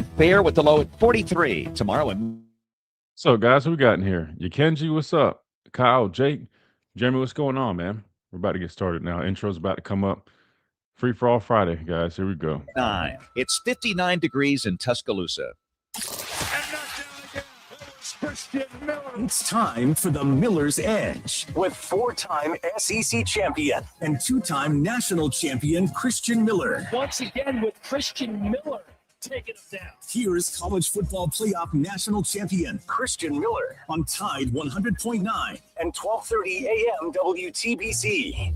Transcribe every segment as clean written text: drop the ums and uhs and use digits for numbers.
Bear with the low at 43 tomorrow. So, guys, who we got in here? Yakenji, what's up? Kyle, Jake, Jeremy, what's going on, man? We're about to get started now. Intro's about to come up. Free for all Friday, guys. Here we go. 9. It's 59 degrees in Tuscaloosa. It's time for the Miller's Edge with 4-time SEC champion and 2-time national champion Christian Miller. Once again with Christian Miller taking him down. Here's college football playoff national champion Christian Miller on Tide 100.9 and 12:30 a.m. WTBC.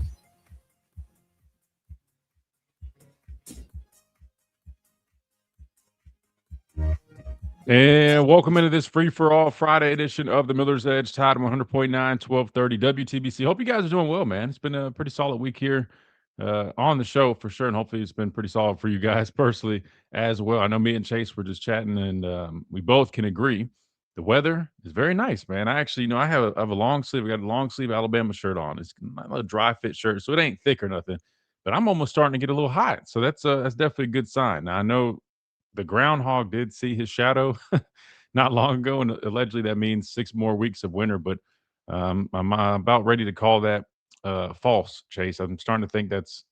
And welcome into this free-for-all Friday edition of the Miller's Edge, Tide 100.9, 1230 WTBC. Hope you guys are doing well, man. It's been a pretty solid week here on the show for sure, and hopefully it's been pretty solid for you guys personally as well. I know me and Chase were just chatting, and we both can agree the weather is very nice, man. I actually, I have a long sleeve. I got a long sleeve Alabama shirt on. It's not a dry fit shirt, so it ain't thick or nothing, but I'm almost starting to get a little hot, so that's definitely a good sign. Now, I know the groundhog did see his shadow not long ago, and allegedly that means 6 more weeks of winter. But I'm about ready to call that false, Chase. I'm starting to think that's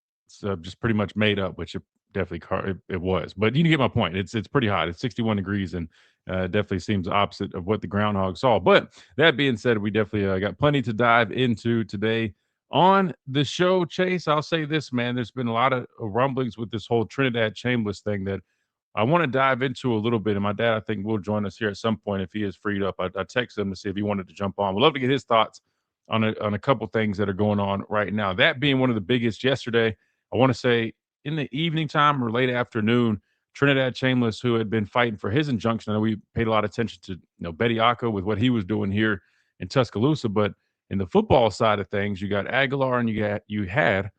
just pretty much made up, which it definitely it was. But you get my point. It's pretty hot. It's 61 degrees, and definitely seems the opposite of what the groundhog saw. But that being said, we definitely got plenty to dive into today on the show. Chase, I'll say this, man. There's been a lot of rumblings with this whole Trinidad Chambliss thing that I want to dive into a little bit, and my dad, I think, will join us here at some point if he is freed up. I texted him to see if he wanted to jump on. We'd love to get his thoughts on a couple things that are going on right now. That being one of the biggest yesterday, I want to say in the evening time or late afternoon, Trinidad Chambliss, who had been fighting for his injunction. I know we paid a lot of attention to Bediako with what he was doing here in Tuscaloosa, but in the football side of things, you got Aguilar and you had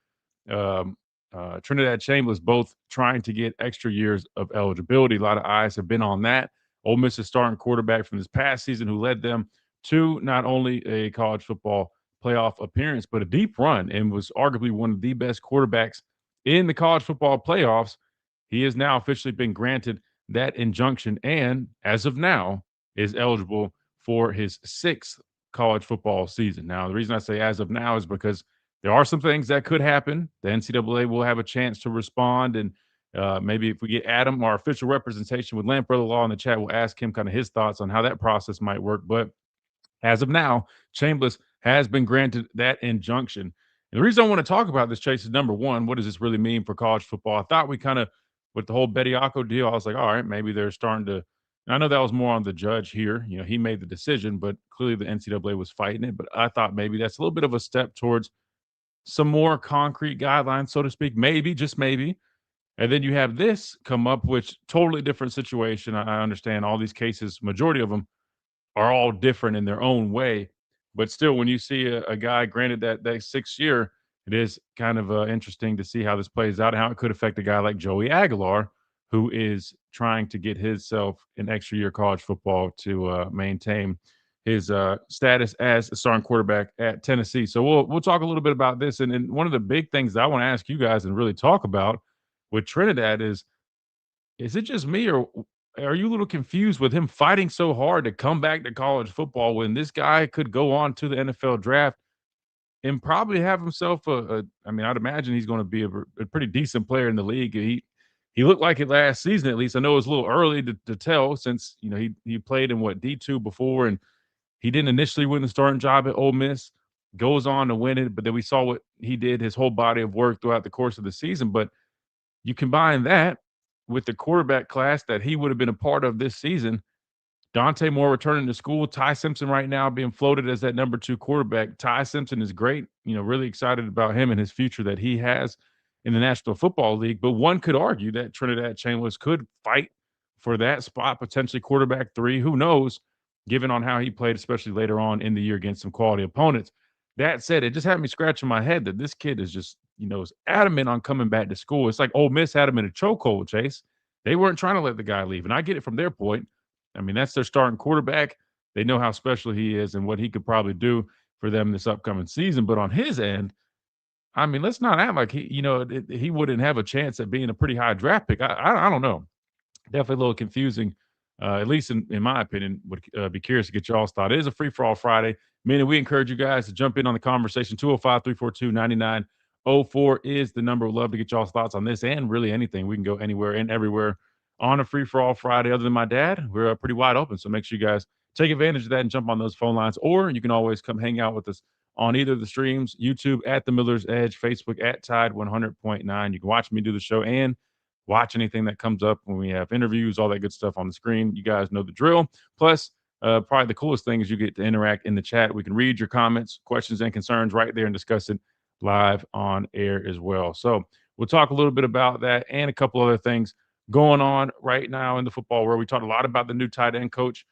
Trinidad Chambliss both trying to get extra years of eligibility. A lot of eyes have been on that. Ole Miss's starting quarterback from this past season who led them to not only a college football playoff appearance, but a deep run and was arguably one of the best quarterbacks in the college football playoffs. He has now officially been granted that injunction and, as of now, is eligible for his 6th college football season. Now, the reason I say as of now is because there are some things that could happen. The NCAA will have a chance to respond, and maybe if we get Adam, our official representation with Lamprella Law in the chat, we'll ask him kind of his thoughts on how that process might work. But as of now, Chambliss has been granted that injunction. And the reason I want to talk about this, Chase, is number one, what does this really mean for college football? I thought we kind of, with the whole Bediako deal, I was like, all right, maybe they're starting to. And I know that was more on the judge here. He made the decision, but clearly the NCAA was fighting it. But I thought maybe that's a little bit of a step towards some more concrete guidelines, so to speak, maybe, just maybe. And then you have this come up, which totally different situation. I understand all these cases, majority of them are all different in their own way. But still, when you see a guy granted that 6th year, it is kind of interesting to see how this plays out and how it could affect a guy like Joey Aguilar, who is trying to get himself an extra year college football to maintain his status as a starting quarterback at Tennessee. So we'll talk a little bit about this. And one of the big things that I want to ask you guys and really talk about with Trinidad is it just me, or are you a little confused with him fighting so hard to come back to college football when this guy could go on to the NFL draft and probably have himself I mean, I'd imagine he's going to be a pretty decent player in the league. He looked like it last season, at least. I know it was a little early to tell since, he played in D2 before, and he didn't initially win the starting job at Ole Miss, goes on to win it, but then we saw what he did, his whole body of work throughout the course of the season. But you combine that with the quarterback class that he would have been a part of this season, Dante Moore returning to school, Ty Simpson right now being floated as that number 2 quarterback. Ty Simpson is great, really excited about him and his future that he has in the National Football League. But one could argue that Trinidad Chambliss could fight for that spot, potentially quarterback 3. Who knows? Given on how he played, especially later on in the year against some quality opponents. That said, it just had me scratching my head that this kid is just, is adamant on coming back to school. It's like Ole Miss had him in a chokehold, Chase. They weren't trying to let the guy leave. And I get it from their point. I mean, that's their starting quarterback. They know how special he is and what he could probably do for them this upcoming season. But on his end, I mean, let's not act like he wouldn't have a chance at being a pretty high draft pick. I don't know. Definitely a little confusing, at least in my opinion. Would be curious to get y'all's thought. It is a free for all Friday, meaning we encourage you guys to jump in on the conversation. 205-342-9904 is the number. We'd love to get y'all's thoughts on this and really anything. We can go anywhere and everywhere on a free for all Friday. Other than my dad, we're pretty wide open. So make sure you guys take advantage of that and jump on those phone lines, or you can always come hang out with us on either of the streams, YouTube at the Miller's Edge, Facebook at Tide 100.9. You can watch me do the show and watch anything that comes up when we have interviews, all that good stuff on the screen. You guys know the drill. Plus, probably the coolest thing is you get to interact in the chat. We can read your comments, questions, and concerns right there and discuss it live on air as well. So we'll talk a little bit about that and a couple other things going on right now in the football world. We talked a lot about the new tight end coach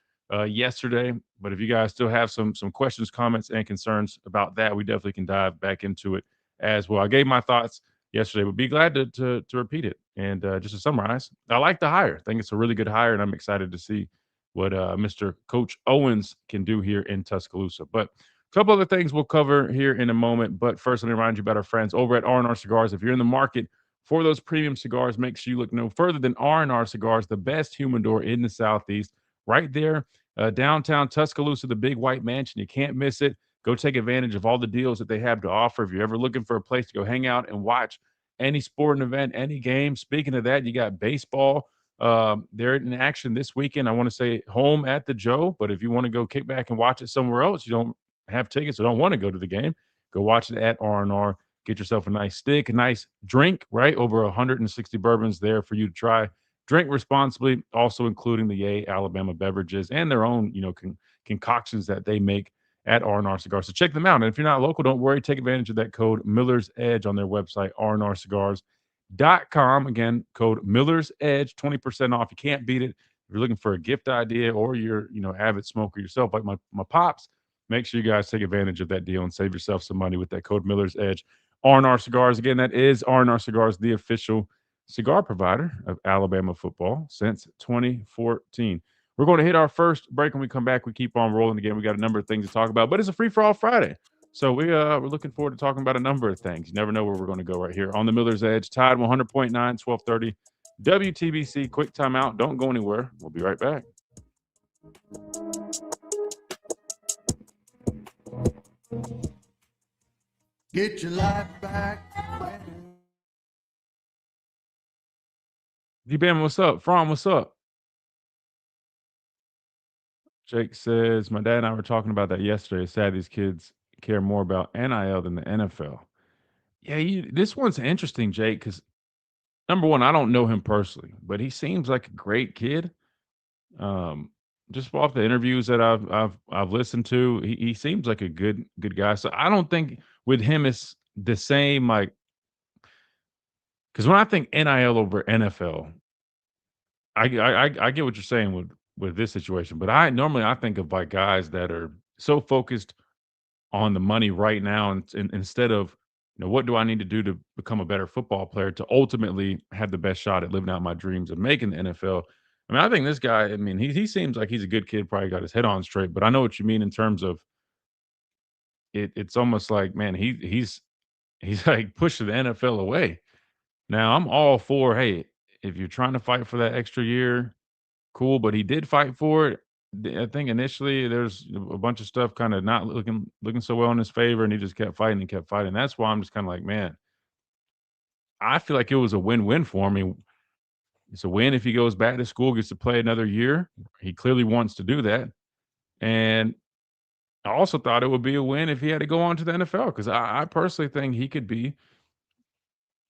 yesterday, but if you guys still have some questions, comments, and concerns about that, we definitely can dive back into it as well. I gave my thoughts yesterday, but be glad to repeat it. And just to summarize, I like the hire. I think it's a really good hire, and I'm excited to see what Mr. Coach Owens can do here in Tuscaloosa. But a couple other things we'll cover here in a moment. But first, let me remind you about our friends over at R&R Cigars. If you're in the market for those premium cigars, make sure you look no further than R&R Cigars, the best humidor in the Southeast, right there, downtown Tuscaloosa, the big white mansion. You can't miss it. Go take advantage of all the deals that they have to offer. If you're ever looking for a place to go hang out and watch any sporting event, any game. Speaking of that, you got baseball. They're in action this weekend. I want to say home at the Joe, but if you want to go kick back and watch it somewhere else, you don't have tickets or don't want to go to the game, go watch it at R&R. Get yourself a nice stick, a nice drink, right? Over 160 bourbons there for you to try. Drink responsibly, also including the Yay Alabama beverages and their own, concoctions that they make at R&R Cigars. So check them out. And if you're not local, don't worry. Take advantage of that code Miller's Edge on their website, rnrcigars.com. Again, code Miller's Edge, 20% off. You can't beat it. If you're looking for a gift idea or you're, avid smoker yourself, like my pops, make sure you guys take advantage of that deal and save yourself some money with that code Miller's Edge. R&R Cigars. Again, that is R&R Cigars, the official cigar provider of Alabama football since 2014. We're going to hit our first break. When we come back, we keep on rolling again. We got a number of things to talk about, but it's a free-for-all Friday. So we're looking forward to talking about a number of things. You never know where we're going to go right here on the Miller's Edge. Tide 100.9, 1230 WTBC. Quick timeout. Don't go anywhere. We'll be right back. Get your life back. D-Bam, what's up? From, what's up? Jake says, my dad and I were talking about that yesterday. It's sad these kids care more about NIL than the NFL. Yeah, this one's interesting, Jake, because number one, I don't know him personally, but he seems like a great kid. Just off the interviews that I've listened to, he seems like a good guy. So I don't think with him it's the same, like, because when I think NIL over NFL, I get what you're saying with this situation, but I think of like guys that are so focused on the money right now, and instead of, what do I need to do to become a better football player to ultimately have the best shot at living out my dreams of making the NFL. I mean, I think this guy, he seems like he's a good kid, probably got his head on straight, but I know what you mean in terms of it's almost like, man, he's like pushing the NFL away. Now, I'm all for, hey, if you're trying to fight for that extra year, cool, but he did fight for it. I think initially there's a bunch of stuff kind of not looking so well in his favor, and he just kept fighting and kept fighting. That's why I'm just kind of like, man, I feel like it was a win-win for me. It's a win if he goes back to school, gets to play another year. He clearly wants to do that. And I also thought it would be a win if he had to go on to the NFL, because I personally think he could be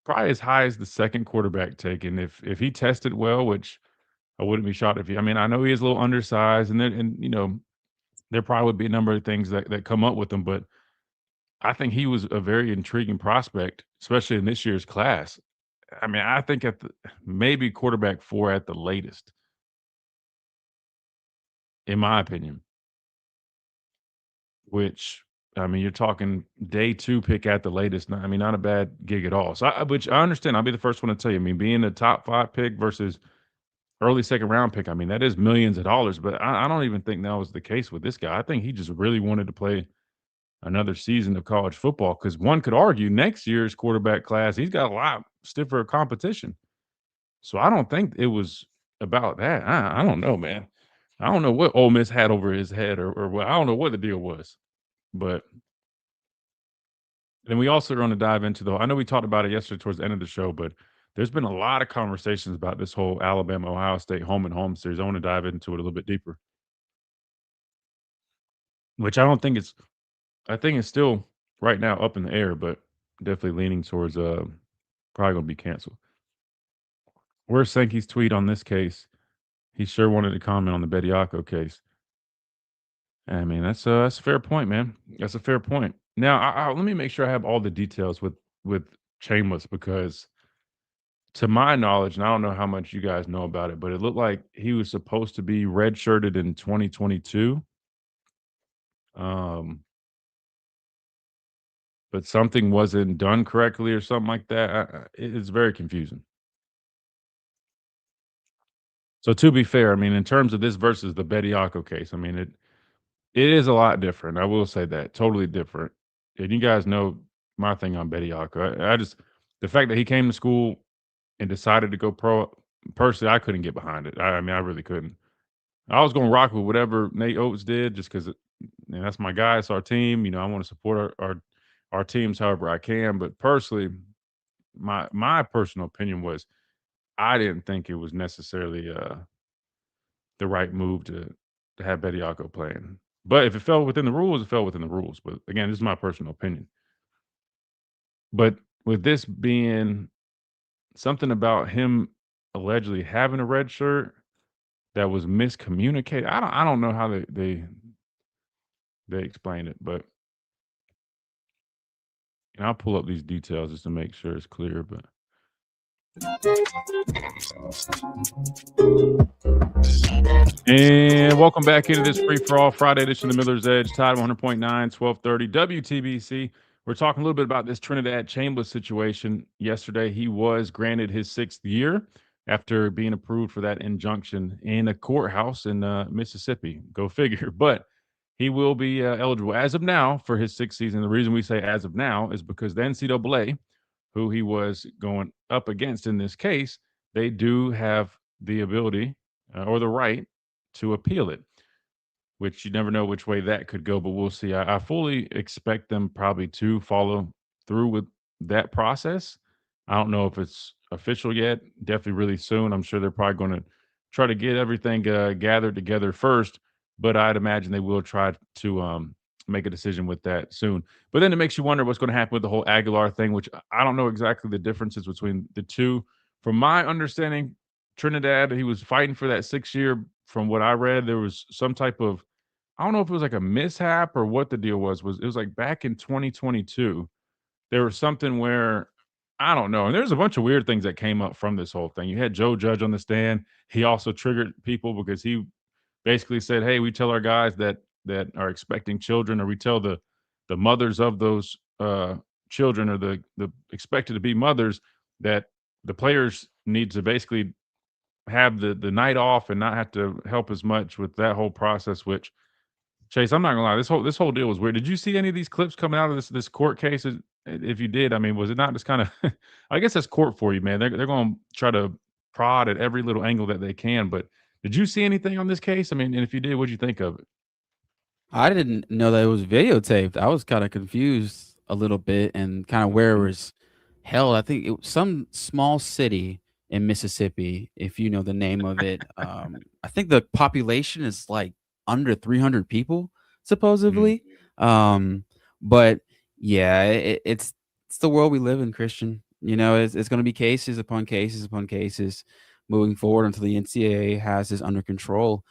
probably as high as the second quarterback taken if he tested well, which I wouldn't be shocked if he. I mean, I know he is a little undersized, and there probably would be a number of things that come up with him, but I think he was a very intriguing prospect, especially in this year's class. I mean, I think at maybe quarterback 4 at the latest, in my opinion. Which, I mean, you're talking day 2 pick at the latest. Not a bad gig at all. So, which I understand. I'll be the first one to tell you. I mean, being a top 5 pick versus early second round pick, that is millions of dollars. But I don't even think that was the case with this guy. I think he just really wanted to play another season of college football, because one could argue next year's quarterback class, he's got a lot stiffer competition. So I don't think it was about that. I don't know, man. I don't know what Ole Miss had over his head or what. I don't know what the deal was. But then we also are going to dive into I know we talked about it yesterday towards the end of the show, but there's been a lot of conversations about this whole Alabama Ohio State home and home series. I want to dive into it a little bit deeper, which I think it's still right now up in the air, but definitely leaning towards probably going to be canceled. Where's Sankey's tweet on this case? He sure wanted to comment on the Bediako case. I mean, that's a fair point, man. That's a fair point. Now, let me make sure I have all the details with Shameless, because to my knowledge, and I don't know how much you guys know about it, but it looked like he was supposed to be redshirted in 2022. But something wasn't done correctly or something like that. It's very confusing. So to be fair, I mean, in terms of this versus the Bediako case, I mean, it is a lot different. I will say that, totally different. And you guys know my thing on Bediako. I just the fact that he came to school and decided to go pro. Personally, I couldn't get behind it. I mean, I really couldn't. I was going to rock with whatever Nate Oates did, just because that's my guy. It's our team. I want to support our teams however I can. But personally, my personal opinion was I didn't think it was necessarily the right move to have Bediako playing. But if it fell within the rules, it fell within the rules. But again, this is my personal opinion. But with this being something about him allegedly having a red shirt that was miscommunicated, I don't know how they explain it, but I'll pull up these details just to make sure it's clear. But and welcome back into this free for all Friday edition of the Miller's Edge, Tide 100.9, 1230 WTBC. We're talking a little bit about this Trinidad Chambers situation. Yesterday, he was granted his 6th year after being approved for that injunction in a courthouse in Mississippi. Go figure. But he will be eligible as of now for his 6th season. The reason we say as of now is because the NCAA, who he was going up against in this case, they do have the ability or the right to appeal it, which you never know which way that could go, but we'll see. I fully expect them probably to follow through with that process. I don't know if it's official yet. Definitely really soon. I'm sure they're probably going to try to get everything gathered together first, but I'd imagine they will try to make a decision with that soon. But then it makes you wonder what's going to happen with the whole Aguilar thing, which I don't know exactly the differences between the two. From my understanding, Trinidad, he was fighting for that 6 year. From what I read, there was some type of, I don't know if it was like a mishap or what the deal was it was like back in 2022. There was something where I don't know. And there's a bunch of weird things that came up from this whole thing. You had Joe Judge on the stand. He also triggered people because he basically said, "Hey, we tell our guys that are expecting children, or we tell the mothers of those children, or the expected to be mothers, that the players need to basically have the night off and not have to help as much with that whole process." Which, Chase, I'm not gonna lie, this whole deal was weird. Did you see any of these clips coming out of this court case? If you did, I mean, was it not just kind of? I guess that's court for you, man. They're going to try to prod at every little angle that they can. But did you see anything on this case? I mean, and if you did, what'd you think of it? I didn't know that it was videotaped. I was kind of confused a little bit and kind of where it was held. I think it was some small city in Mississippi, if you know the name of it. I think the population is like under 300 people, supposedly. But yeah, it's the world we live in, Christian. It's going to be cases upon cases upon cases moving forward until the NCAA has this under control.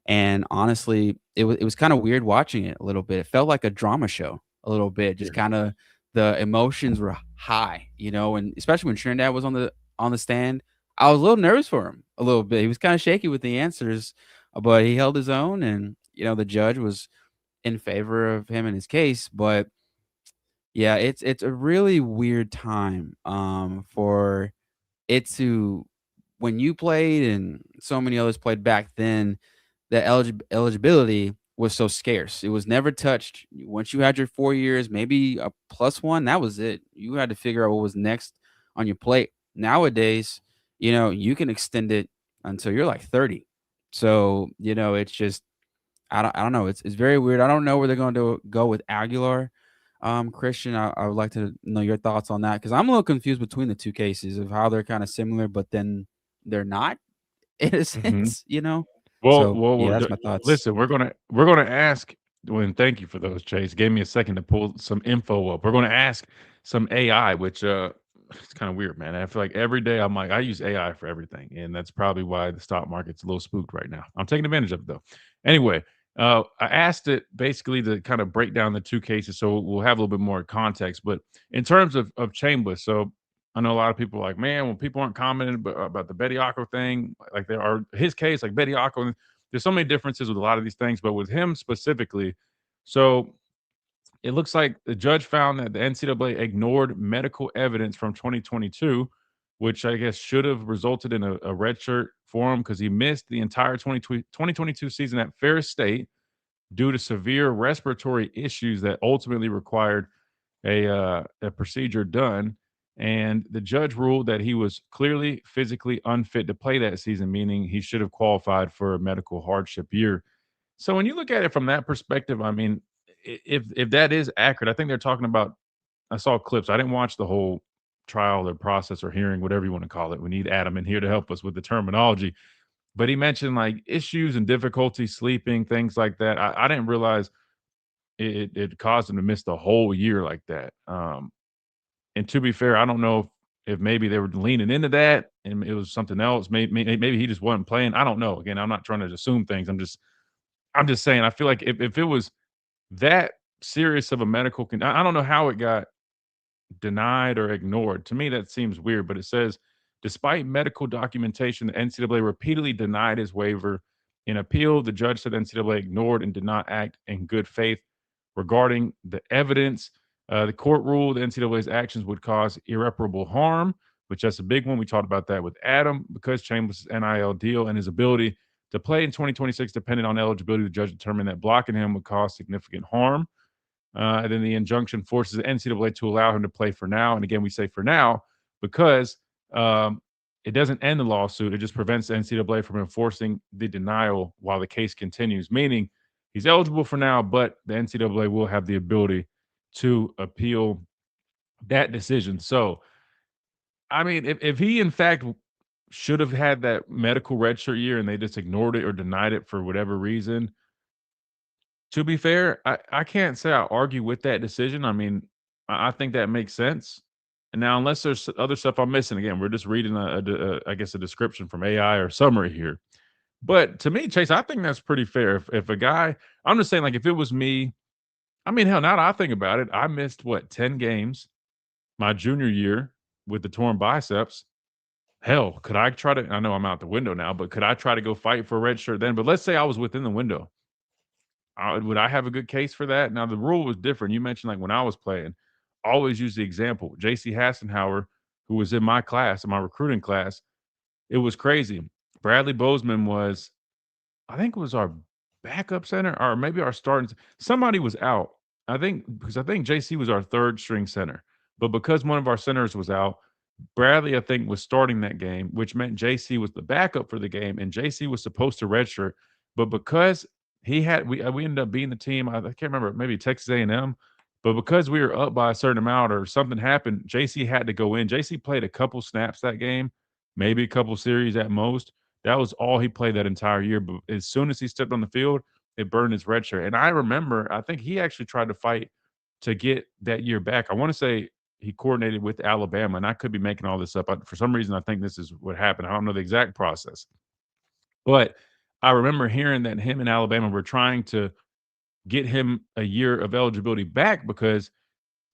And honestly, it was kind of weird watching it a little bit. It felt like a drama show a little bit. Just kind of the emotions were high, and especially when Trinidad was on the stand, I was a little nervous for him a little bit. He was kind of shaky with the answers, but he held his own, and the judge was in favor of him in his case. But yeah, it's a really weird time for it to, when you played and so many others played back then, the eligibility was so scarce. It was never touched. Once you had your 4 years, maybe a +1, that was it. You had to figure out what was next on your plate. Nowadays, you can extend it until you're like 30. So, it's just I don't know. It's very weird. I don't know where they're going to go with Aguilar. Christian, I would like to know your thoughts on that because I'm a little confused between the two cases of how they're kind of similar, but then they're not in a Mhm. sense. Well, So well, yeah, well, that's my thoughts. listen, we're gonna ask. Well, and thank you for those, Chase. Gave me a second to pull some info up. We're gonna ask some AI, which it's kind of weird, man. I feel like every day I'm like, I use AI for everything, and that's probably why the stock market's a little spooked right now. I'm taking advantage of it though. Anyway, I asked it basically to kind of break down the two cases, so we'll have a little bit more context. But in terms of Chambers, so I know a lot of people are like, man, when people aren't commenting about the Bediako thing, like there are his case, like Bediako, there's so many differences with a lot of these things, but with him specifically, so it looks like the judge found that the NCAA ignored medical evidence from 2022, which I guess should have resulted in a red shirt for him because he missed the entire 2022 season at Ferris State due to severe respiratory issues that ultimately required a procedure done, and the judge ruled that he was clearly physically unfit to play that season, meaning he should have qualified for a medical hardship year. So when you look at it from that perspective, I mean, if that is accurate, I think they're talking about. I saw clips. I didn't watch the whole trial or process or hearing, whatever you want to call it. We need Adam in here to help us with the terminology. But he mentioned like issues and difficulty sleeping, things like that. I didn't realize it caused him to miss the whole year like that. And to be fair, I don't know if maybe they were leaning into that and it was something else. Maybe he just wasn't playing. I don't know. Again, I'm not trying to assume things. I'm just saying. I feel like if it was that serious of a medical, I don't know how it got denied or ignored. To me, that seems weird. But it says, despite medical documentation, the NCAA repeatedly denied his waiver. In appeal, the judge said the NCAA ignored and did not act in good faith regarding the evidence. The court ruled the NCAA's actions would cause irreparable harm, which that's a big one. We talked about that with Adam because Chambers' NIL deal and his ability to play in 2026, depending on eligibility. The judge determined that blocking him would cause significant harm. And then the injunction forces the NCAA to allow him to play for now. And again, we say for now because it doesn't end the lawsuit. It just prevents the NCAA from enforcing the denial while the case continues, meaning he's eligible for now, but the NCAA will have the ability to appeal that decision. So, I mean, if he in fact should have had that medical redshirt year and they just ignored it or denied it for whatever reason, to be fair, I can't say I argue with that decision. I mean, I think that makes sense. And now, unless there's other stuff I'm missing, again, we're just reading I guess a description from AI or summary here. But to me, Chase, I think that's pretty fair. If a guy, I'm just saying, like, if it was me, I mean, hell, now that I think about it, I missed what 10 games my junior year with the torn biceps. Hell, could I try to? I know I'm out the window now, but could I try to go fight for a red shirt then? But let's say I was within the window. Would I have a good case for that? Now the rule was different. You mentioned like when I was playing, I always use the example. J.C. Hassenhauer, who was in my class, in my recruiting class, it was crazy. Bradley Bozeman was, I think it was our backup center or maybe our starting. Somebody was out. I think JC was our third string center, but because one of our centers was out, Bradley I think was starting that game, which meant JC was the backup for the game, and JC was supposed to redshirt, but because we ended up being the team. I can't remember, maybe Texas A&M, but because we were up by a certain amount or something happened, JC had to go in. JC played a couple snaps that game, maybe a couple series at most. That was all he played that entire year. But as soon as he stepped on the field, it burned his red shirt. And I remember, I think he actually tried to fight to get that year back. I want to say he coordinated with Alabama, and I could be making all this up. For some reason, I think this is what happened. I don't know the exact process. But I remember hearing that him and Alabama were trying to get him a year of eligibility back because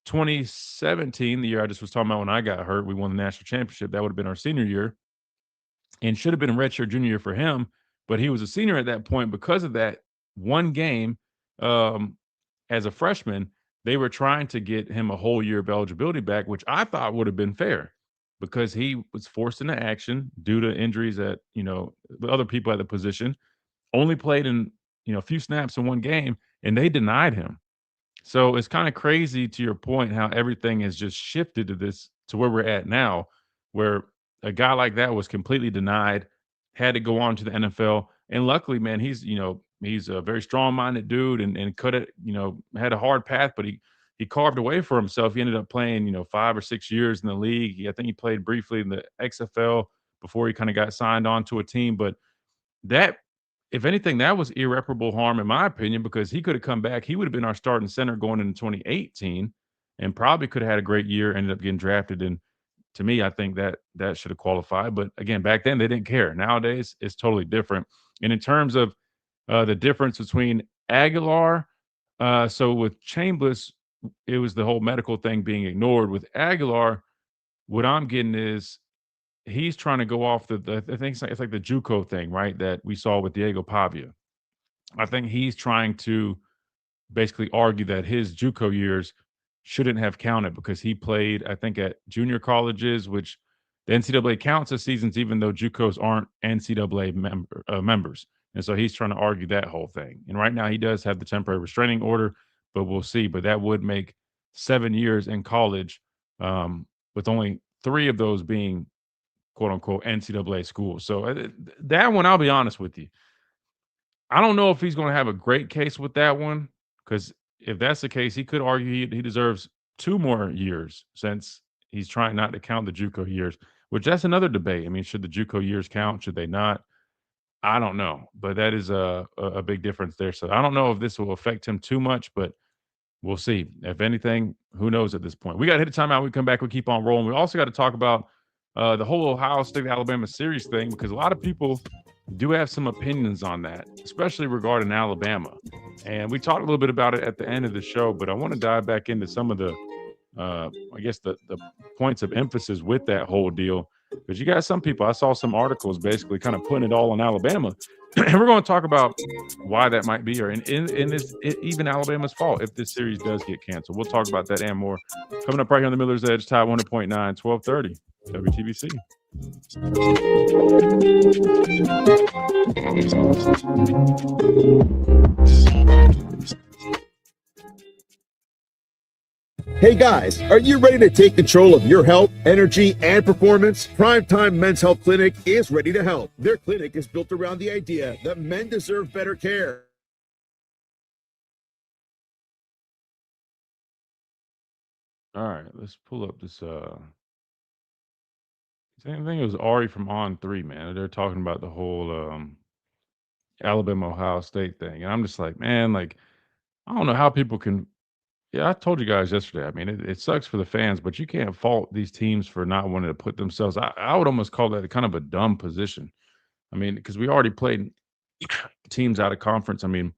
2017, the year I just was talking about when I got hurt, we won the national championship. That would have been our senior year and should have been a redshirt junior year for him. But he was a senior at that point because of that one game as a freshman. They were trying to get him a whole year of eligibility back, which I thought would have been fair because he was forced into action due to injuries that, the other people at the position only played in, a few snaps in one game and they denied him. So it's kind of crazy to your point how everything has just shifted to where we're at now, where a guy like that was completely denied had to go on to the NFL. And luckily, man, he's a very strong-minded dude and could have, had a hard path, but he carved away for himself. He ended up playing, 5 or 6 years in the league. I think he played briefly in the XFL before he kind of got signed on to a team. But that, if anything, that was irreparable harm in my opinion, because he could have come back. He would have been our starting center going into 2018 and probably could have had a great year, ended up getting drafted. And to me, I think that should have qualified. But again, back then they didn't care. Nowadays, it's totally different. And in terms of the difference between Aguilar, so with Chambliss, it was the whole medical thing being ignored. With Aguilar, what I'm getting is he's trying to go off I think it's like the JUCO thing, right? That we saw with Diego Pavia. I think he's trying to basically argue that his JUCO years shouldn't have counted because he played, I think, at junior colleges, which the NCAA counts as seasons, even though JUCOs aren't NCAA members. And so he's trying to argue that whole thing. And right now he does have the temporary restraining order, but we'll see. But that would make 7 years in college, with only 3 of those being quote unquote NCAA schools. So that one, I'll be honest with you, I don't know if he's going to have a great case with that one, because if that's the case, he could argue he deserves 2 more years since he's trying not to count the JUCO years, which that's another debate. I mean, should the JUCO years count? Should they not? I don't know, but that is a big difference there. So I don't know if this will affect him too much, but we'll see. If anything, who knows at this point? We got to hit a timeout. We come back. We keep on rolling. We also got to talk about the whole Ohio State Alabama series thing, because a lot of people do have some opinions on that, especially regarding Alabama. And we talked a little bit about it at the end of the show, but I want to dive back into some of the, I guess, the points of emphasis with that whole deal. Because you got some people, I saw some articles basically kind of putting it all on Alabama. And we're going to talk about why that might be, or is it even Alabama's fault if this series does get canceled. We'll talk about that and more coming up right here on the Miller's Edge, Tide 100.9, 1230, WTBC. Hey guys, are you ready to take control of your health, energy, and performance? Primetime Men's Health Clinic is ready to help. Their clinic is built around the idea that men deserve better care. All right, let's pull up this. I think it was Ari from On 3, man. They're talking about the whole Alabama Ohio State thing. And I'm just like, man, like, I don't know how people can. Yeah, I told you guys yesterday. I mean, it sucks for the fans, but you can't fault these teams for not wanting to put themselves. I would almost call that kind of a dumb position. I mean, because we already played teams out of conference. I mean,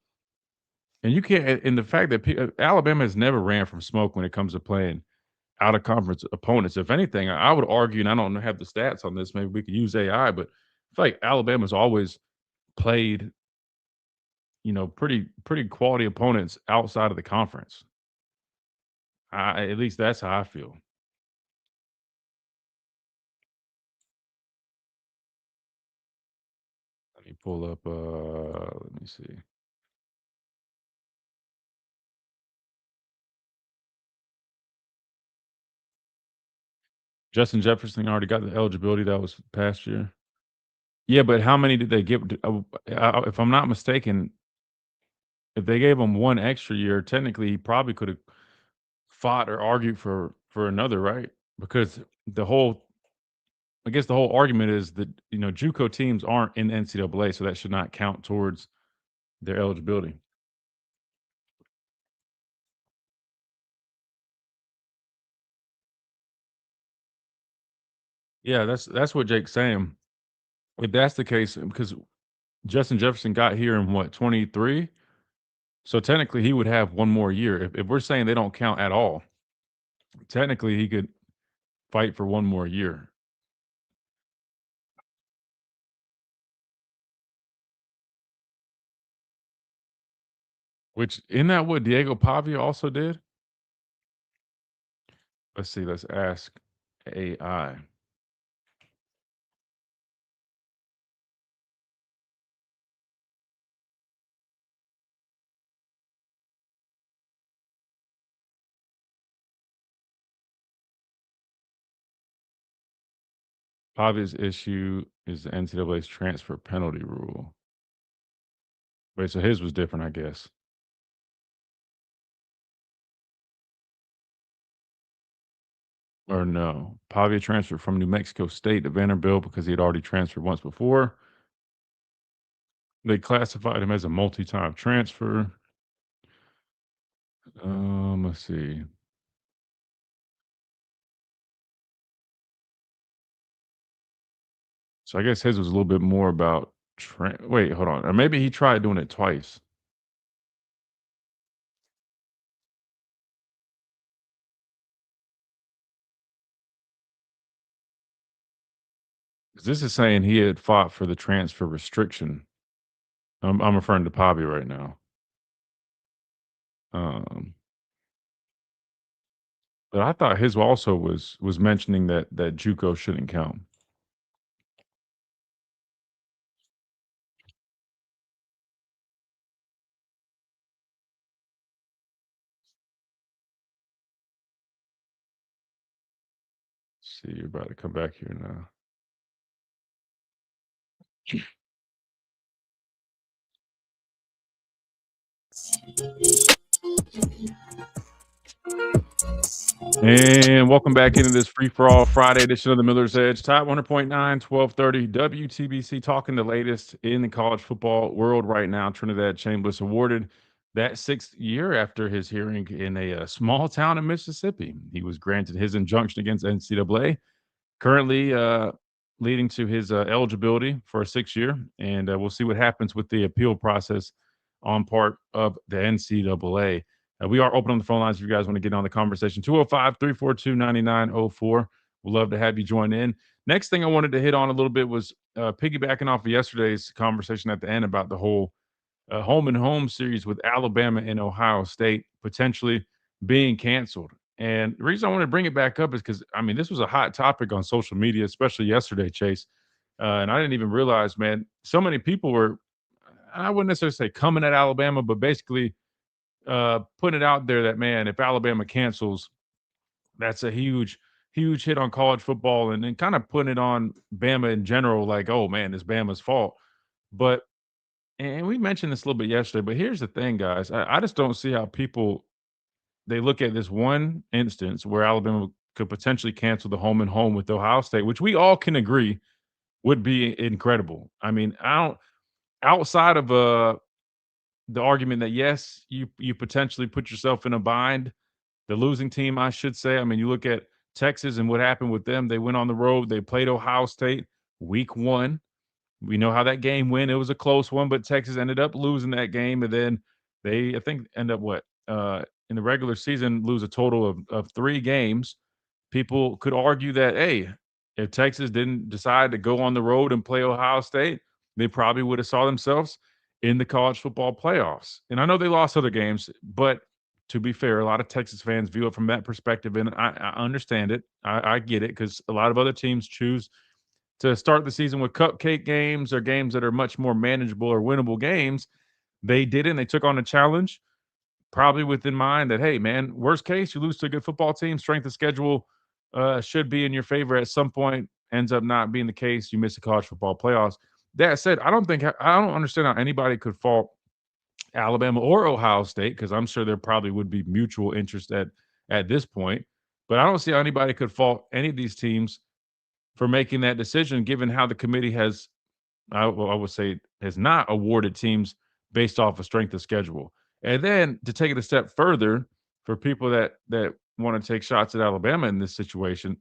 and you can't. And the fact that Alabama has never ran from smoke when it comes to playing out of conference opponents. If anything, I would argue, and I don't have the stats on this. Maybe we could use AI, but I feel like Alabama's always played, pretty quality opponents outside of the conference. At least that's how I feel. Let me pull up. Let me see. Justin Jefferson already got the eligibility. That was past year. Yeah, but how many did they give? If I'm not mistaken, if they gave him 1 extra year, technically he probably could have fought or argued for another, right? Because I guess the whole argument is that JUCO teams aren't in the NCAA, so that should not count towards their eligibility. Yeah, that's what Jake's saying. If that's the case, because Justin Jefferson got here in what, 23? So technically he would have 1 more year. If we're saying they don't count at all, technically he could fight for 1 more year. Which, isn't that what Diego Pavia also did? Let's see. Let's ask AI. Obvious issue is the NCAA's transfer penalty rule. Wait, so his was different, I guess. Or no. Pavia transferred from New Mexico State to Vanderbilt because he had already transferred once before. They classified him as a multi-time transfer. Let's see. So I guess his was a little bit more about wait, hold on. Or maybe he tried doing it twice. This is saying he had fought for the transfer restriction. I'm referring to Pavia right now. Um, but I thought his also was mentioning that JUCO shouldn't count. See, you're about to come back here now. And welcome back into this free for all Friday edition of the Miller's Edge. Top 100.9, 1230 WTBC, talking the latest in the college football world right now. Trinidad Chambliss awarded that 6th year after his hearing in a small town in Mississippi. He was granted his injunction against NCAA, currently leading to his eligibility for a 6th year. And we'll see what happens with the appeal process on part of the NCAA. We are open on the phone lines if you guys want to get on the conversation. 205-342-9904. We'd love to have you join in. Next thing I wanted to hit on a little bit was piggybacking off of yesterday's conversation at the end about the whole home and home series with Alabama and Ohio State potentially being canceled. And the reason I want to bring it back up is because, I mean, this was a hot topic on social media, especially yesterday, Chase. And I didn't even realize, man, so many people were, I wouldn't necessarily say coming at Alabama, but basically putting it out there that, man, if Alabama cancels, that's a huge hit on college football, and then kind of putting it on Bama in general, like, oh man, it's Bama's fault. But and we mentioned this a little bit yesterday, but here's the thing, guys. I just don't see how people they look at this one instance where Alabama could potentially cancel the home and home with Ohio State, which we all can agree would be incredible. I mean, I don't outside of the argument that yes, you potentially put yourself in a bind. The losing team, I should say. I mean, you look at Texas and what happened with them. They went on the road. They played Ohio State week 1. We know how that game went. It was a close one, but Texas ended up losing that game. And then they, I think, end up in the regular season, lose a total of 3 games. People could argue that, hey, if Texas didn't decide to go on the road and play Ohio State, they probably would have saw themselves in the college football playoffs. And I know they lost other games, but to be fair, a lot of Texas fans view it from that perspective, and I understand it. I get it because a lot of other teams choose to start the season with cupcake games or games that are much more manageable or winnable games. They didn't. They took on a challenge, probably with in mind that, hey, man, worst case, you lose to a good football team. Strength of schedule should be in your favor at some point. Ends up not being the case. You miss the college football playoffs. That said, I don't understand how anybody could fault Alabama or Ohio State, because I'm sure there probably would be mutual interest at this point. But I don't see how anybody could fault any of these teams for making that decision, given how the committee has, I would say, has not awarded teams based off of strength of schedule. And then to take it a step further, for people that want to take shots at Alabama in this situation,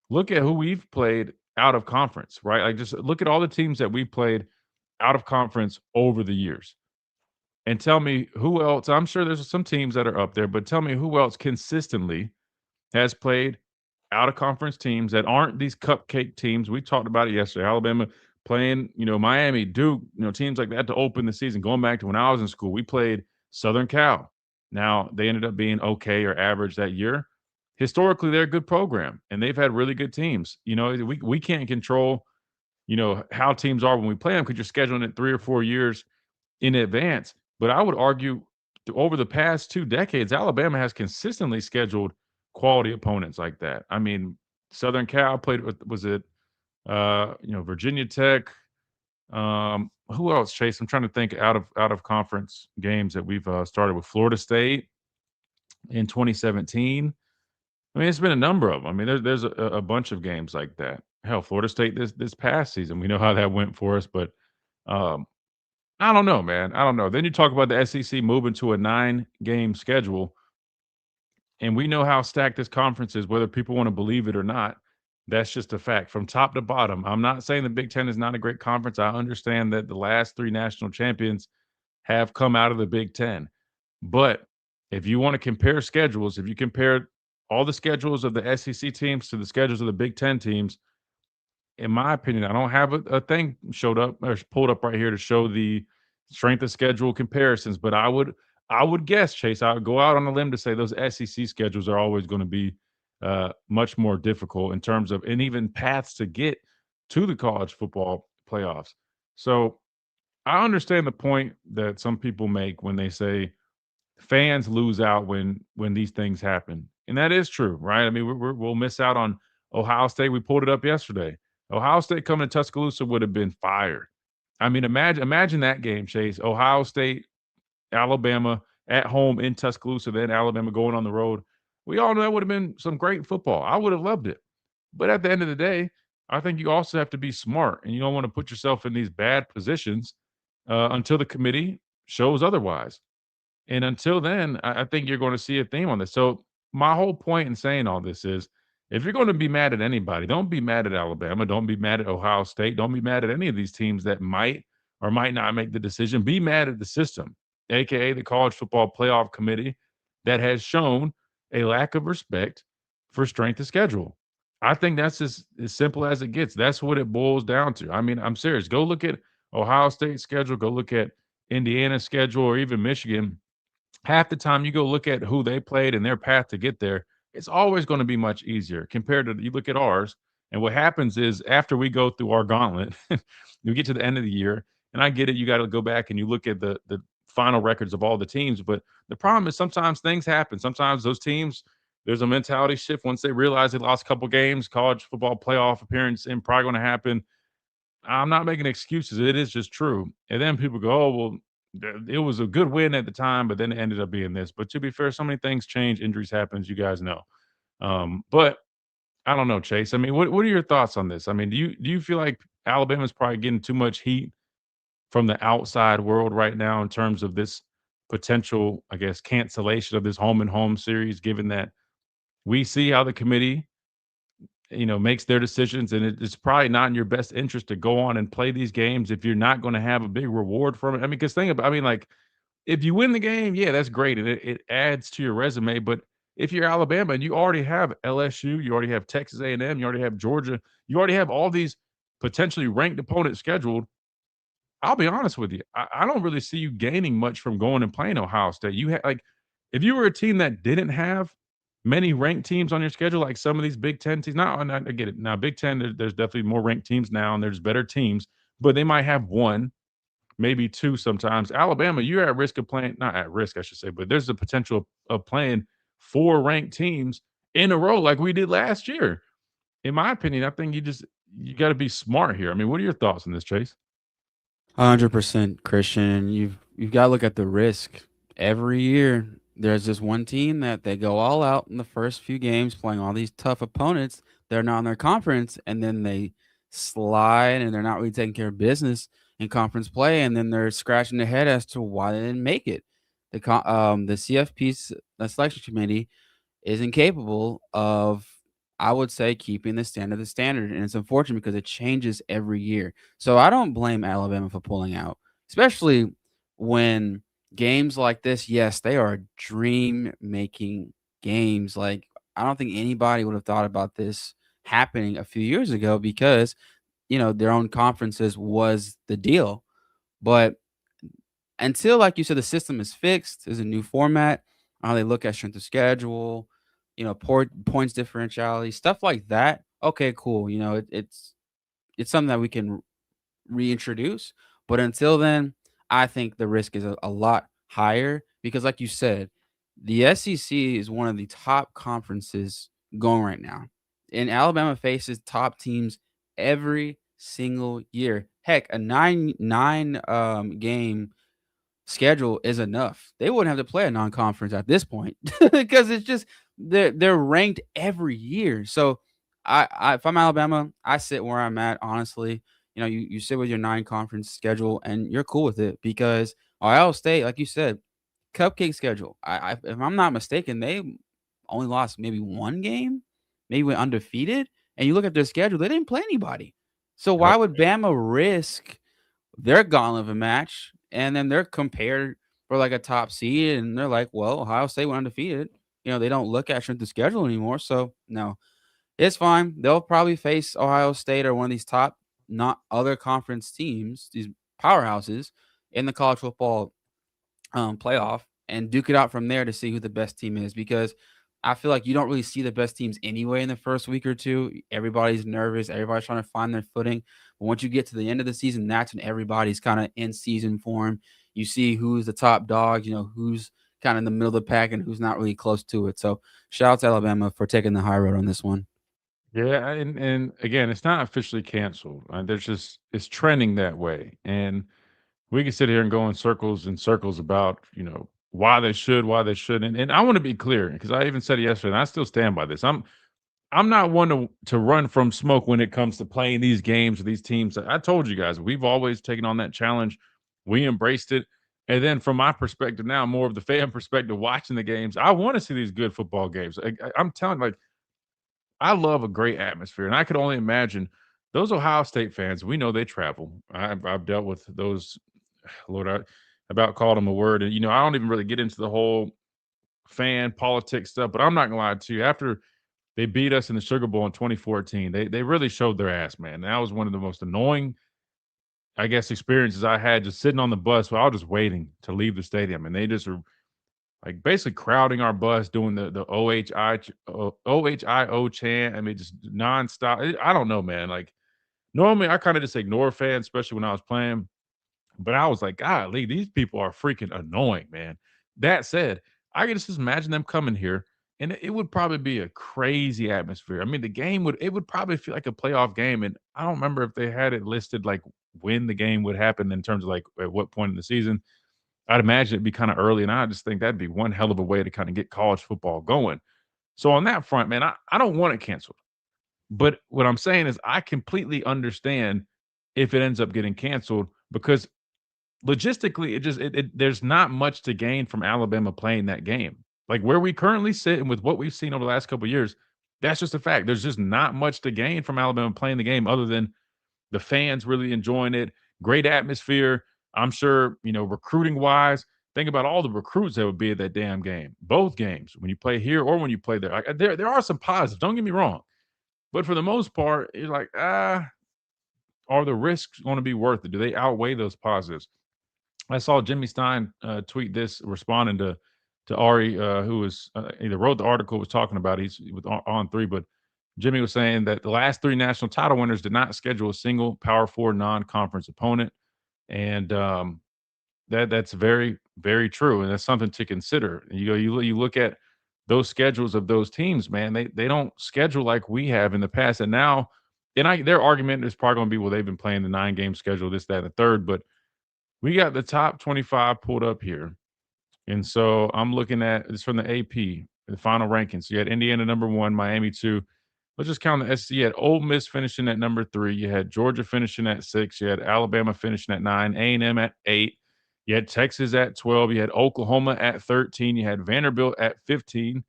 look at who we've played out of conference, right? Like, just look at all the teams that we've played out of conference over the years. And tell me who else. I'm sure there's some teams that are up there, but tell me who else consistently has played out of conference teams that aren't these cupcake teams. We talked about it yesterday. Alabama playing, Miami, Duke, teams like that to open the season. Going back to when I was in school, we played Southern Cal. Now, they ended up being okay or average that year. Historically, they're a good program, and they've had really good teams. We can't control, how teams are when we play them because you're scheduling it 3 or 4 years in advance. But I would argue over the past 2 decades, Alabama has consistently scheduled quality opponents like that. I mean, Southern Cal played with, was it Virginia Tech. Who else, Chase? I'm trying to think out of conference games that we've started with. Florida State in 2017. I mean, it's been a number of them. I mean, there's a bunch of games like that. Hell, Florida State this past season, we know how that went for us, but um, I don't know, man. I don't know. Then you talk about the SEC moving to a 9-game schedule, and we know how stacked this conference is, whether people want to believe it or not. That's just a fact from top to bottom. I'm not saying the Big Ten is not a great conference. I understand that the last 3 national champions have come out of the Big Ten. But if you want to compare schedules, if you compare all the schedules of the SEC teams to the schedules of the Big Ten teams, in my opinion, I don't have a thing showed up or pulled up right here to show the strength of schedule comparisons, but I would guess, Chase, I would go out on a limb to say those SEC schedules are always going to be much more difficult in terms of and even paths to get to the college football playoffs. So I understand the point that some people make when they say fans lose out when these things happen, and that is true, right? I mean, we'll miss out on Ohio State. We pulled it up yesterday. Ohio State coming to Tuscaloosa would have been fire. I mean, imagine that game, Chase. Ohio State, Alabama at home in Tuscaloosa, then Alabama going on the road. We all know that would have been some great football. I would have loved it. But at the end of the day, I think you also have to be smart, and you don't want to put yourself in these bad positions until the committee shows otherwise. And until then, I think you're going to see a theme on this. So my whole point in saying all this is if you're going to be mad at anybody, don't be mad at Alabama. Don't be mad at Ohio State. Don't be mad at any of these teams that might or might not make the decision. Be mad at the system, aka the College Football Playoff Committee, that has shown a lack of respect for strength of schedule. I think that's as simple as it gets. That's what it boils down to. I mean, I'm serious. Go look at Ohio State's schedule. Go look at Indiana's schedule or even Michigan. Half the time you go look at who they played and their path to get there, it's always going to be much easier compared to you look at ours. And what happens is after we go through our gauntlet, you get to the end of the year, and I get it, you got to go back and you look at the final records of all the teams. But the problem is sometimes things happen. Sometimes those teams, there's a mentality shift once they realize they lost a couple games, college football playoff appearance, and probably going to happen. I'm not making excuses. It is just true. And then people go, oh, well, it was a good win at the time, but then it ended up being this. But to be fair, so many things change, injuries happen, you guys know. But I don't know, Chase. I mean, what are your thoughts on this? I mean, do you feel like Alabama's probably getting too much heat from the outside world right now in terms of this potential, I guess, cancellation of this home and home series, given that we see how the committee makes their decisions, and it's probably not in your best interest to go on and play these games if you're not going to have a big reward from it. I mean, because think about, I mean, like if you win the game, yeah, that's great, and it adds to your resume. But if you're Alabama and you already have LSU, you already have Texas A&M, you already have Georgia, you already have all these potentially ranked opponents scheduled. I'll be honest with you, I don't really see you gaining much from going and playing Ohio State. Like if you were a team that didn't have many ranked teams on your schedule, like some of these Big Ten teams. Now, and I get it. Now, Big Ten, there's definitely more ranked teams now, and there's better teams, but they might have one, maybe two sometimes. Alabama, you're at risk of playing, not at risk, I should say, but there's the potential of playing 4 ranked teams in a row like we did last year. In my opinion, I think you got to be smart here. I mean, what are your thoughts on this, Chase? 100% Christian. You've got to look at the risk. Every year, there's this one team that they go all out in the first few games, playing all these tough opponents. They're not in their conference, and then they slide, and they're not really taking care of business in conference play, and then they're scratching their head as to why they didn't make it. The CFP, the selection committee, is incapable of, I would say, keeping the standard. And it's unfortunate because it changes every year. So I don't blame Alabama for pulling out, especially when games like this, yes, they are dream making games. Like, I don't think anybody would have thought about this happening a few years ago because, their own conferences was the deal. But until, like you said, the system is fixed, there's a new format, how they look at strength of schedule, points differentiality, stuff like that. Okay, cool. It's something that we can reintroduce. But until then, I think the risk is a lot higher because, like you said, the SEC is one of the top conferences going right now. And Alabama faces top teams every single year. Heck, a nine game schedule is enough. They wouldn't have to play a non-conference at this point because it's just they're ranked every year. So I if I'm Alabama, I sit where I'm at, honestly. You sit with your nine-conference schedule and you're cool with it because Ohio State, like you said, cupcake schedule. If I'm not mistaken, they only lost maybe one game, maybe went undefeated. And you look at their schedule, they didn't play anybody. So why would Bama risk their gauntlet of a match and then they're compared for like a top seed and they're like, well, Ohio State went undefeated. They don't look at strength of schedule anymore. So no, it's fine. They'll probably face Ohio State or one of these top not other conference teams, these powerhouses in the college football playoff and duke it out from there to see who the best team is because I feel like you don't really see the best teams anyway in the first week or two. Everybody's nervous. Everybody's trying to find their footing. But once you get to the end of the season, that's when everybody's kind of in season form. You see who's the top dog, who's kind of in the middle of the pack and who's not really close to it. So shout out to Alabama for taking the high road on this one. Yeah, and again, it's not officially canceled. It's trending that way, and we can sit here and go in circles and circles about why they should, why they shouldn't. And I want to be clear because I even said it yesterday, and I still stand by this. I'm not one to run from smoke when it comes to playing these games with these teams. I told you guys we've always taken on that challenge. We embraced it. And then from my perspective now, more of the fan perspective, watching the games, I want to see these good football games. I'm telling you, like, I love a great atmosphere, and I could only imagine those Ohio State fans. We know they travel. I've dealt with those. Lord, I about called them a word, and I don't even really get into the whole fan politics stuff. But I'm not gonna lie to you. After they beat us in the Sugar Bowl in 2014, they really showed their ass, man. That was one of the most annoying, I guess, experiences I had just sitting on the bus while I was just waiting to leave the stadium, and they just were like basically crowding our bus, doing the OHIO chant. I mean, just nonstop. I don't know, man. Like normally, I kind of just ignore fans, especially when I was playing. But I was like, golly, these people are freaking annoying, man. That said, I can just imagine them coming here, and it would probably be a crazy atmosphere. I mean, it would probably feel like a playoff game, and I don't remember if they had it listed like when the game would happen in terms of like at what point in the season. I'd imagine it'd be kind of early, and I just think that'd be one hell of a way to kind of get college football going. So on that front, man, I don't want it canceled. But what I'm saying is I completely understand if it ends up getting canceled because logistically there's not much to gain from Alabama playing that game. Like where we currently sit and with what we've seen over the last couple of years, that's just a fact. There's just not much to gain from Alabama playing the game other than the fans really enjoying it, great atmosphere. I'm sure, recruiting wise, think about all the recruits that would be at that damn game. Both games, when you play here or when you play there. There are some positives, don't get me wrong. But for the most part, you're like, are the risks going to be worth it? Do they outweigh those positives? I saw Jimmy Stein tweet this, responding to Ari, who was either wrote the article, was talking about. He was on three, but Jimmy was saying that the last three national title winners did not schedule a single Power Four non-conference opponent, and that's very, very true, and that's something to consider. You look at those schedules of those teams, man. They don't schedule like we have in the past, and now, their argument is probably going to be, well, they've been playing the 9-game schedule, this, that, and the third, but we got the top 25 pulled up here. And so I'm looking at it's from the AP, the final rankings. You had Indiana number 1, Miami 2. Let's just count the SEC. You had Ole Miss finishing at number 3. You had Georgia finishing at 6. You had Alabama finishing at 9. A&M at 8. You had Texas at 12. You had Oklahoma at 13. You had Vanderbilt at 15.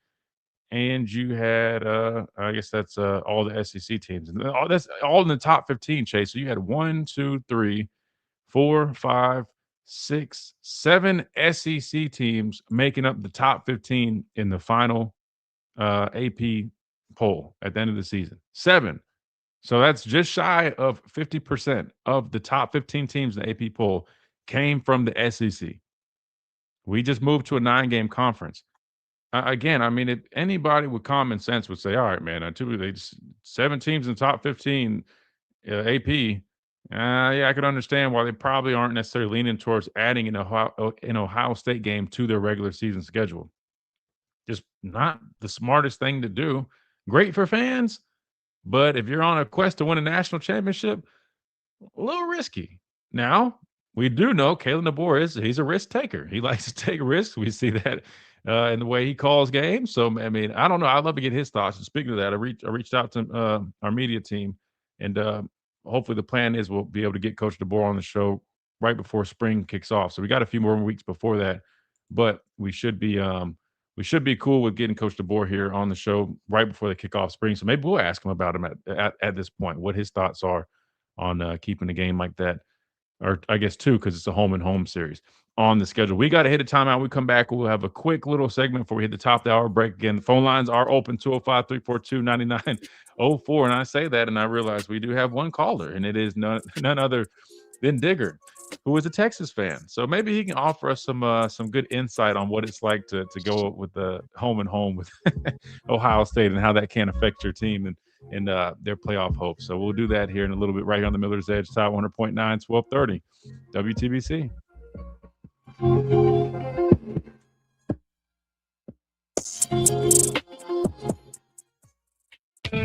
And you had, I guess that's all the SEC teams. And that's all in the top 15, Chase. So you had 1, 2, 3, 4, 5, 6, 7 SEC teams making up the top 15 in the final AP poll at the end of the season. 7. So that's just shy of 50% of the top 15 teams in the AP poll came from the SEC. We just moved to a 9-game conference. Again, I mean, if anybody with common sense would say, all right, man, 7 teams in the top 15 AP. Yeah, I could understand why they probably aren't necessarily leaning towards adding an Ohio State game to their regular season schedule. Just not the smartest thing to do. Great for fans, But if you're on a quest to win a national championship, a little risky. Now, we do know Kalen DeBoer he's a risk taker. He likes to take risks. We see that in the way he calls games. So, I mean, I don't know. I'd love to get his thoughts. And speaking of that, I reached out to our media team, and hopefully the plan is we'll be able to get Coach DeBoer on the show right before spring kicks off. So we got a few more weeks before that, but we should be cool with getting Coach DeBoer here on the show right before they kick off spring. So maybe we'll ask him about him at this point, what his thoughts are on keeping the game like that, or I guess two, because it's a home and home series on the schedule. We got to hit a timeout. We come back. We'll have a quick little segment before we hit the top of the hour break. Again, the phone lines are open 205-342-9904. And I say that, and I realize we do have one caller, and it is none other than Digger, who is a Texas fan. So maybe he can offer us some good insight on what it's like to go with the home and home with Ohio State and how that can affect your team and their playoff hopes. So we'll do that here in a little bit right here on the Miller's Edge, Top 100.9, 1230, WTBC.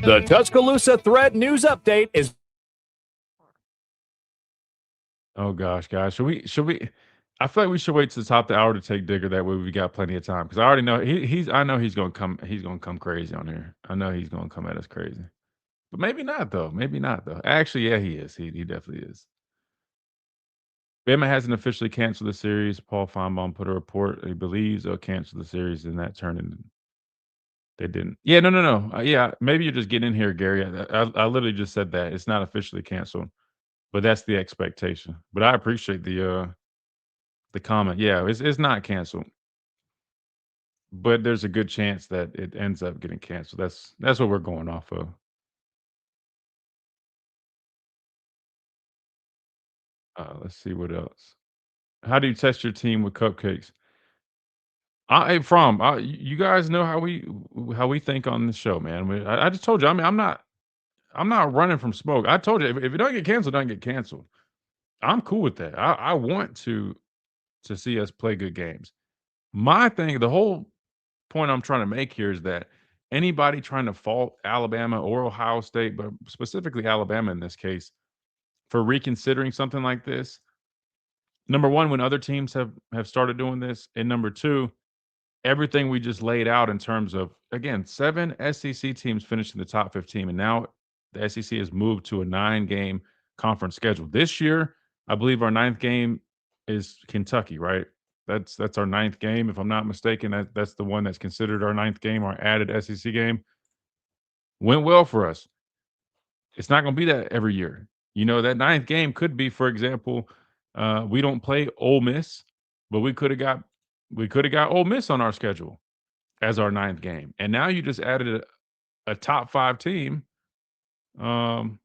The Tuscaloosa Thread News Update is. Oh gosh, guys, should we? I feel like we should wait to the top of the hour to take Digger. That way we got plenty of time because I already know he's. I know he's gonna come. He's gonna come crazy on here. I know he's gonna come at us crazy, but maybe not though. Maybe not though. Actually, yeah, he is. He definitely is. Bama hasn't officially canceled the series. Paul Feinbaum put a report. He believes they'll cancel the series, and that turned into. They didn't. Yeah, no. Yeah, maybe you're just getting in here, Gary. I literally just said that it's not officially canceled, but that's the expectation. But I appreciate the comment. Yeah, it's not canceled, but there's a good chance that it ends up getting canceled. That's what we're going off of. Let's see what else. How do you test your team with cupcakes? You guys know how we think on the show, man. I just told you. I mean, I'm not running from smoke. I told you if it don't get canceled, it don't get canceled. I'm cool with that. I want to see us play good games. My thing, the whole point I'm trying to make here is that anybody trying to fault Alabama or Ohio State, but specifically Alabama in this case, for reconsidering something like this. Number one, when other teams have started doing this, and number two, everything we just laid out in terms of, again, 7 SEC teams finished in the top 15, and now the SEC has moved to a 9-game conference schedule. This year, I believe our 9th game is Kentucky, right? That's our 9th game, if I'm not mistaken. That's the one that's considered our 9th game, our added SEC game. Went well for us. It's not going to be that every year. You know, that 9th game could be, for example, we don't play Ole Miss, but we could have got Ole Miss on our schedule as our 9th game. And now you just added a top 5 team to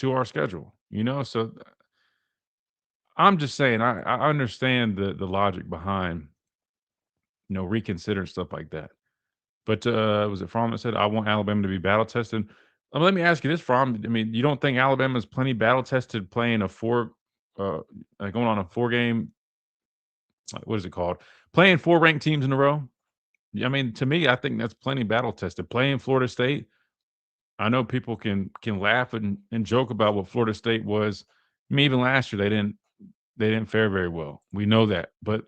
our schedule, you know? So I'm just saying, I understand the logic behind, reconsidering stuff like that. But was it Fromm that said, I want Alabama to be battle tested? Let me ask you this, Fromm. I mean, you don't think Alabama's plenty battle tested playing going on a 4-game, what is it called? Playing 4 ranked teams in a row? I mean, to me, I think that's plenty battle tested. Playing Florida State, I know people can laugh and joke about what Florida State was. I mean, even last year they didn't fare very well. We know that, but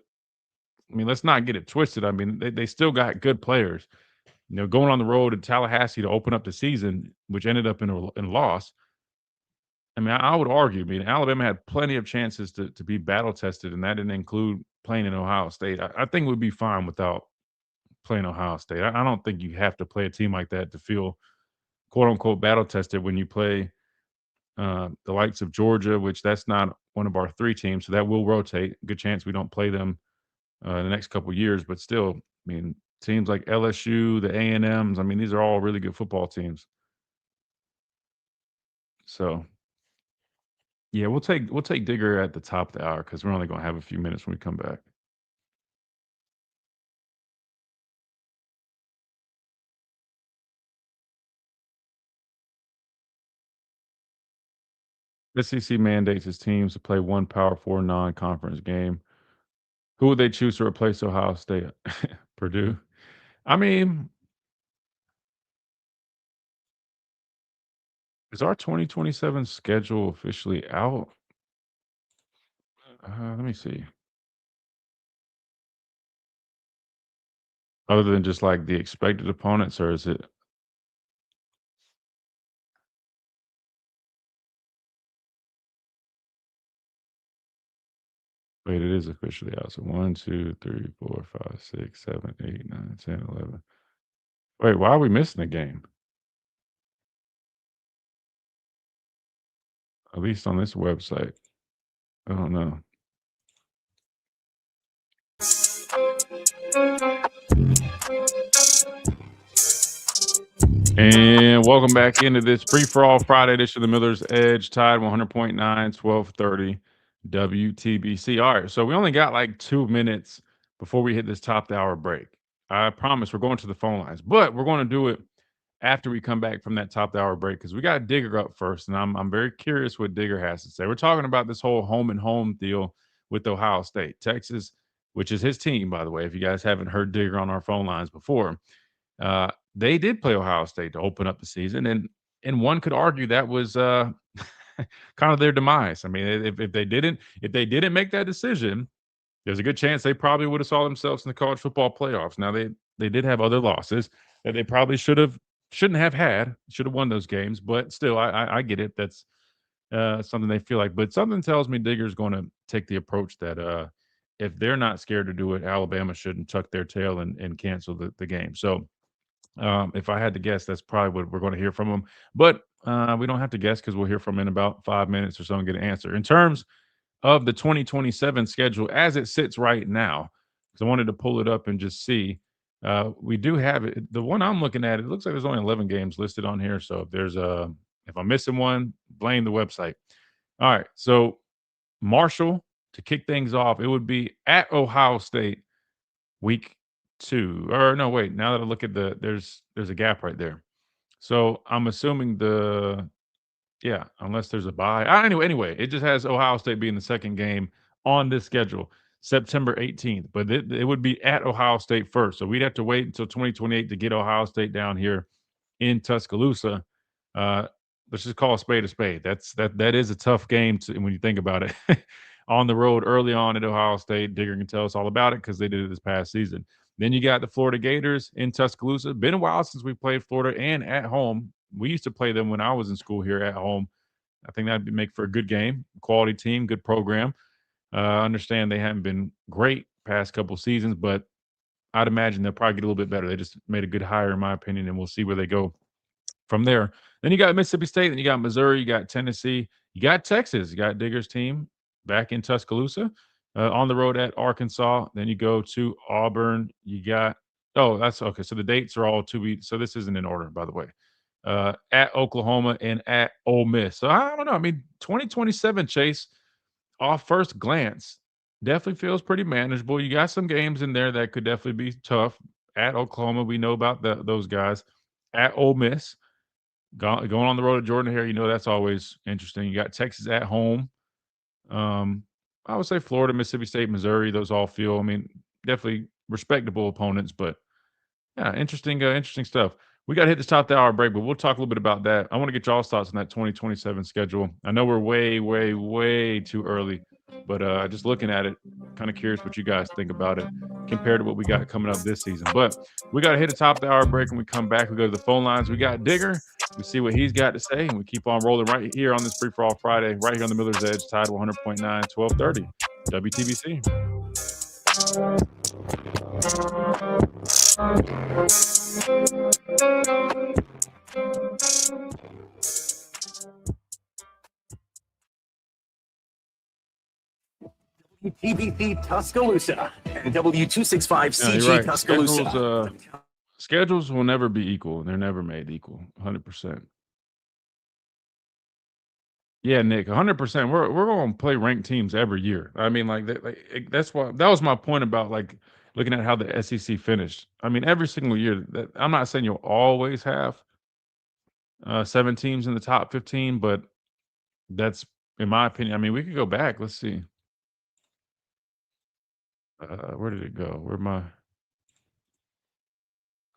I mean, let's not get it twisted. I mean, they still got good players. Going on the road in Tallahassee to open up the season, which ended up in a loss. I mean, I would argue. I mean, Alabama had plenty of chances to be battle tested, and that didn't include playing in Ohio State. I think we'd be fine without playing Ohio State. I don't think you have to play a team like that to feel quote unquote battle tested when you play the likes of Georgia, which that's not one of our 3 teams, so that will rotate. Good chance we don't play them the next couple of years, but still, I mean, teams like LSU, the A&Ms, I mean, these are all really good football teams. So, yeah, we'll take Digger at the top of the hour because we're only going to have a few minutes when we come back. SEC mandates its teams to play one Power 4 non-conference game. Who would they choose to replace Ohio State? Purdue. I mean, Is our 2027 schedule officially out? Let me see. Other than just like the expected opponents, or is it? Wait, it is officially out. So 1, 2, 3, 4, 5, 6, 7, 8, 9, 10, 11. Wait, why are we missing a game? At least on this website. I don't know. And welcome back into this free for all Friday edition of the Miller's Edge, Tide 100.9, 1230 WTBC. All right, so we only got like 2 minutes before we hit this top of the hour break. I promise we're going to the phone lines, but we're going to do it after we come back from that top of the hour break because we got Digger up first, and I'm very curious what Digger has to say. We're talking about this whole home and home deal with Ohio State, Texas, which is his team, by the way. If you guys haven't heard Digger on our phone lines before, they did play Ohio State to open up the season, and one could argue that was kind of their demise. I mean, if they didn't make that decision, there's a good chance they probably would have saw themselves in the college football playoffs. Now they did have other losses that they probably shouldn't have had, should have won those games, but still, I get it. That's something they feel like, but something tells me Digger's going to take the approach that if they're not scared to do it, Alabama shouldn't tuck their tail and cancel the game. So if I had to guess, that's probably what we're going to hear from him. But we don't have to guess because we'll hear from him in about 5 minutes or so and get an answer. In terms of the 2027 schedule as it sits right now, because I wanted to pull it up and just see. We do have it. The one I'm looking at, it looks like there's only 11 games listed on here. So if I'm missing one, blame the website. All right. So Marshall, to kick things off, it would be at Ohio State week 2. Or no, wait. Now that I look at there's a gap right there. So I'm assuming yeah, unless there's a bye. Anyway, it just has Ohio State being the second game on this schedule, September 18th. But it would be at Ohio State first. So we'd have to wait until 2028 to get Ohio State down here in Tuscaloosa. Uh, let's just call a spade a spade. That is a tough game when you think about it. On the road early on at Ohio State, Digger can tell us all about it because they did it this past season. Then you got the Florida Gators in Tuscaloosa. Been a while since we played Florida and at home. We used to play them when I was in school here at home. I think that'd make for a good game, quality team, good program. I understand they haven't been great past couple seasons, but I'd imagine they'll probably get a little bit better. They just made a good hire, in my opinion, and we'll see where they go from there. Then you got Mississippi State, then you got Missouri, you got Tennessee, you got Texas, you got Digger's team back in Tuscaloosa, on the road at Arkansas. Then you go to Auburn. You got that's okay. So the dates are all 2 weeks. So this isn't in order, by the way. At Oklahoma and at Ole Miss. So I don't know. I mean, 2027 Chase off first glance definitely feels pretty manageable. You got some games in there that could definitely be tough. At Oklahoma, we know about those guys. At Ole Miss, going on the road to Jordan Hare, that's always interesting. You got Texas at home. I would say Florida, Mississippi State, Missouri. Those all feel, I mean, definitely respectable opponents, but yeah, interesting stuff. We got to hit this top of the hour break, but we'll talk a little bit about that. I want to get y'all's thoughts on that 2027 schedule. I know we're way, way, way too early, but just looking at it, kind of curious what you guys think about it compared to what we got coming up this season. But we got to hit the top of the hour break, and we come back. We go to the phone lines. We got Digger. We see what he's got to say, and we keep on rolling right here on this Free For All Friday, right here on the Miller's Edge, Tide 100.9, 1230, WTBC. WTBC Tuscaloosa and W265CG Right. Tuscaloosa. Schedules will never be equal. They're never made equal, 100%. Yeah, Nick, 100%. We're going to play ranked teams every year. I mean, that's why that was my point about looking at how the SEC finished. I mean, every single year. I'm not saying you'll always have 7 teams in the top 15, but that's in my opinion. I mean, we could go back. Let's see. Where did it go?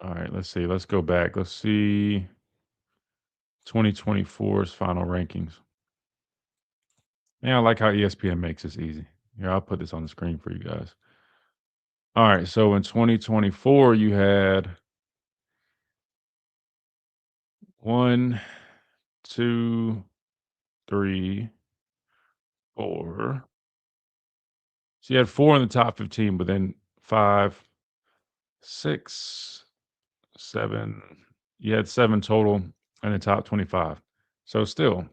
All right, let's see. Let's go back. Let's see. 2024's final rankings. Yeah, I like how ESPN makes this easy. Here, I'll put this on the screen for you guys. All right, so in 2024, you had 1, 2, 3, 4. So you had 4 in the top 15, but then 5, 6, 7. You had 7 total in the top 25. So still,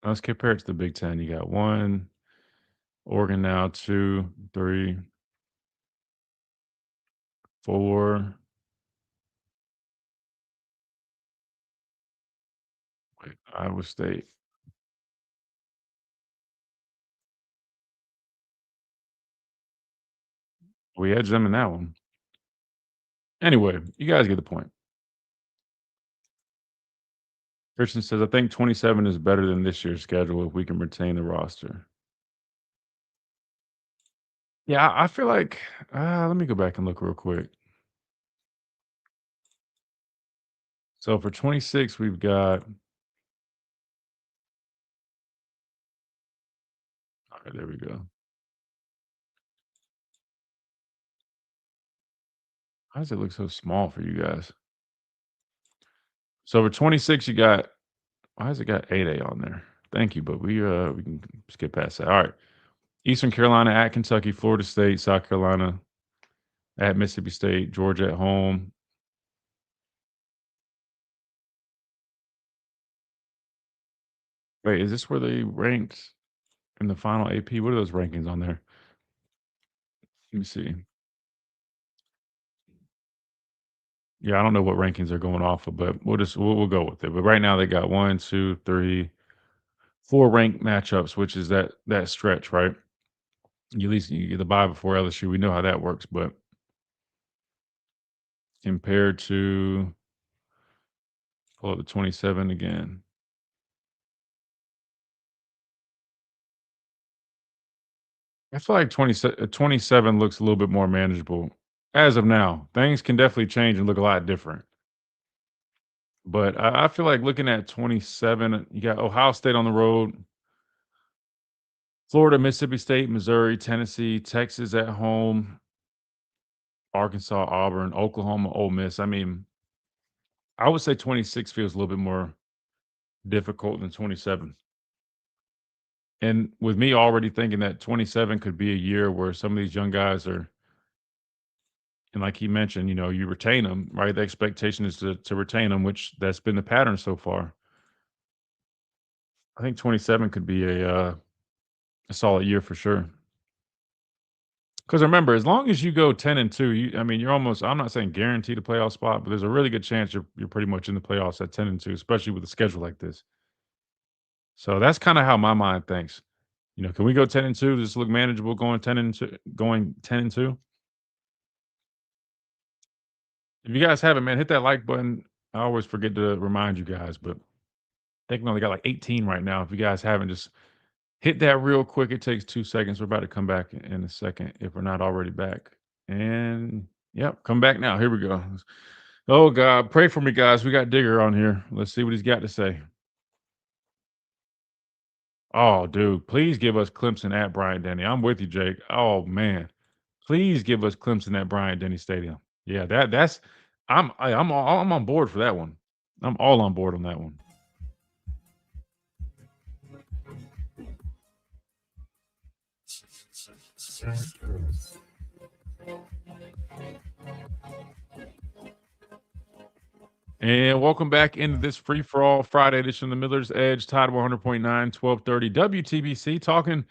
let's compare it to the Big Ten. You got 1, Oregon now 2, 3, 4. Wait, Iowa State. We edged them in that one. Anyway, you guys get the point. Christian says, I think 27 is better than this year's schedule if we can retain the roster. Yeah, I feel like, let me go back and look real quick. So for 26, we've got, all right, there we go. Why does it look so small for you guys? So for 26, you got, why has it got 8A on there? Thank you, but we can skip past that. All right. Eastern Carolina at Kentucky, Florida State, South Carolina at Mississippi State, Georgia at home. Wait, is this where they ranked in the final AP? What are those rankings on there? Let me see. Yeah, I don't know what rankings are going off of, but we'll go with it. But right now they got 1, 2, 3, 4 ranked matchups, which is that stretch, right? At least you get the bye before LSU. We know how that works, but compared to pull up the 27 again. I feel like 27 looks a little bit more manageable as of now. Things can definitely change and look a lot different. But I feel like looking at 27, you got Ohio State on the road, Florida, Mississippi State, Missouri, Tennessee, Texas at home, Arkansas, Auburn, Oklahoma, Ole Miss. I mean, I would say 26 feels a little bit more difficult than 27. And with me already thinking that 27 could be a year where some of these young guys are, and like he mentioned, you retain them, right? The expectation is to retain them, which that's been the pattern so far. I think 27 could be a solid year for sure. Because remember, as long as you go 10-2, you're almost, I'm not saying guaranteed a playoff spot, but there's a really good chance you're pretty much in the playoffs at 10-2, especially with a schedule like this. So that's kind of how my mind thinks. Can we go 10-2? Does this look manageable going 10-2? Going 10-2? If you guys haven't, man, hit that like button. I always forget to remind you guys, but I think we only got like 18 right now. If you guys haven't, just hit that real quick. It takes 2 seconds. We're about to come back in a second if we're not already back. And yep, come back now. Here we go. Oh God, pray for me, guys. We got Digger on here. Let's see what he's got to say. Oh, dude, please give us Clemson at Bryant-Denny. I'm with you, Jake. Oh man, please give us Clemson at Bryant-Denny Stadium. Yeah, that's I'm on board for that one. I'm all on board on that one. And welcome back into this free-for-all Friday edition of the Miller's Edge, Tide 100.9, 1230 WTBC, talking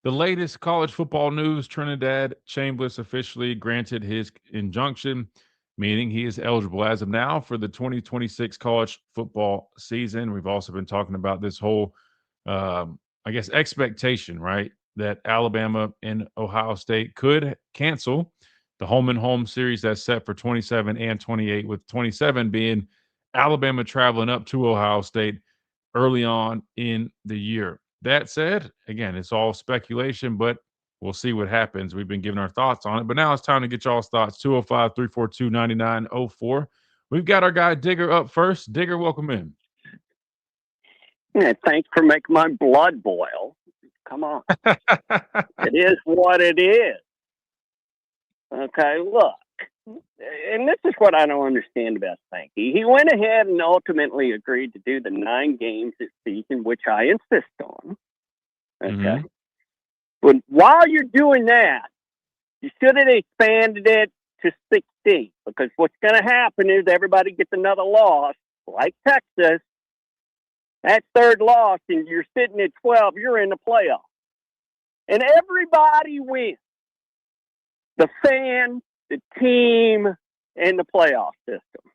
the latest college football news. Trinidad Chambliss officially granted his injunction, meaning he is eligible as of now for the 2026 college football season. We've also been talking about this whole, expectation, right, that Alabama and Ohio State could cancel the home and home series that's set for 27 and 28, with 27 being Alabama traveling up to Ohio State early on in the year. That said, again, it's all speculation, but we'll see what happens. We've been giving our thoughts on it, but now it's time to get y'all's thoughts. 205-342-9904. We've got our guy Digger up first. Digger, welcome in. Yeah, thanks for making my blood boil. Come on. It is what it is. Okay, look. And this is what I don't understand about Sankey. He went ahead and ultimately agreed to do the 9 games this season, which I insist on. Okay. But while you're doing that, you should have expanded it to 16, because what's going to happen is everybody gets another loss, like Texas. That third loss, and you're sitting at 12, you're in the playoffs. And everybody wins. The fan, the team, and the playoff system,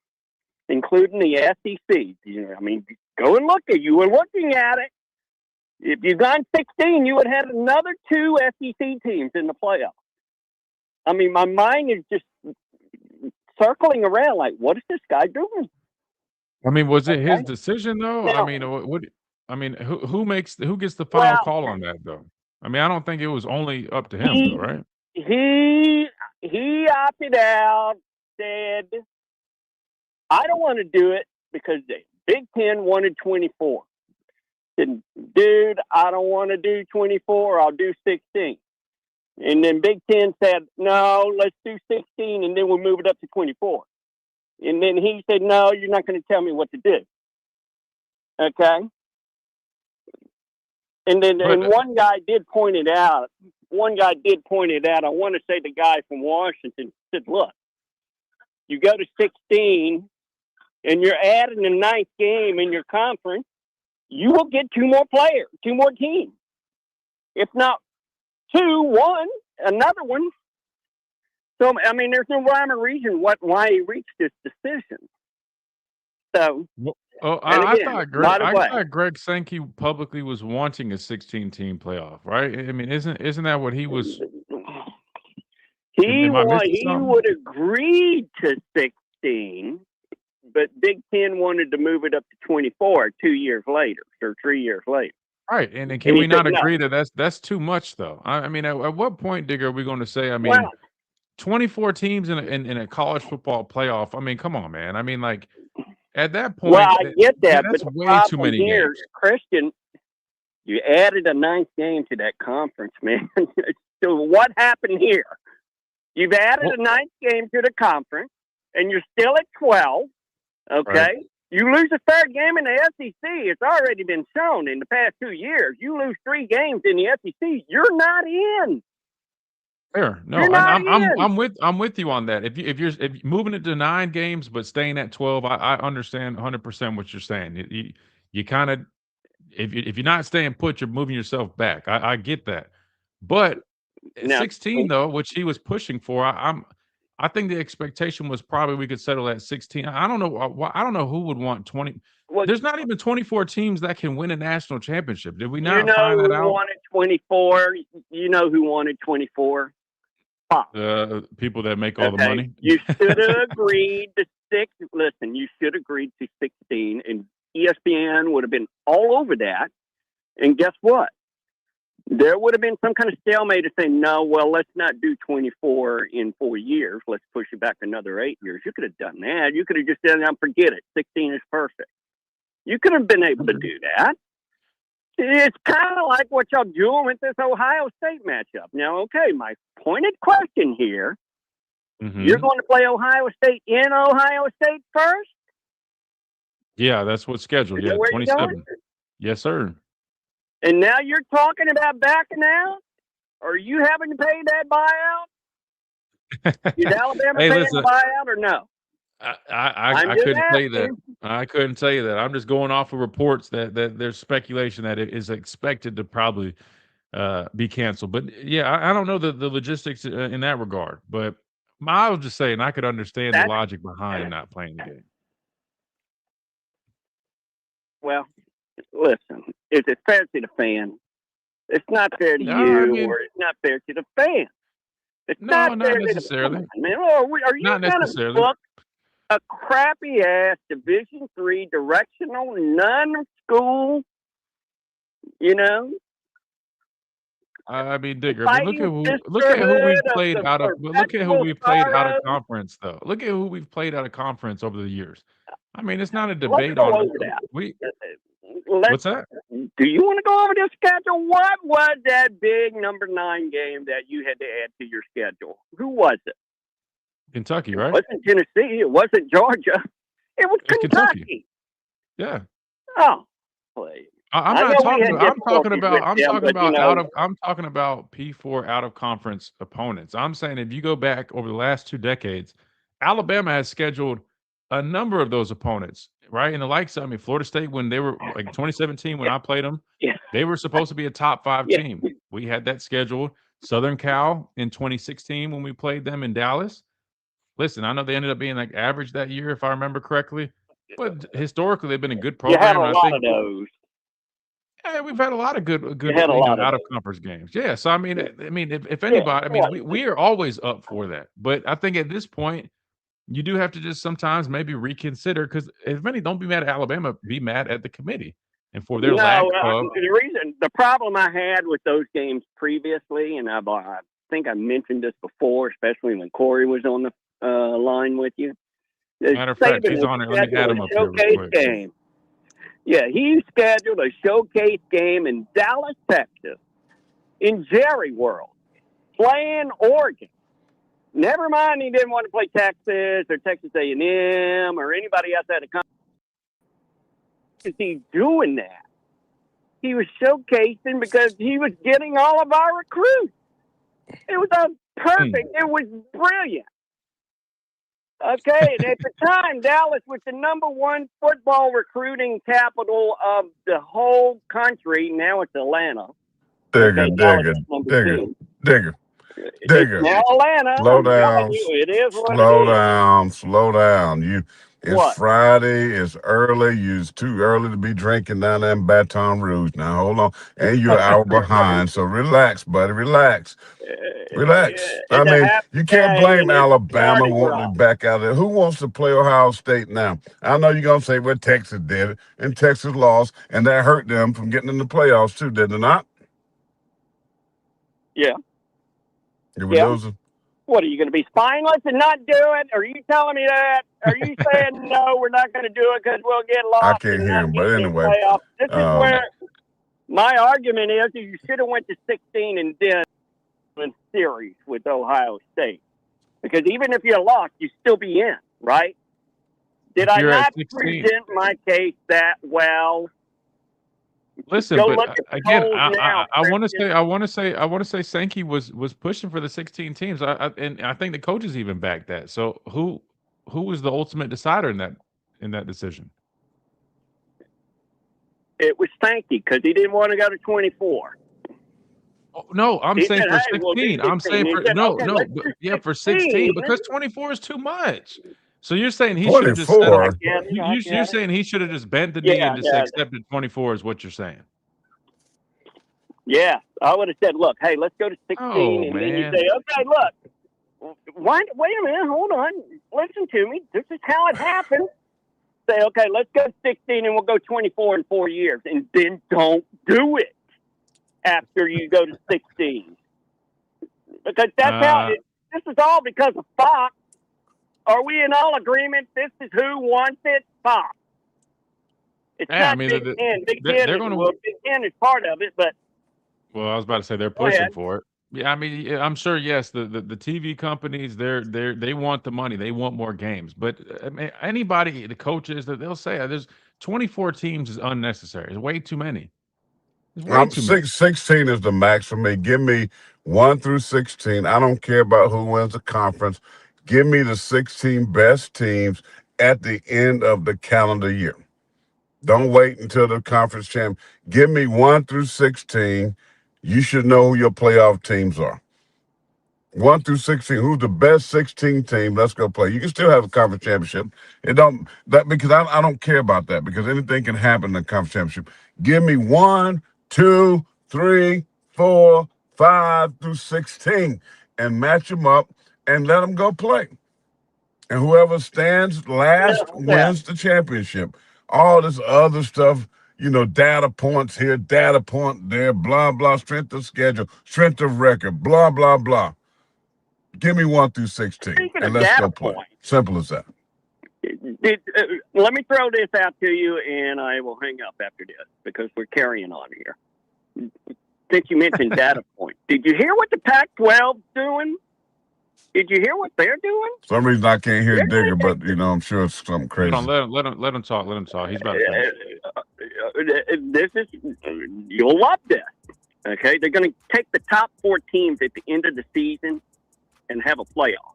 including the SEC. I mean, go and look at you. We're looking at it. If you'd gone 16, you would have had another 2 SEC teams in the playoffs. I mean, my mind is just circling around like, what is this guy doing? I mean, was it his decision though? Now, I mean, who gets the final call on that though? I mean, I don't think it was only up to him though, right? He opted out, said, I don't want to do it because the Big Ten wanted 24. Said, dude, I don't want to do 24. I'll do 16. And then Big Ten said, no, let's do 16, and then we'll move it up to 24. And then he said, no, you're not going to tell me what to do. Okay? And then one guy did point it out. I want to say the guy from Washington said, look, you go to 16 and you're adding the 9th game in your conference, you will get 2 more players, 2 more teams. If not 2, 1, another one. So, I mean, there's no rhyme or reason why he reached this decision. So, I thought Greg Sankey publicly was wanting a 16-team playoff, right? I mean, isn't that what he was? He would agree to 16, but Big Ten wanted to move it up to 24 2 years later or 3 years later. Right, and can we not agree that that's too much though? I mean, at what point, Digger, are we going to say? I mean, 24 teams in a college football playoff. I mean, come on, man. I mean, like at that point, well, I get that, that's but way too many games. Christian, you added a 9th game to that conference, man. So what happened here? You've added a 9th game to the conference, and you're still at 12. Okay, right. You lose a 3rd game in the SEC. It's already been shown in the past 2 years. You lose 3 games in the SEC, you're not in. Fair. No, I'm with you on that. If you're moving it to 9 games but staying at 12, I understand 100% what you're saying. You kind of if you're not staying put, you're moving yourself back. I get that. But 16 though, which he was pushing for, I think the expectation was probably we could settle at 16. I don't know who would want 20. Well, there's not even 24 teams that can win a national championship. Did we not find that out? Who wanted 24? You know who wanted 24? People that make all the money. You should have agreed to 6. Listen, you should have agreed to 16, and ESPN would have been all over that. And guess what? There would have been some kind of stalemate to say, no, well, let's not do 24 in 4 years. Let's push it back another 8 years. You could have done that. You could have just said, forget it. 16 is perfect. You could have been able to do that. It's kind of like what y'all doing with this Ohio State matchup. Now, okay, my pointed question here, you're going to play Ohio State in Ohio State first? Yeah, that's what's scheduled. Yeah, 27. Yes, sir. And now you're talking about backing out? Are you having to pay that buyout? Did Alabama pay that buyout or no? I couldn't tell you that. I couldn't tell you that. I'm just going off of reports that there's speculation that it is expected to probably be canceled. But yeah, I don't know the logistics in that regard. But I was just saying I could understand the logic behind not playing the game. Well, listen, is it fair to the fan? It's not fair to you, or it's not fair to the fan. It's not fair necessarily. To the fan. Are you going to book a crappy ass Division III directional non-school? I mean, Digger. I mean, Fighting look at who we've sisterhood of played the out of. But look at who perpetual we've played out of sorrow. conference, though. Look at who we've played out of conference over the years. I mean, it's not a Let's debate go on over that. we. Let's, What's that? do you want to go over this schedule? What was that big number 9 game that you had to add to your schedule? Who was it? Kentucky, It right? wasn't Tennessee. It wasn't Georgia. It was It's Kentucky. Kentucky. Yeah. Oh, please. I'm I not know we talking. had I'm talking difficulties about. with I'm them, talking but, about you out know, of. I'm talking about P4 out of conference opponents. I'm saying if you go back over the last 2 decades, Alabama has scheduled a number of those opponents, right? And the likes of, I mean, Florida State when they were like 2017 when I played them, yeah, they were supposed to be a top 5 yeah, team. We had that scheduled. Southern Cal in 2016 when we played them in Dallas. Listen, I know they ended up being like average that year if I remember correctly, but historically they've been a good you had program, a and I lot think of those. yeah, we've had a lot of good, You had a you know, lot of out of those. conference games. Yeah, so I mean, if Yeah, anybody, I mean, we are always up for that. But I think at this point, you do have to just sometimes maybe reconsider because if any, don't be mad at Alabama, be mad at the committee and for their lack No, of. the problem I had with those games previously, and I think I mentioned this before, especially when Corey was on the line with you. Matter of fact, he's on it. Let me add him up here real quick. Game. Yeah, he scheduled a showcase game in Dallas, Texas, in Jerry World, playing Oregon. Never mind, he didn't want to play Texas or Texas A&M or anybody outside the country. Is he doing that? He was showcasing because he was getting all of our recruits. It was perfect. It was brilliant. Okay, and at the time, Dallas was the #1 football recruiting capital of the whole country. Now it's Atlanta. Digger. It's now Atlanta. Slow down. It is what Slow it is. down. Slow down. It's What? Friday. It's early. It's too early to be drinking down there in Baton Rouge. Now hold on, and you're an hour behind. So relax, buddy. Relax. I mean, you can't blame Alabama wanting to back out of there. Who wants to play Ohio State now? I know you're gonna say, "Well, Texas did it, and Texas lost, and that hurt them from getting in the playoffs too, did it not?" Yeah. You were losing. What, are you going to be spineless and not do it? Are you telling me that? Are you saying, no, we're not going to do it because we'll get lost? I can't hear him, but anyway. This is where my argument is you should have went to 16 and then in series with Ohio State. Because even if you lost, you'd still be in, right? Did I not present my case that well? Listen, but again, I want to say Sankey was pushing for the 16 teams. And I think the coaches even backed that. So who was the ultimate decider in that decision? It was Sankey because he didn't want to go to 24. Oh, no, I'm saying for 16. I'm saying for 16 because 24 is too much. So you're saying he should have just you're saying he should have just bent the knee and just accepted 24 is what you're saying. Yeah, I would have said, look, hey, let's go to 16. And then you say, okay, look, wait a minute, hold on. Listen to me. This is how it happened. Say, okay, let's go 16 and we'll go 24 in 4 years. And then don't do it after you go to 16. Because that's how this is all because of Fox. Are we in all agreement? This is who wants it? Fox. It's not Big Ten. Big Ten is part of it, but. Well, I was about to say they're pushing for it. Yeah, I mean, I'm sure. Yes, the TV companies they want the money. They want more games. But I mean, anybody, the coaches, they'll say there's 24 teams is unnecessary. It's way too many. 16 is the max for me. Give me 1 through 16. I don't care about who wins the conference. Give me the 16 best teams at the end of the calendar year. Don't wait until the conference champ. Give me 1 through 16. You should know who your playoff teams are. 1 through 16. Who's the best 16 team? Let's go play. You can still have a conference championship. Because I don't care about that because anything can happen in the conference championship. Give me 1, 2, 3, 4, 5 through 16 and match them up and let them go play. And whoever stands last wins the championship. All this other stuff, data points here, data point there, blah, blah, strength of schedule, strength of record, blah, blah, blah. Give me 1 through 16, Speaking and of let's data go play. points, Simple as that. let me throw this out to you, and I will hang up after this because we're carrying on here. Since you mentioned data points, did you hear what the Pac-12's doing? Did you hear what they're doing? For some reason I can't hear Digger, but I'm sure it's something crazy. Let him talk. Let him talk. He's about to finish. This is you'll love this. Okay, they're going to take the top 4 teams at the end of the season and have a playoff,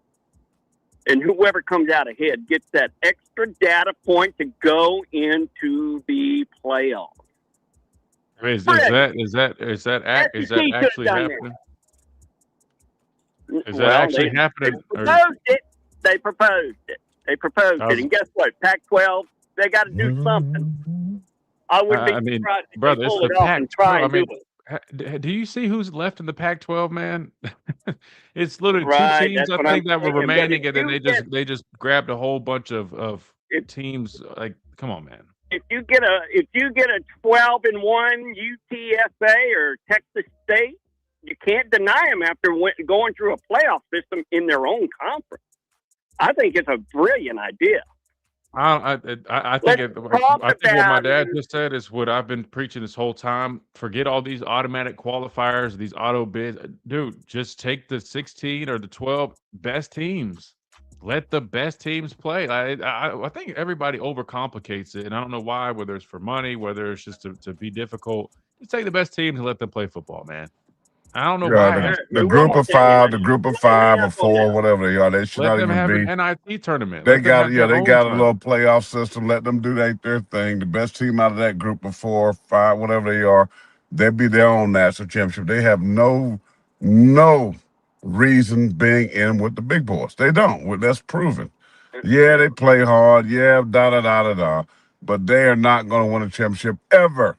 and whoever comes out ahead gets that extra data point to go into the playoffs. Is that actually happening? Is that actually happening? They proposed it. And guess what? Pac-12, they got to do something. I wouldn't be surprised if brother, they it's pull the it off and try and do it. Do you see who's left in the Pac-12, man? It's literally Right, 2 teams that's I what think I'm that were saying, but remaining, if and then you they just grabbed a whole bunch of teams. Like, come on, man. If you get a 12-1 UTSA or Texas State, you can't deny them after going through a playoff system in their own conference. I think it's a brilliant idea. I think what my dad just said is what I've been preaching this whole time. Forget all these automatic qualifiers, these auto bids. Dude, just take the 16 or the 12 best teams. Let the best teams play. I think everybody overcomplicates it, and I don't know why, whether it's for money, whether it's just to be difficult. Just take the best teams and let them play football, man. I don't know why. The group of 5 or 4, whatever they are, they should not Let them even have be. an NIT tournament. They got a little playoff system. Let them do their thing. The best team out of that group of 4 or 5, whatever they are, they'll be their own national championship. They have no reason being in with the big boys. They don't. Well, that's proven. Yeah, they play hard. Yeah, but they are not going to win a championship ever.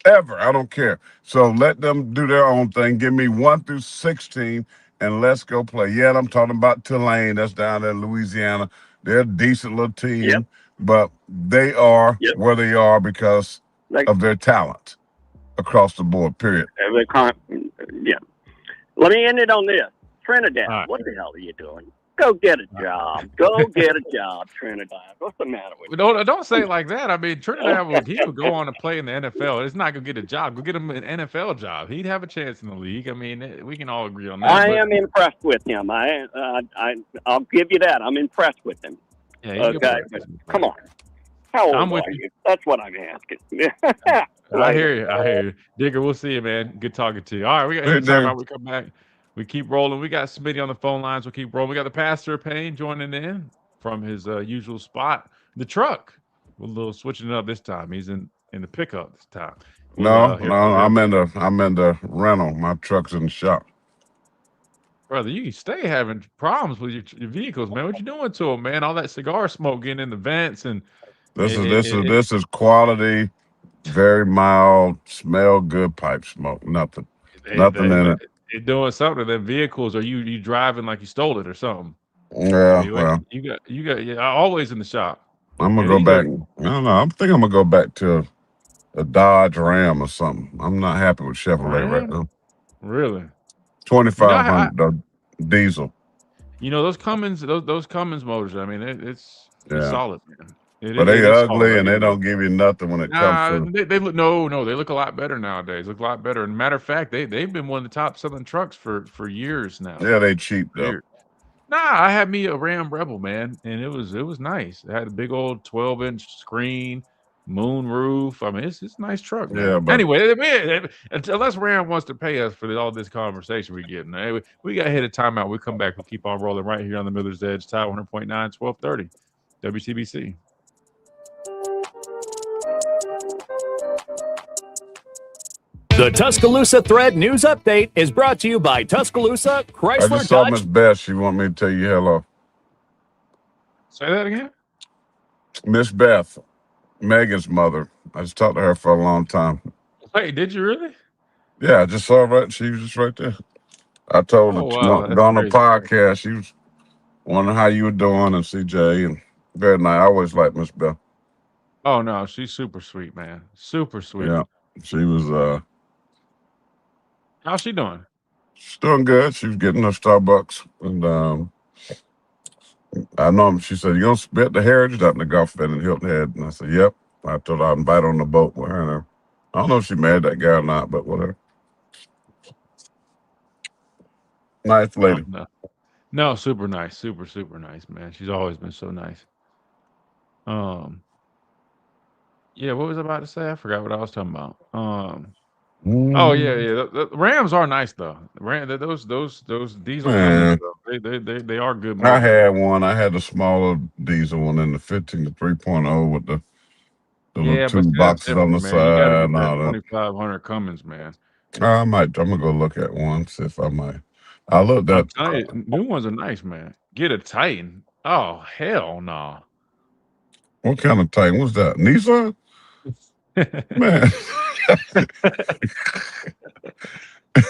I don't care. So let them do their own thing. Give me 1 through 16, and let's go play. Yeah, I'm talking about Tulane. That's down there in Louisiana. They're a decent little team, but they are where they are because of their talent across the board, period. Yeah. Let me end it on this. Trinidad, what the hell are you doing? Go get a job. Trinidad. What's the matter with you? Don't say it like that. I mean, Trinidad would go on to play in the NFL. It's not going to get a job. Go get him an NFL job. He'd have a chance in the league. I mean, we can all agree on that. I am impressed with him. I'll give you that. I'm impressed with him. Yeah, okay, but come on. How old are you? That's what I'm asking. I hear you. Digger, we'll see you, man. Good talking to you. All right, we got time out. We come back. We keep rolling. We got Smitty on the phone lines. We'll keep rolling. We got the Pastor of Pain joining in from his usual spot, the truck. We're a little switching it up this time. He's in the pickup this time. I'm in the rental. My truck's in the shop. Brother, you stay having problems with your vehicles, man. What you doing to them, man? All that cigar smoke getting in the vents and this is quality, very mild, smell good pipe smoke. Nothing in it. You're doing something. Then vehicles, are you driving like you stole it or something? Yeah, you got always in the shop. I'm gonna go back. I don't know. I think I'm gonna go back to a Dodge Ram or something. I'm not happy with Chevrolet right now. Really? 2,500 diesel. Those Cummins, those Cummins motors. I mean, it's solid, man. But they ugly and they don't give you nothing when it comes to. They look they look a lot better nowadays. Look a lot better. And matter of fact, they've been one of the top selling trucks for years now. Yeah, they cheap though. Nah, I had me a Ram Rebel, man, and it was nice. It had a big old 12-inch screen, moon roof. I mean, it's a nice truck, man. Yeah, but anyway, unless Ram wants to pay us for all this conversation we're getting, we got to hit a timeout. We come back. We'll keep on rolling right here on the Miller's Edge, Tide 100.9, 1230, WTBC. The Tuscaloosa Thread News Update is brought to you by Tuscaloosa Chrysler I just saw Dodge. Miss Beth. She want me to tell you hello. Say that again. Miss Beth, Megan's mother. I just talked to her for a long time. Hey, did you really? Yeah, I just saw her. She was just right there. I told her to go on the podcast. She was wondering how you were doing and CJ and very nice. I always liked Miss Beth. Oh no, she's super sweet, man. Super sweet. Yeah, she was. How's she doing? She's doing good. She was getting her Starbucks, and I know she said, "You gonna spit the heritage out in the golf event in Hilton Head?" And I said, "Yep." I told her I'd invite her on the boat with her. And her. I don't know if she married that guy or not, but whatever. Nice lady. No, super nice, super nice, man. She's always been so nice. Yeah, what was I about to say? I forgot what I was talking about. Oh yeah. The Rams are nice though. Those diesel Man, Cummins though. They are good I motors. had one. I had the smaller diesel one in the 15 to 3.0 with the little Yeah, two but see, that's boxes on different, the man. You got to side get and that all that. 2500 Cummins, man. I'm gonna go look at one, see if I might. I looked I'm at telling you, new ones are nice, man. Get a Titan. Oh hell no. what kind of Titan was that? Nissan? Man.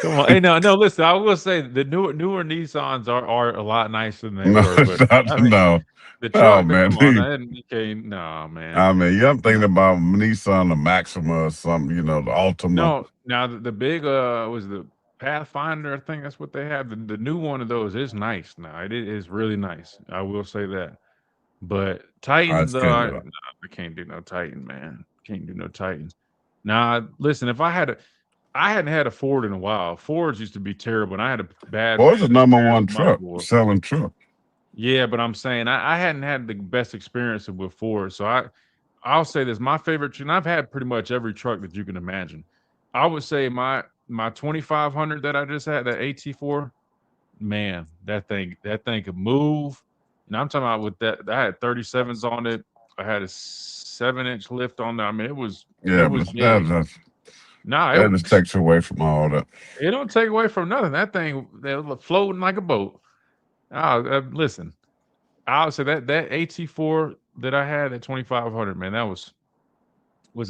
Come on. Hey, no, listen, I will say the newer Nissans are a lot nicer than they No, were, but I mean, no. the Oh truck, man. come on, you can't, no, man. I mean, I'm thinking about Nissan, the Maxima or something, the Altima. No, now the big was the Pathfinder. I think that's what they have. The new one of those is nice. Now it is really nice. I will say that. But Titan, though, I can't do no Titan, man. Can't do no Titan. Now, listen, if I hadn't had a Ford in a while. Fords used to be terrible, and I had a bad. Ford's the number one with my truck Ford. selling truck. Yeah, but I'm saying I hadn't had the best experience with Ford, so I'll say this: my favorite, and I've had pretty much every truck that you can imagine. I would say my 2500 that I just had, that AT4, man, that thing could move. And I'm talking about with that, I had 37s on it. I had a 7-inch lift on there. I mean, it was big. That just takes away from all that. It don't take away from nothing. That thing, they was floating like a boat. Listen, I would say that AT4 that I had at 2500, man, that was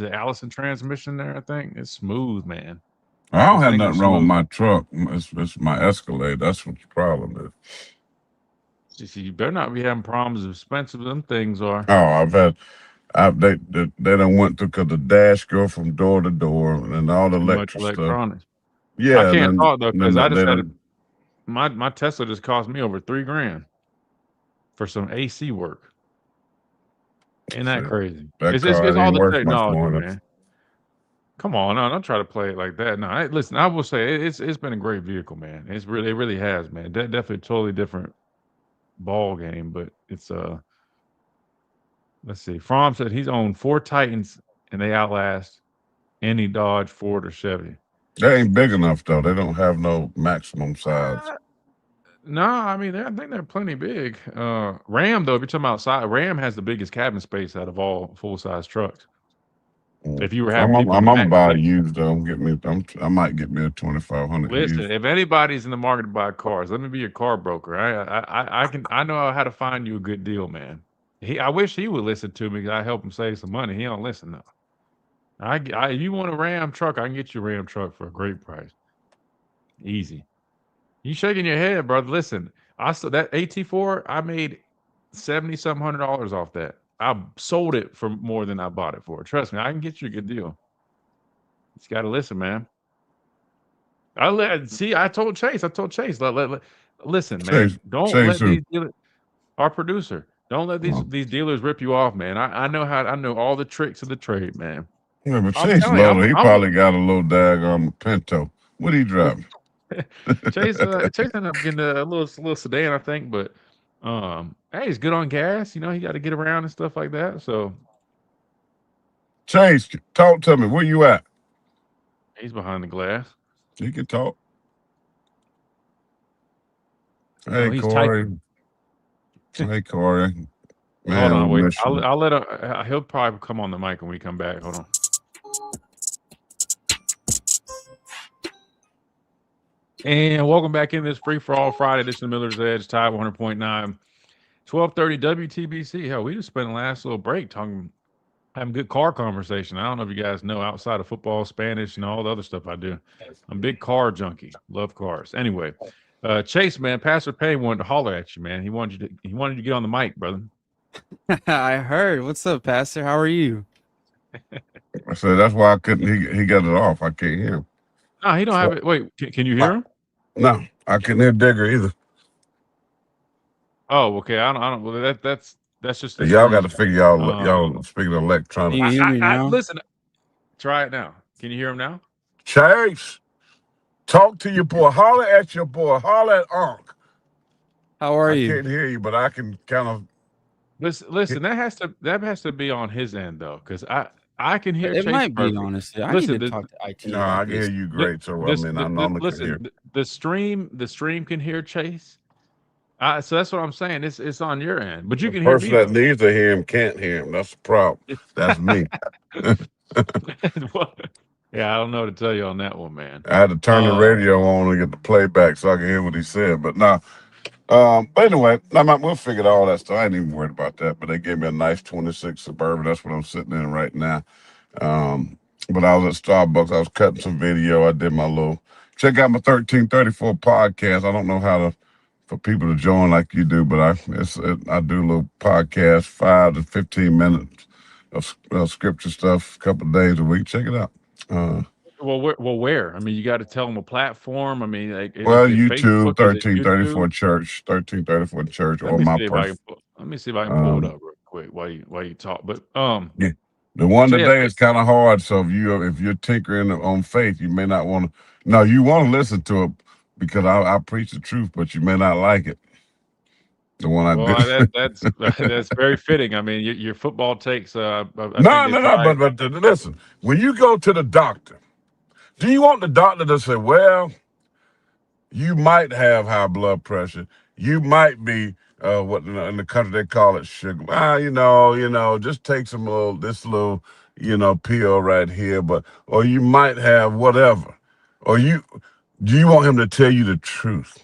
it Allison transmission there? I think it's smooth, man. I don't have nothing wrong with my truck. It's my Escalade. That's what the problem is. You better not be having problems as expensive as them things are. Oh, they done went through because the dash go from door to door and all the electronics. Yeah, I can't talk though because I just had my Tesla just cost me over $3,000 for some AC work. Isn't that crazy? It's all the technology, man. Come on, no, don't try to play it like that. No, listen, I will say it's been a great vehicle, man. It really has, man. Definitely totally different ball game, but it's let's see. Fromm said he's owned 4 Titans and they outlast any Dodge, Ford, or Chevy. They ain't big enough though. They don't have no maximum size. No, I mean I think they're plenty big. Ram though, if you're talking about size, Ram has the biggest cabin space out of all full size trucks. If you were having, I'm gonna buy a used though. I might get me a 2500. Listen, if anybody's in the market to buy cars, let me be your car broker. I know how to find you a good deal, man. I wish he would listen to me because I help him save some money. He don't listen though. You want a Ram truck, I can get you a Ram truck for a great price. Easy. You shaking your head, brother. Listen, that AT4, I made $70-some hundred off that. I sold it for more than I bought it for. Trust me, I can get you a good deal. You just got to listen, man. I told Chase. Listen, man. Don't let these dealers, our producer, don't let these dealers rip you off, man. I know all the tricks of the trade, man. Yeah, but Chase Loader, he probably got a little daggone Pinto. What he driving? Chase ended up getting a little sedan, I think, but hey, he's good on gas. He got to get around and stuff like that. So, Chase, talk to me. Where you at? He's behind the glass. He can talk. Hey, Corey. Hey, Corey. Man, hold on, wait. I'll let him. He'll probably come on the mic when we come back. Hold on. And welcome back in this free for all Friday edition of Miller's Edge, Tide 100.9, 1230 WTBC. Hell, we just spent the last little break having good car conversation. I don't know if you guys know, outside of football, Spanish, and all the other stuff I do, I'm a big car junkie. Love cars. Anyway, Chase, man, Pastor Payne wanted to holler at you, man. He wanted you to get on the mic, brother. I heard. What's up, Pastor? How are you? I said that's why I couldn't. He got it off. I can't hear him. No, he don't have So, it. Wait, can you hear him? no, I couldn't hear Digger either. Oh, okay. I don't. Well, that's just the Y'all got to screen. figure y'all speaking of electronics. Can you hear me now? Listen, try it now. Can you hear him now? Chase, talk to your boy. Holler at your boy. Holler at Unc. How are I you? can't hear you, but I can kind of. Listen, that has to be on his end though, because I can hear It Chase might be, perfect. honestly. I Listen, need to the, talk to IT No, about I can this. hear you great. So I mean, I normally can hear. listen, the stream can hear Chase. So that's what I'm saying. It's on your end, but you The can hear person me that though. needs to hear him can't hear him. That's the problem. That's me. Yeah, I don't know what to tell you on that one, man. I had to turn the radio on to get the playback so I can hear what he said. But now, but anyway, we'll figure all that stuff. I ain't even worried about that. But they gave me a nice 26 Suburban. That's what I'm sitting in right now. But I was at Starbucks. I was cutting some video. I did my little check out my 1334 podcast. I don't know how for people to join like you do, but I do a little podcast, 5 to 15 minutes of scripture stuff, a couple of days a week. Check it out. Where? I mean, you got to tell them a platform. I mean, like, Well, is it YouTube, Facebook? Is it 1334 YouTube? Church, 1334 Church, Let or me my see if I can. Let me see if I can pull it up real quick while you talk. But yeah. The one so yeah, today is kind of hard. So if you're tinkering on faith, you may not want to. No, you want to listen to it because I preach the truth, but you may not like it. The one I did. that's very fitting. I mean, your football takes. I think No, they try. but listen, when you go to the doctor, do you want the doctor to say, well, you might have high blood pressure. You might be what in the country they call it sugar. Just take this little, pill right here, or you might have whatever. Or do you want him to tell you the truth,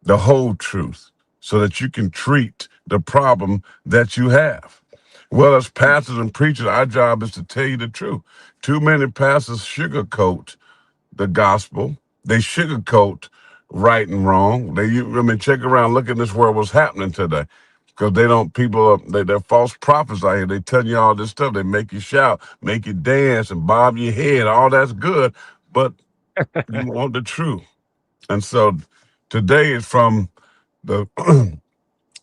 the whole truth, so that you can treat the problem that you have? Well, as pastors and preachers, our job is to tell you the truth. Too many pastors sugarcoat the gospel. They sugarcoat right and wrong. Check around, look at this world, what's happening today. Because they're false prophets out here. They tell you all this stuff. They make you shout, make you dance, and bob your head. All that's good, but you want the truth. And so today is from the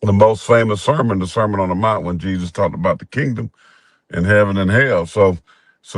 the most famous sermon, the Sermon on the Mount, when Jesus talked about the kingdom and heaven and hell. So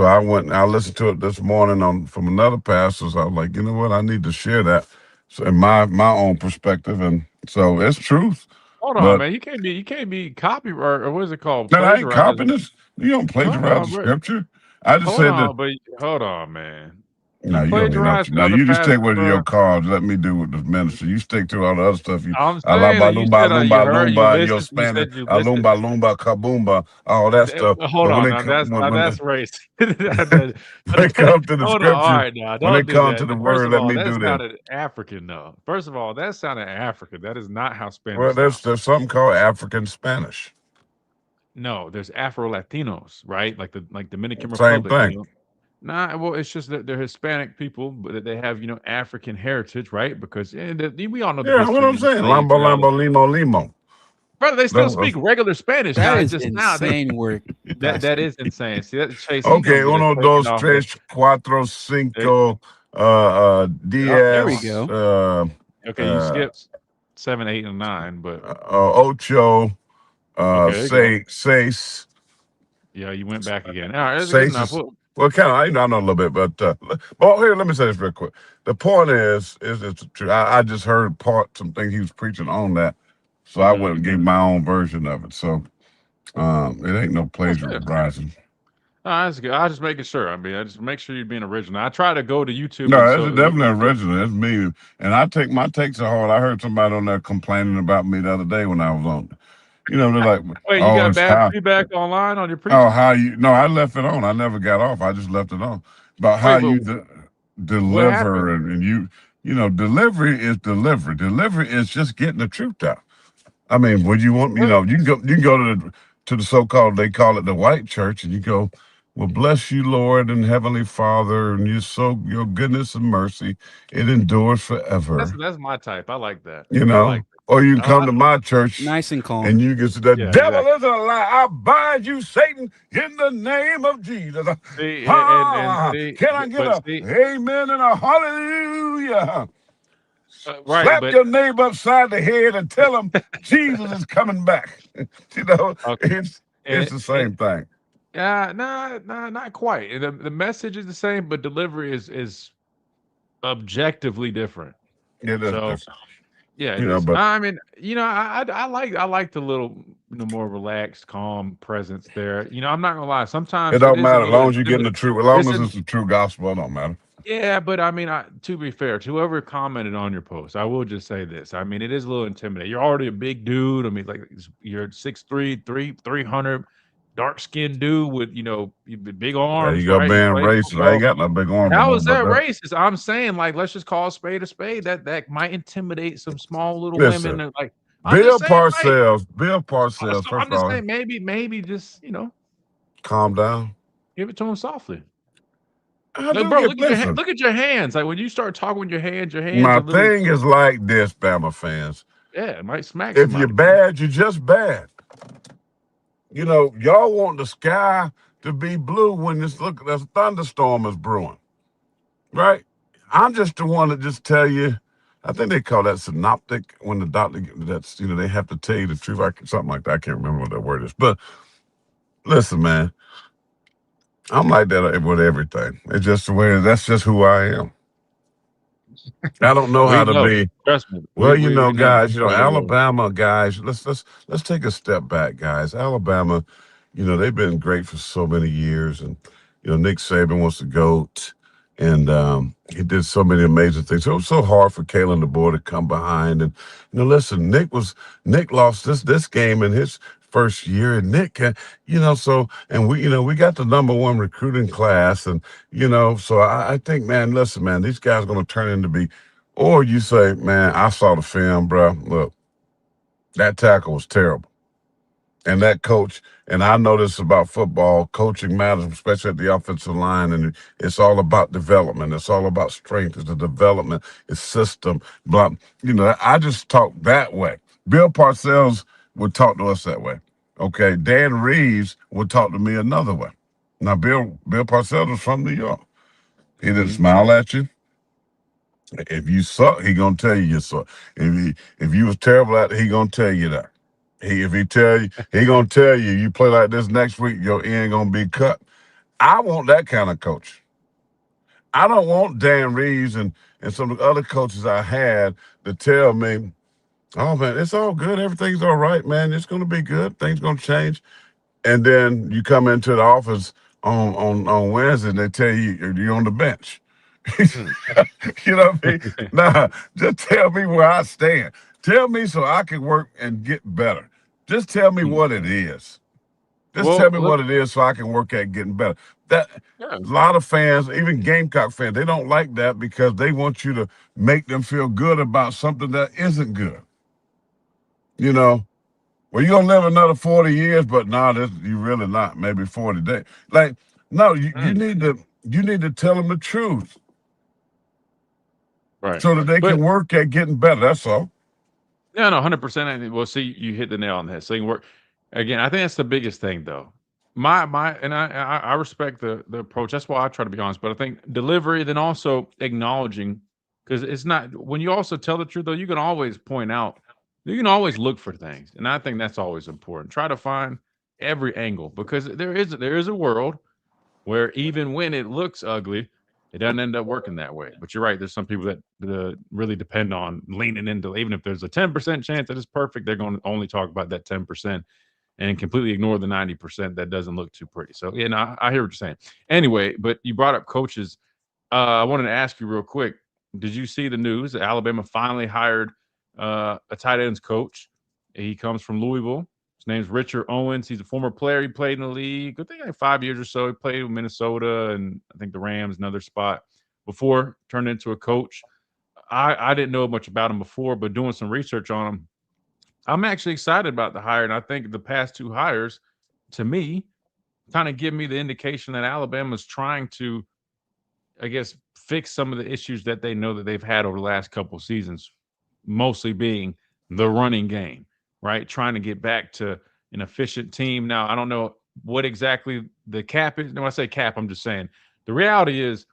I listened to it this morning from another pastor. So I was like, you know what? I need to share that. So in my own perspective. And so it's truth. Hold on, man. You can't be copy or what is it called? No, I ain't copying Plagiarizing. this. You don't plagiarize the scripture. I just Hold said on, that. but hold on, man. No, you don't need no. No, you just take with your cards. Let me do with the ministry. You stick to all the other stuff. I'm saying you said you heard you Lumba, your listened. You Spanish, said you listened. lumba, kaboomba, all that stuff. Hold But on, when now that's racist. when it comes to the Hold on, all scripture, right, now when don't it do comes that. to the First word, of let all, me that do that. sounded African, though. First of all, that sounded African. That is not how Spanish Well, sounds. there's something called African Spanish. No, there's Afro Latinos, right? Like Dominican Same Republic. thing. Nah, well, it's just that they're Hispanic people, but that they have, African heritage, right? Because we all know the Yeah, history. what I'm saying. Lambo, limo. Brother, they still speak regular Spanish. That Now, is just insane now work. that is insane. See, that Chase, he's Okay, gonna get us uno, taken dos, off. tres, cuatro, cinco, There we diez, go. Okay, you skipped 7, 8, and 9, but ocho, okay, there you go. seis. Yeah, you went back again. All right, that's good Seis enough. is, well, kind of, I know a little bit, but here, let me say this real quick. The point is it's true. I just heard some things he was preaching on that, so I went and gave my own version of it. So it ain't no plagiarizing. That's good. I was just making sure. I mean, I just make sure you're being original. I try to go to YouTube. No, that's definitely original. That's me, and I take my takes are hard. I heard somebody on there complaining about me the other day when I was on. They're like, wait, you got bad feedback online on your preaching? Oh, how you? No, I left it on. I never got off. I just left it on. About how you deliver and delivery is delivery. Delivery is just getting the truth out. I mean, would you want? You can go to the so-called, they call it the white church, and you go Well, bless you, Lord and Heavenly Father, and your goodness and mercy, it endures forever. That's my type. I like that. You I know, like or you can that. come to my church Nice and calm. and you can say, the Yeah, devil exactly. is a lie. I bind you, Satan, in the name of Jesus. See, and Ha! see, Can I get but a see, amen and a hallelujah? right, Slap but your neighbor upside the head and tell him Jesus is coming back. You know, okay, it's and, the same thing. not quite. The message is the same, but delivery is objectively different. It is So different. yeah, it You know, is. but I mean, I like the little, more relaxed, calm presence there. I'm not gonna lie. it Sometimes it don't is a matter as little long as you're getting intimidating. the truth. As long It's as an it's the true gospel, it don't matter. Yeah, but I mean, to be fair, to whoever commented on your post, I will just say this. I mean, it is a little intimidating. You're already a big dude. I mean, like you're 6'3", 300, dark skinned dude with big There arms, you go, right? You being play racist. I ain't football. got no big arm. I How know is that about that. racist? I'm saying, like, let's just call a spade a spade. That might intimidate some small little women. Listen, That, like, I'm just saying, like, Bill Parcells, so first I'm of just all, saying, maybe just calm down. give it to him softly. I Like, do bro, get, listen, look at your hands. Like when you start talking with your hands my are little. thing is like this, Bama fans. Yeah, it might smack If you're somebody, man. bad, you're just bad. You know, y'all want the sky to be blue when there's a thunderstorm is brewing, right? I'm just the one that just tell you. I think they call that synoptic when the doctor they have to tell you the truth. Something like that. I can't remember what that word is. But listen, man, I'm like that with everything. It's just the way. That's just who I am. I don't know We how to know. be. Trust me. Well, We know. guys, Part of the role. Alabama guys, let's take a step back, guys. Alabama, they've been great for so many years, and Nick Saban was the GOAT, and he did so many amazing things. So it was so hard for Kalen DeBoer to come behind, and listen, Nick lost this game in his first year, and Nick, so and we got the #1 recruiting class, and so I think, man, listen, man, these guys are going to turn into be. Or you say, man, I saw the film, bro. Look, that tackle was terrible. And that coach, and I know this about football, coaching matters, especially at the offensive line, and it's all about development. It's all about strength. It's the development. It's system. Blah. I just talk that way. Bill Parcells would talk to us that way. Okay, Dan Reeves would talk to me another way. Now, Bill Parcells was from New York. He didn't smile at you. If you suck, he gonna tell you suck. If you was terrible at it, he gonna tell you that. If he tell you, he gonna tell you play like this next week, your end gonna be cut. I want that kind of coach. I don't want Dan Reeves and some of the other coaches I had to tell me, oh man, it's all good, everything's all right, man. It's gonna be good, things gonna change. And then you come into the office on Wednesday and they tell you you're on the bench. You know what I mean? Nah, just tell me where I stand. Tell me so I can work and get better. Just tell me what it is. Just tell Well, me look, what it is so I can work at getting better. That yeah. a lot of fans, even Gamecock fans, they don't like that because they want you to make them feel good about something that isn't good. Well, you're gonna live another 40 years, but you really not. Maybe 40 days. Like, no, you need to tell them the truth Right. so that they But can work at getting better. That's all. yeah, no, 100%. Well, see, you hit the nail on the head. So you can work again. I think that's the biggest thing, though. And I respect the approach. That's why I try to be honest. But I think delivery, then also acknowledging, because it's not when you also tell the truth, though. You can always point out, you can always look for things, and I think that's always important. Try to find every angle because there is a world where even when it looks ugly, it doesn't end up working that way. But you're right. There's some people that really depend on leaning into, even if there's a 10% chance that it's perfect, they're going to only talk about that 10% and completely ignore the 90% that doesn't look too pretty. So, yeah, no, I hear what you're saying. Anyway, but you brought up coaches. I wanted to ask you real quick. Did you see the news that Alabama finally hired a tight ends coach? He comes from Louisville. His name's Richard Owens. He's a former player. He played in the league, I think like 5 years or so. He played with Minnesota and I think the Rams, another spot before turned into a coach. I didn't know much about him before, but doing some research on him, I'm actually excited about the hire. And I think the past two hires, to me, kind of give me the indication that Alabama's trying to, I guess, fix some of the issues that they know that they've had over the last couple of seasons, mostly being the running game, right? Trying to get back to an efficient team. Now, I don't know what exactly the cap is. When I say cap, I'm just saying the reality is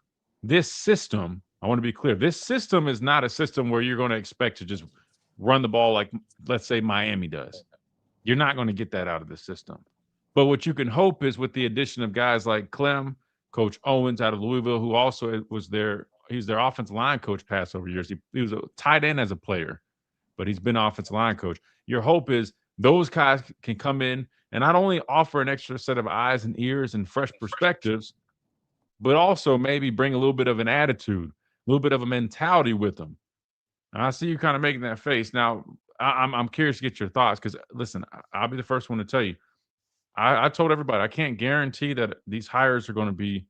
this system, I want to be clear, this system is not a system where you're going to expect to just run the ball like, let's say, Miami does. You're not going to get that out of the system. But what you can hope is with the addition of guys like Clem, Coach Owens out of Louisville, who also was he's their offensive line coach past over years. He was a tight end as a player, but he's been offensive line coach. Your hope is those guys can come in and not only offer an extra set of eyes and ears and fresh perspectives, but also maybe bring a little bit of an attitude, a little bit of a mentality with them. And I see you kind of making that face. Now, I'm curious to get your thoughts because, listen, I'll be the first one to tell you. I told everybody I can't guarantee that these hires are going to be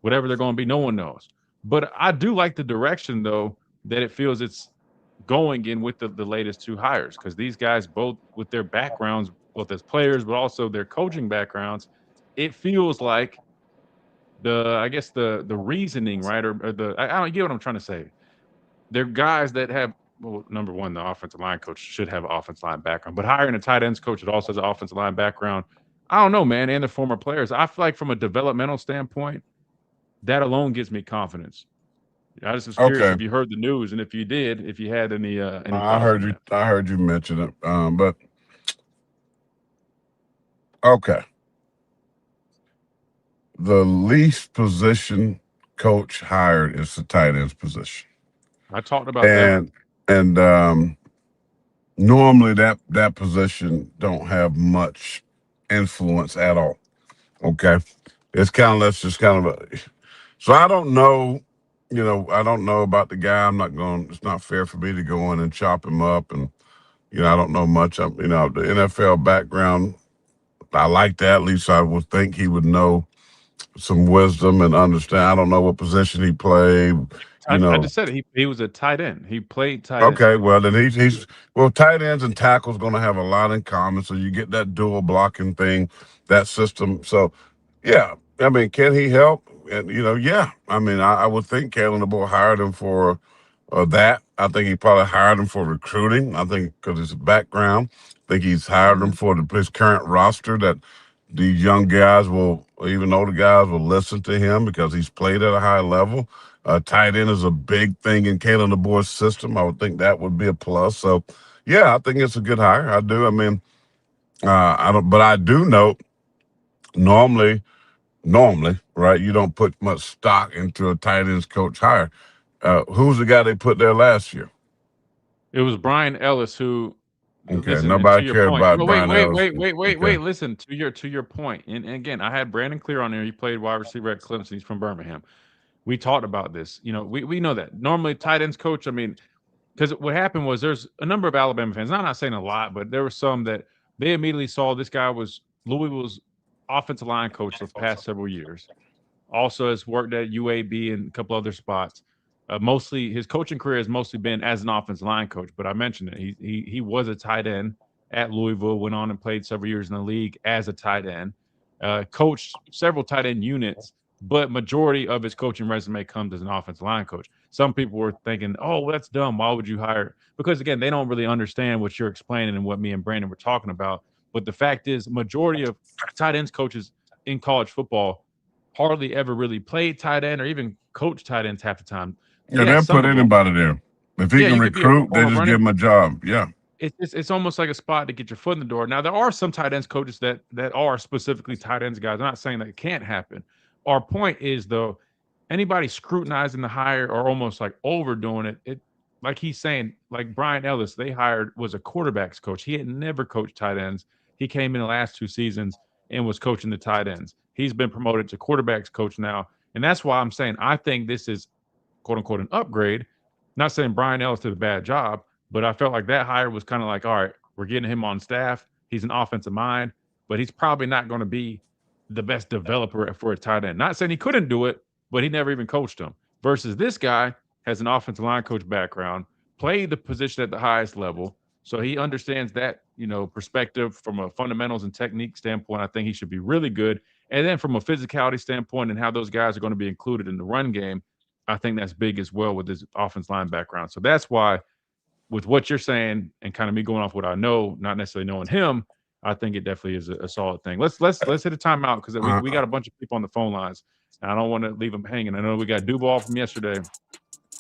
whatever they're going to be. No one knows. But I do like the direction, though, that it feels it's going in with the latest two hires because these guys, both with their backgrounds, both as players, but also their coaching backgrounds, it feels like the reasoning, right? Or I don't get what I'm trying to say. They're guys that have, well, number one, the offensive line coach should have an offensive line background, but hiring a tight ends coach that also has an offensive line background, I don't know, man, and the former players. I feel like from a developmental standpoint, that alone gives me confidence. I just was curious if you heard the news and if you did, if you had any thoughts on that. I heard you mention it. But okay. The least position coach hired is the tight ends position. I talked about that. And normally that position don't have much influence at all. Okay. It's kind of so I don't know, I don't know about the guy. It's not fair for me to go in and chop him up. And, I don't know much. The NFL background, I like that. At least I would think he would know some wisdom and understand. I don't know what position he played. I just said he was a tight end. He played tight end. Okay, well then he's tight ends and tackles going to have a lot in common. So you get that dual blocking thing, that system. So yeah, I mean, can he help? And yeah, I mean, I would think Kalen DeBoer hired him for that. I think he probably hired him for recruiting. I think because his background, I think he's hired him for his current roster that these young guys even older guys will listen to him because he's played at a high level. Tight end is a big thing in Kalen DeBoer's system. I would think that would be a plus. So, yeah, I think it's a good hire. I do. I mean, but I do know normally, right, you don't put much stock into a tight ends coach hire. Who's the guy they put there last year? It was Brian Ellis who. Okay, listen, nobody cared about Brian Ellis. Wait. Listen, to your point. And again, I had Brandon Clear on there. He played wide receiver at Clemson. He's from Birmingham. We talked about this. We know that. Normally, tight ends coach, I mean, because what happened was there's a number of Alabama fans, I'm not saying a lot, but there were some that they immediately saw this guy was Louisville's offensive line coach the past several years. Also has worked at UAB and a couple other spots. Mostly his coaching career has mostly been as an offensive line coach, but I mentioned it. He was a tight end at Louisville, went on and played several years in the league as a tight end, coached several tight end units, but majority of his coaching resume comes as an offensive line coach. Some people were thinking, oh, that's dumb. Why would you hire? Because, again, they don't really understand what you're explaining and what me and Brandon were talking about. But the fact is, majority of tight ends coaches in college football hardly ever really played tight end or even coach tight ends half the time. Yeah, they'll put anybody there. If he can recruit, they just give him a job. Yeah. It's almost like a spot to get your foot in the door. Now, there are some tight ends coaches that are specifically tight ends guys. I'm not saying that it can't happen. Our point is, though, anybody scrutinizing the hire or almost like overdoing it, like he's saying, like Brian Ellis, they hired was a quarterbacks coach. He had never coached tight ends. He came in the last 2 seasons and was coaching the tight ends. He's been promoted to quarterbacks coach now. And that's why I'm saying I think this is, quote unquote, an upgrade. Not saying Brian Ellis did a bad job, but I felt like that hire was kind of like, all right, we're getting him on staff. He's an offensive mind, but he's probably not going to be the best developer for a tight end. Not saying he couldn't do it, but he never even coached him. Versus this guy has an offensive line coach background, played the position at the highest level, so he understands that, perspective from a fundamentals and technique standpoint. I think he should be really good. And then from a physicality standpoint and how those guys are going to be included in the run game, I think that's big as well with this offense line background. So that's why, with what you're saying and kind of me going off what I know, not necessarily knowing him, I think it definitely is a solid thing. Let's hit a timeout because we got a bunch of people on the phone lines, and I don't want to leave them hanging. I know we got Duval from yesterday.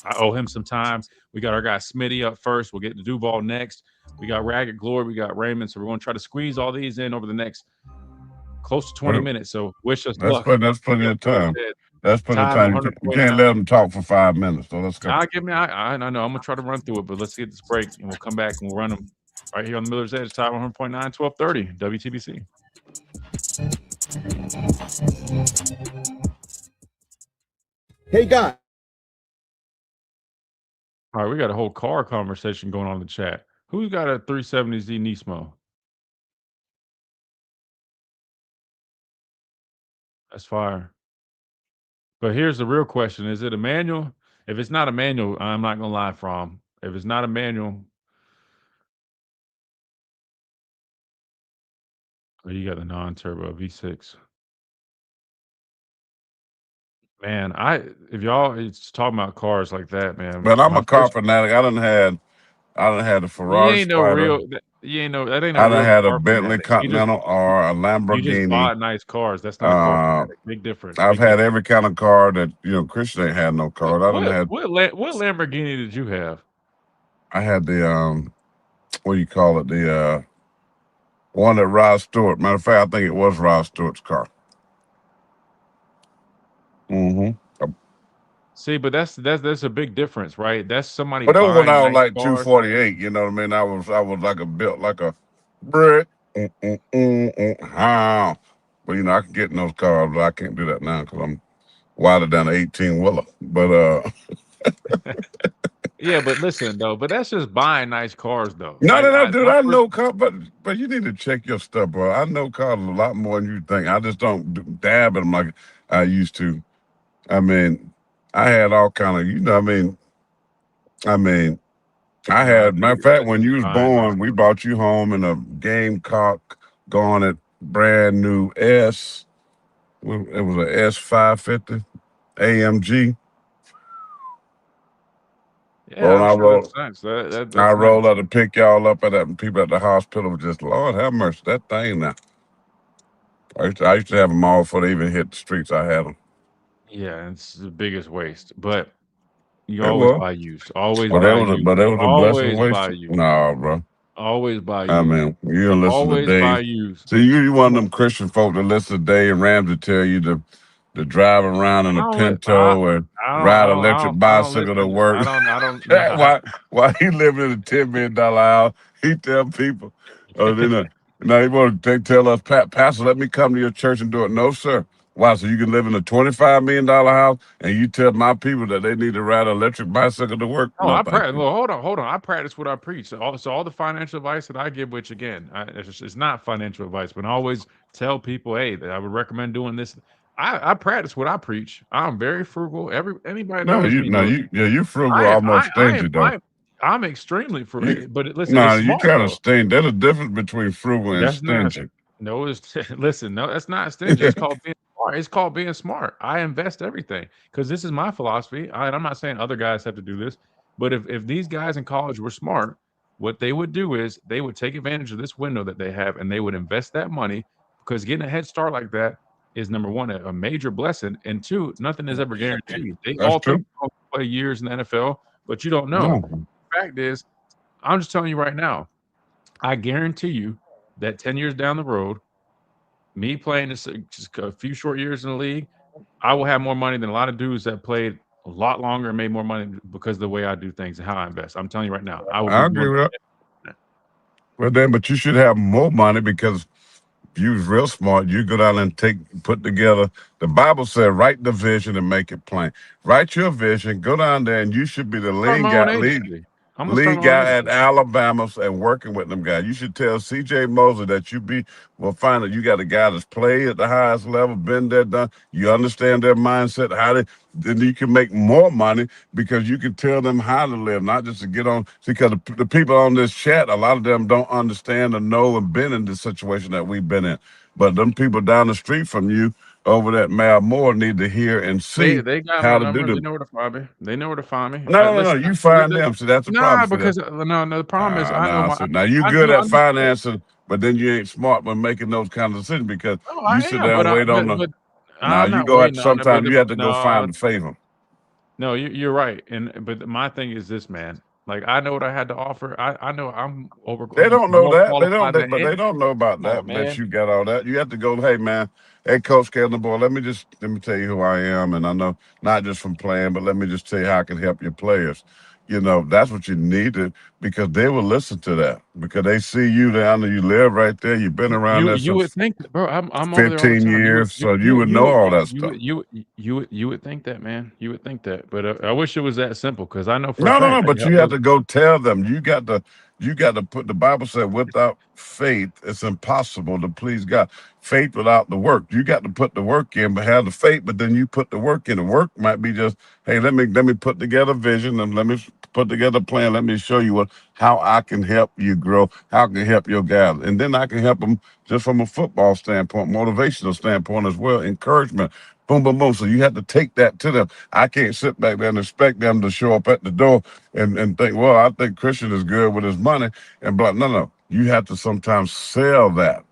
I owe him some time. We got our guy Smitty up first. We'll get to Duval next. We got Ragged Glory. We got Raymond. So we're going to try to squeeze all these in over the next close to 20 minutes. So wish us luck. That's plenty of time. That's plenty of time. You can't let them talk for 5 minutes. So let's go. I know. I'm going to try to run through it, but let's get this break, and we'll come back and we'll run them right here on the Miller's Edge, Tide 100.9, 1230, WTBC. Hey, guys. All right, we got a whole car conversation going on in the chat. Who's got a 370Z Nismo? That's fire. But here's the real question. Is it a manual? If it's not a manual, I'm not going to lie from. If it's not a manual, oh, you got the non-turbo V6. Man, if y'all it's talking about cars like that, man. But I'm a car fanatic. I done had a Ferrari Spider. That ain't no real I done had a car Bentley fanatic. Continental or a You just Lamborghini. bought nice cars. That's not a car fanatic. Big difference. I've had every kind of car that Christian ain't had no car. What Lamborghini did you have? I had the what do you call it? The one that Rod Stewart. Matter of fact, I think it was Rod Stewart's car. Mm-hmm. See, but that's a big difference, right? That's somebody. But that was when I was buying like nice cars. 248. You know what I mean? I was like built like a brick. How? But I can get in those cars, but I can't do that now because I'm wider than an 18-wheeler. But yeah, but listen though, but that's just buying nice cars though. No, dude. I know cars, but you need to check your stuff, bro. I know cars a lot more than you think. I just don't dab at them like I used to. I mean, I had all kind of, I had, matter of fact, when you was born, we brought you home in a Gamecock Garnet brand new S. It was a S550 AMG. Yeah, I rolled out to pick y'all up at that, and people at the hospital were just, Lord have mercy, that thing now. I used to have them all before they even hit the streets. I had them. Yeah, it's the biggest waste. But you always buy used. Always buy used. But it was a blessing always waste. buy used. No, bro. Always buy used. I mean, you don't listen always to Dave. Buy used. See, you one of them Christian folk that listen to Dave and Ramsey tell you to drive around in a Pinto and ride electric bicycle to work. I don't. Why he living in a $10 million house? He tell people, now he want to tell us, Pastor, let me come to your church and do it. No, sir. Why? So you can live in a $25 million house and you tell my people that they need to ride an electric bicycle to work? Oh, hold on. I practice what I preach. So all the financial advice that I give, which again, it's not financial advice, but I always tell people, hey, that I would recommend doing this. I practice what I preach. I'm very frugal. Anybody knows me. You're frugal, almost stingy though. I'm extremely frugal. But listen, you kind of stingy. There's a difference between frugal and stingy. Listen, that's not stingy. It's called being smart. It's called being smart. I invest everything because this is my philosophy. I'm not saying other guys have to do this, but if these guys in college were smart, what they would do is they would take advantage of this window that they have and they would invest that money, because getting a head start like that is, number one, a major blessing, and two, nothing is ever guaranteed. They all play years in the NFL, but you don't know. The fact is, I'm just telling you right now, I guarantee you that 10 years down the road, me playing just a few short years in the league, I will have more money than a lot of dudes that played a lot longer and made more money because of the way I do things and how I invest. I'm telling you right now. I agree with that. Well, but you should have more money, because if you was real smart, you go down and put together. The Bible said, write the vision and make it plain. Write your vision, go down there, and you should be the lead guy at Alabama and working with them guys. You should tell C.J. Mosley that find that you got a guy that's played at the highest level, been there, done. You understand their mindset, then you can make more money because you can tell them how to live, not just to get on. Because the people on this chat, a lot of them don't understand or know and been in the situation that we've been in. But them people down the street from you over at Mal Moore need to hear and see They got how my to do number. They them. know where to find me. They know where to find me. No. You find them. See, that's the problem. Nah, See, because no. The problem is I know my. So now you I good know. at financing, but then you ain't smart when making those kind of decisions because Oh, you I sit am, there and wait on the. but Now I'm you not go at waiting on it. But sometimes you have to go find the favor. no, you're right. But my thing is this, man. Like I know what I had to offer. I know I'm They don't know more that. qualified than But they him. don't know about Come on, that man. you got all that. You have to go, hey man, hey Coach Caleb boy, let me tell you who I am, and I know not just from playing, but let me just tell you how I can help your players. You know, that's what you needed because they will listen to that because they see you down there. You live right there. You've been around there You would since think, bro. I'm over there all the 15 time. years, so you would know all that stuff. You would think that, man. You would think that, but I wish it was that simple because I know for a No. fact that But you have to go tell them. You got to put the Bible said without faith it's impossible to please God. Faith without the work. You got to put the work in, but have the faith. But then you put the work in. The work might be just, hey, let me put together vision and let me put together a plan. Let me show you how I can help you grow. How I can help your guys, and then I can help them just from a football standpoint, motivational standpoint as well, encouragement. Boom, boom, boom. So you have to take that to them. I can't sit back there and expect them to show up at the door and think, well, I think Christian is good with his money and blah. No. You have to sometimes sell that.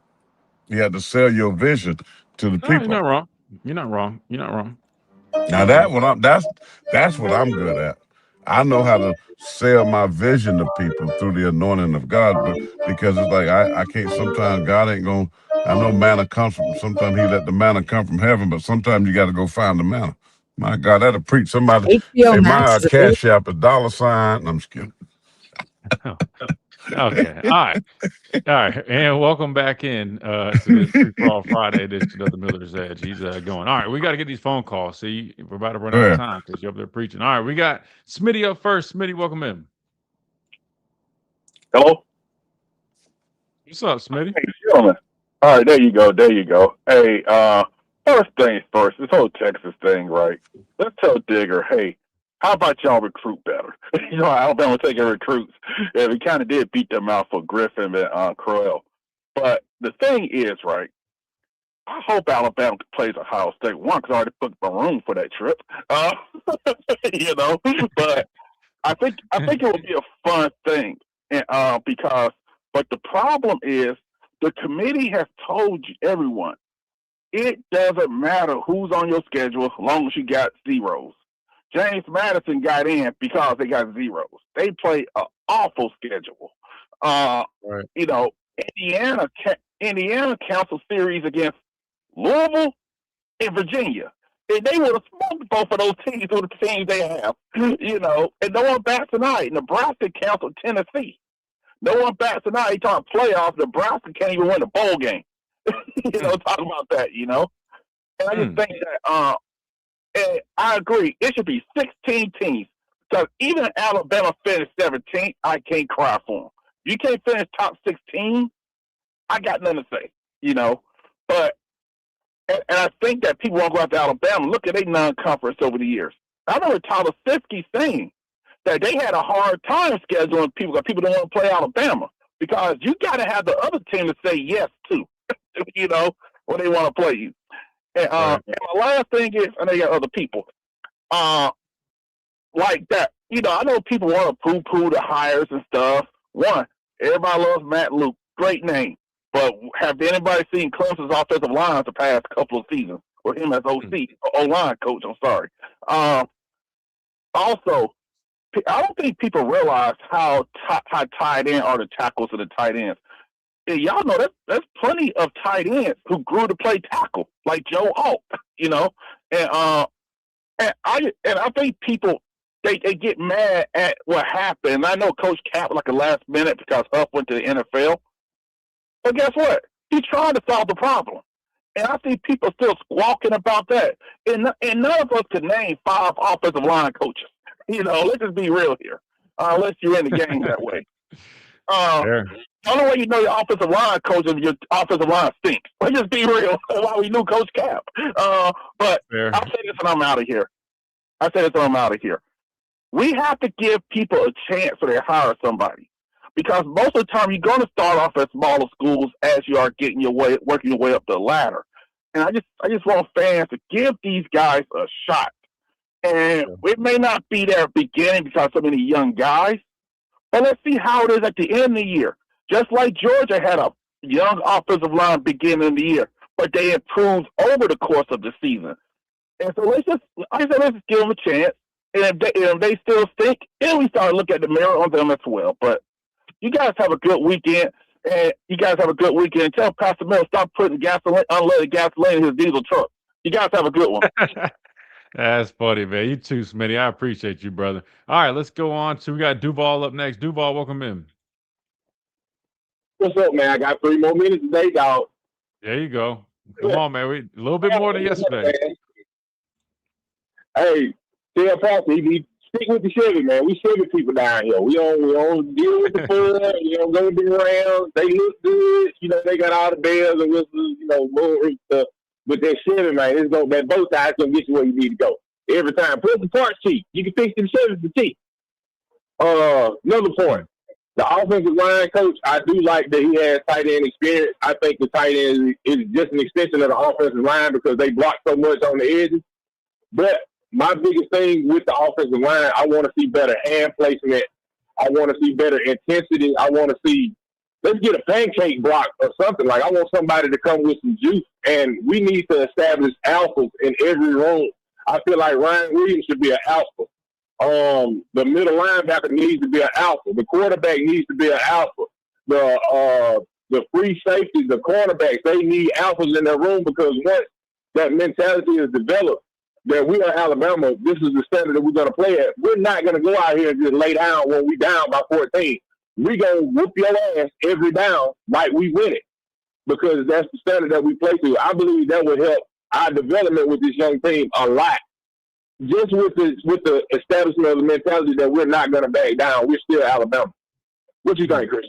You have to sell your vision to the No, you're people. not wrong. You're not wrong. You're not wrong. Now that's what I'm good at. I know how to sell my vision to people through the anointing of God, but because it's like I can't. Sometimes God ain't gonna. I know manna comes from. Sometimes He let the manna come from heaven, but sometimes you got to go find the manna. My God, that'll preach. Somebody say my cash app is $. I'm just kidding. Okay. All right. And welcome back in to this Free For All Friday edition of the Miller's Edge. He's going. All right, we got to get these phone calls. See, we're about to run out of time because you're up there preaching. All right, we got Smitty up first. Smitty, welcome in. Hello? What's up, Smitty? Hey, gentlemen. All right, there you go. Hey, first things first, this whole Texas thing, right? Let's tell Digger, hey, how about y'all recruit better? Alabama taking recruits. Yeah, we kind of did beat them out for Griffin and Crowell. But the thing is, right, I hope Alabama plays Ohio State. One, because I already booked my room for that trip. But I think it would be a fun thing, and but the problem is the committee has told everyone it doesn't matter who's on your schedule as long as you got zeros. James Madison got in because they got zeros. They play an awful schedule. Right. Indiana cancelled series against Louisville and Virginia. And they would have smoked both of those teams with the teams they have, and no one bats an eye. Nebraska canceled Tennessee. No one bats an eye. He talking playoffs. Nebraska can't even win a bowl game. Talk about that, And I just think that, and I agree, it should be 16 teams. Because even Alabama finished 17th, I can't cry for them. You can't finish top 16, I got nothing to say, But and I think that people won't go out to Alabama. Look at their non-conference over the years. I remember Tyler Siskey saying that they had a hard time scheduling people because people don't want to play Alabama because you got to have the other team to say yes to, when they want to play you. And, and my last thing is, I know you got other people like that. I know people want to poo-poo the hires and stuff. One, everybody loves Matt Luke. Great name. But have anybody seen Clemson's offensive line the past couple of seasons, or him as O-line coach? I'm sorry. Also, I don't think people realize how tight end are the tackles and the tight ends. And y'all know there's plenty of tight ends who grew to play tackle, like Joe Alt, And I think people they get mad at what happened. I know Coach Cap like a last minute because Huff went to the NFL. But guess what? He's trying to solve the problem. And I see people still squawking about that. And none of us could name 5 offensive line coaches. Let's just be real here. Unless you're in the game that way. The only way you know your offensive line coach is your offensive line stinks. Let's just be real. That's why we knew Coach Cap. But I'll say this and I'm out of here. We have to give people a chance so they hire somebody. because most of the time you're going to start off at smaller schools as you are working your way up the ladder. And I just want fans to give these guys a shot. And it may not be their beginning because so many young guys, but let's see how it is at the end of the year. Just like Georgia had a young offensive line beginning of the year, but they improved over the course of the season. And so let's just give them a chance. And if they still stink, then we start looking at the mirror on them as well. But you guys have a good weekend. And you guys have a good weekend. Tell Pastor Miller stop putting unleaded gasoline in his diesel truck. You guys have a good one. That's funny, man. You too, Smitty. I appreciate you, brother. All right, let's go on to we got Duval up next. Duval, welcome in. What's up, man? I got 3 more minutes today, dog. There you go. Come on, man. We a little bit more than yesterday. Hey, tell Pastor he be stick with the Chevy, man. We Chevy people down here. We don't deal with the Ford. We don't go to the Rams. They look good. You know, they got all the bells and whistles, you know, more stuff. But that Chevy, man, that both sides gonna get you where you need to go. Every time. Plus the parts cheap. You can fix the Chevy for cheap. Another point. The offensive line coach, I do like that he has tight end experience. I think the tight end is just an extension of the offensive line because they block so much on the edges. But my biggest thing with the offensive line, I want to see better hand placement. I want to see better intensity. I want to see, let's get a pancake block or something. Like, I want somebody to come with some juice, and we need to establish alphas in every room. I feel like Ryan Williams should be an alpha. The middle linebacker needs to be an alpha. The quarterback needs to be an alpha. The free safeties, the cornerbacks, they need alphas in their room because once that mentality is developed, that we are Alabama, this is the standard that we're going to play at. We're not going to go out here and just lay down when we down by 14. We going to whoop your ass every down like we win it because that's the standard that we play to. I believe that would help our development with this young team a lot. Just with the establishment of the mentality that we're not going to back down. We're still Alabama. What you think, Chris?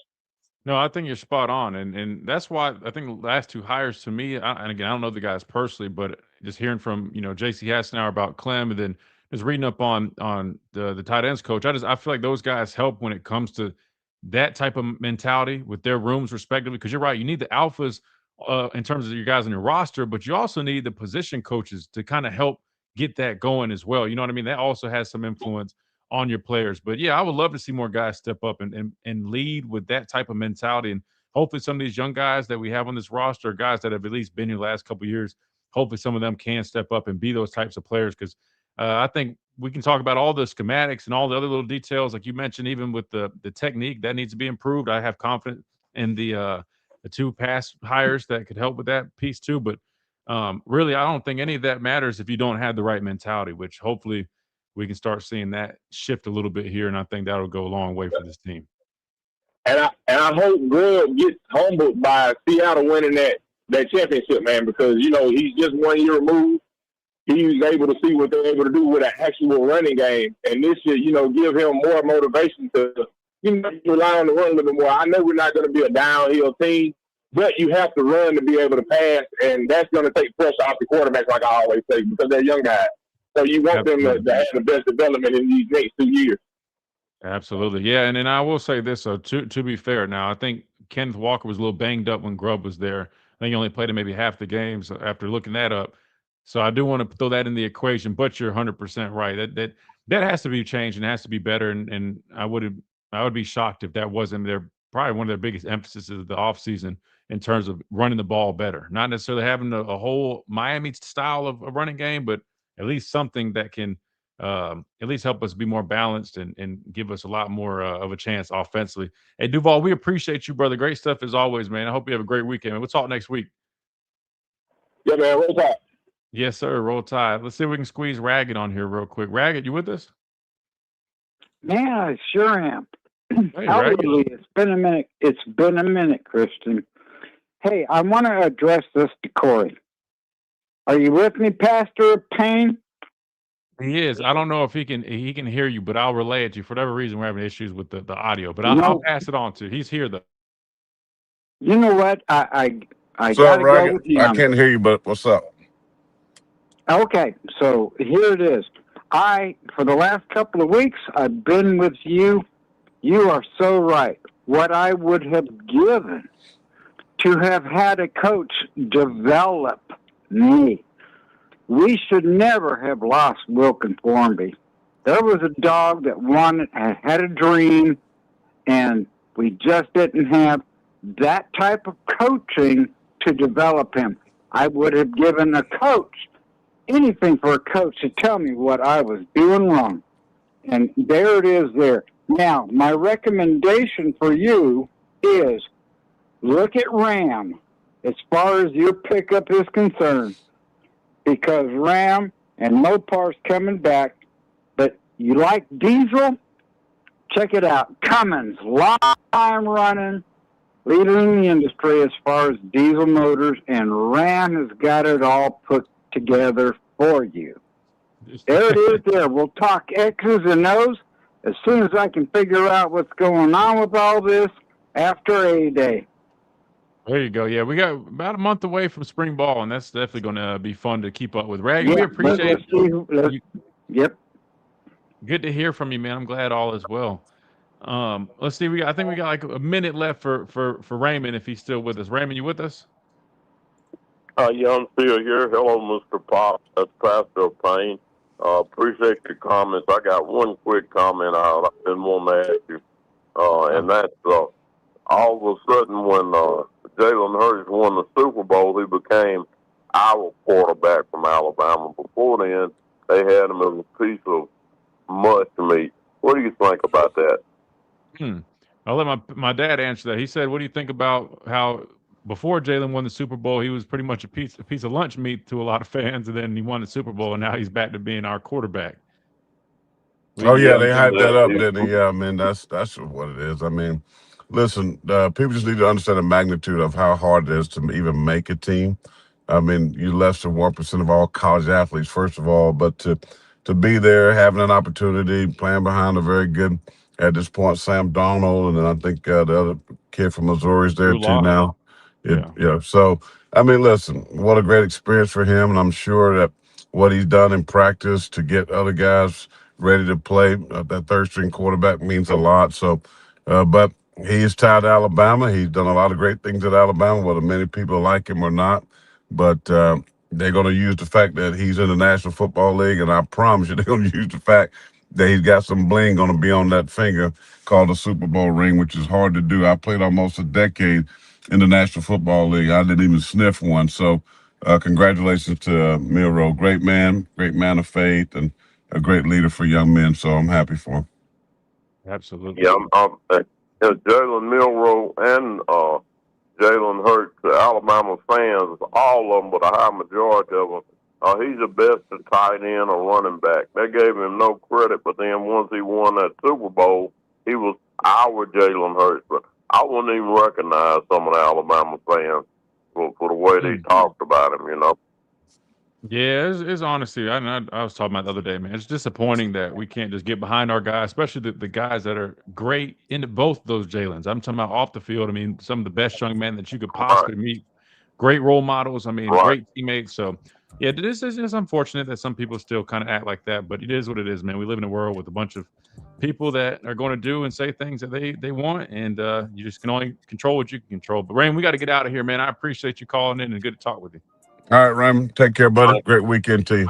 No, I think you're spot on. And that's why I think the last 2 hires to me, and again, I don't know the guys personally, but just hearing from, J.C. Hassenauer about Clem and then just reading up on the tight ends coach, I feel like those guys help when it comes to that type of mentality with their rooms respectively. Because you're right, you need the alphas in terms of your guys on your roster, but you also need the position coaches to kind of help get that going as well. You know what I mean? That also has some influence on your players. But yeah, I would love to see more guys step up and lead with that type of mentality. And hopefully some of these young guys that we have on this roster, guys that have at least been here the last couple of years, hopefully some of them can step up and be those types of players. Because I think we can talk about all the schematics and all the other little details, like you mentioned, even with the technique that needs to be improved. I have confidence in the 2 pass hires that could help with that piece too. But really, I don't think any of that matters if you don't have the right mentality, which hopefully we can start seeing that shift a little bit here. And I think that'll go a long way for this team. And I hope Grub gets humbled by Seattle winning that championship, man, because, he's just 1 year removed. He's able to see what they're able to do with an actual running game. And this should, give him more motivation to, rely on the run a little bit more. I know we're not going to be a downhill team, but you have to run to be able to pass, and that's going to take pressure off the quarterbacks, like I always say, because they're young guys. So you want them to have the best development in these next 2 years. Absolutely. Yeah, and then I will say this, so to be fair now, I think Kenneth Walker was a little banged up when Grubb was there. I think he only played in maybe half the games after looking that up. So I do want to throw that in the equation, but you're 100% right. That has to be changed and has to be better, and I would be shocked if that wasn't probably one of their biggest emphasis of the offseason in terms of running the ball better. Not necessarily having a whole Miami style of a running game, but at least something that can at least help us be more balanced and give us a lot more of a chance offensively. Hey, Duval, we appreciate you, brother. Great stuff as always, man. I hope you have a great weekend. We'll talk next week. Yeah, man. Roll Tide. Yes, sir. Roll Tide. Let's see if we can squeeze Ragged on here real quick. Ragged, you with us? Yeah, I sure am. Hey, Howdy, it's been a minute. It's been a minute, Christian. Hey, I want to address this to Corey. Are you with me, Pastor Payne? He is. I don't know if he can hear you, but I'll relay it to you. For whatever reason, we're having issues with the audio, but I'll pass it on to you. He's here though. You know what? I what's gotta up, Ragged? go with you. I can't hear you, but what's up? Okay, so here it is. For the last couple of weeks, I've been with you. You are so right. what I would have given to have had a coach develop me. We should never have lost Wilkin Formby. There was a dog that had a dream, and we just didn't have that type of coaching to develop him. I would have given a coach anything for a coach to tell me what I was doing wrong. And there it is there. Now, my recommendation for you is look at Ram as far as your pickup is concerned, because Ram and Mopar's coming back. But you like Diesel? Check it out. Cummins, long time running, leader in the industry as far as diesel motors, and Ram has got it all put together for you. There it is there. We'll talk X's and O's as soon as I can figure out what's going on with all this after A-Day. There you go. Yeah, we got about a month away from spring ball, and that's definitely going to be fun to keep up with. Rag, we appreciate it. Yep. Good to hear from you, man. I'm glad all is well. Let's see. I think we got like a minute left for Raymond, if he's still with us. Raymond, you with us? Yeah, I'm still here. Hello, Mr. Pop. That's Pastor Payne. Appreciate your comments. I got one quick comment I didn't want to ask you, and that's all of a sudden when Jalen Hurts won the Super Bowl, he became our quarterback from Alabama. Before then, they had him as a piece of mush meat. What do you think about that? I'll let my dad answer that. He said, "What do you think about how before Jalen won the Super Bowl, he was pretty much a piece of lunch meat to a lot of fans, and then he won the Super Bowl, and now he's back to being our quarterback." Oh yeah, they hyped that up, didn't they? Yeah, I mean that's what it is. I mean, listen, people just need to understand the magnitude of how hard it is to even make a team. I mean, you're less than 1% of all college athletes, first of all, but to be there, having an opportunity, playing behind a very good, at this point, Sam Darnold, and then I think the other kid from Missouri is there too now. Yeah. So, I mean, listen, what a great experience for him, and I'm sure that what he's done in practice to get other guys ready to play, that third-string quarterback means a lot. So, but he is tied to Alabama. He's done a lot of great things at Alabama, whether many people like him or not. But they're going to use the fact that he's in the National Football League, and I promise you they're going to use the fact that he's got some bling going to be on that finger called the Super Bowl ring, which is hard to do. I played almost a decade in the National Football League. I didn't even sniff one. So congratulations to Milroe. Great man of faith, and a great leader for young men. So I'm happy for him. Absolutely. Yeah, Jalen Milroe and Jalen Hurts, Alabama fans, all of them, but a high majority of them, he's the best at tight end or running back. They gave him no credit, but then once he won that Super Bowl, he was our Jalen Hurts. But I wouldn't even recognize some of the Alabama fans for the way they talked about him, you know. Yeah, it's honestly, I was talking about the other day, man. It's disappointing that we can't just get behind our guys, especially the guys that are great into both those Jalens. I'm talking about off the field. I mean, some of the best young men that you could possibly meet. Great role models. I mean, great teammates. So, yeah, this is just unfortunate that some people still kind of act like that, but it is what it is, man. We live in a world with a bunch of people that are going to do and say things that they want, and you just can only control what you can control. But, Rain, we got to get out of here, man. I appreciate you calling in, and good to talk with you. All right, Raymond. Take care, buddy. Great weekend to you.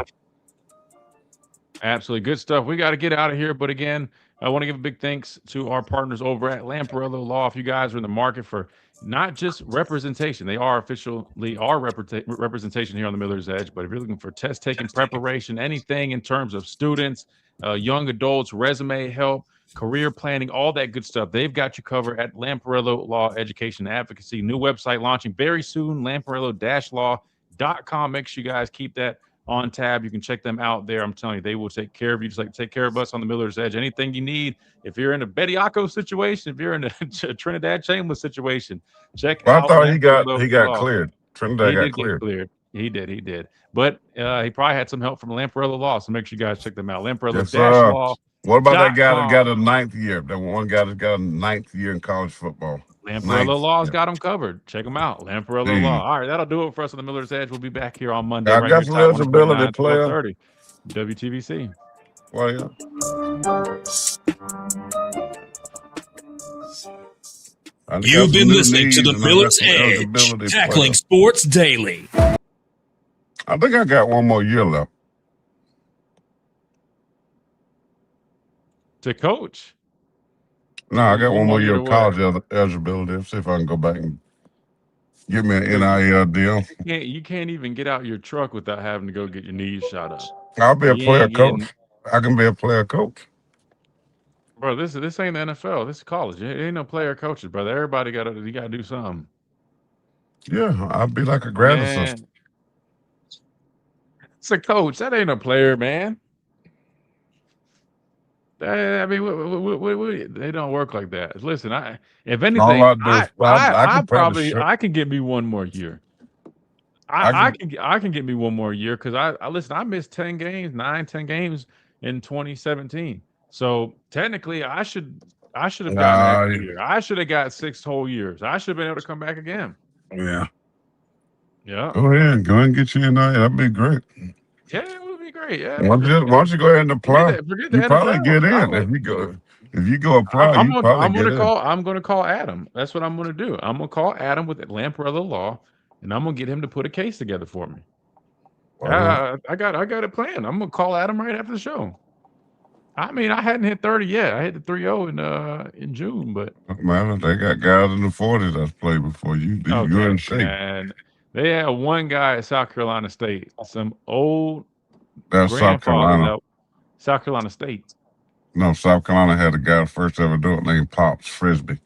Absolutely. Good stuff. We got to get out of here. But again, I want to give a big thanks to our partners over at Lamparello Law. If you guys are in the market for not just representation, they are officially our representation here on the Miller's Edge. But if you're looking for test taking preparation, anything in terms of students, young adults, resume help, career planning, all that good stuff, they've got you covered at Lamparello Law Education and Advocacy. New website launching very soon, lamparello-law.com. Make sure you guys keep that on tab. You can check them out there. I'm telling you, they will take care of you just like take care of us on the Miller's Edge. Anything you need, if you're in a Bediaco situation, if you're in a Trinidad Chambliss situation, check out. I thought he got cleared. Trinidad got cleared. He did. But he probably had some help from Lamparello Law, so make sure you guys check them out. Lamparello-Law. What about that guy that got a 9th year? That one guy that got a 9th year in college football. Lamparello Law's got them covered. Check them out. Lamparello Law. All right, that'll do it for us on the Miller's Edge. We'll be back here on Monday. I got some eligibility, player. WTVC. Well, yeah. I got You've some been new listening to needs the and I got Miller's some Edge, eligibility tackling players. sports daily. I think I got one more year left. To coach? No, I got one more year to of college eligibility. Let's see if I can go back and get me an NIL deal. You can't even get out your truck without having to go get your knees shot up. I'll be a You player ain't coach. getting- I can be a player coach. Bro, this ain't the NFL. This is college. It ain't no player coaches, brother. Everybody you gotta do something. Yeah, I'll be like a grad assistant. It's a coach. That ain't a player, man. I mean, they don't work like that. Listen, if anything, All I do is I can probably I can get me one more year. I can get me one more year because I listen. I missed 10 games in 2017. So technically, I should have gotten an extra year. I should have got 6 whole years. I should have been able to come back again. Yeah. Yeah. Go ahead and get you in there. That'd be great. Yeah, it would be great. Yeah. Why don't you go ahead and apply? Forget You the probably NFL. get in if you go apply. You probably get in. I'm gonna call Adam. That's what I'm gonna do. I'm gonna call Adam with Lamprella Law, and I'm gonna get him to put a case together for me. I got it planned. I'm gonna call Adam right after the show. I mean, I hadn't hit 30 yet. I hit the 3-0 in June, but man, they got guys in the 40s that's played before you. You're in shape. And they had one guy at South Carolina State, some old That's South Carolina. South Carolina State. No, South Carolina had a guy first ever do it named Pops Frisbee.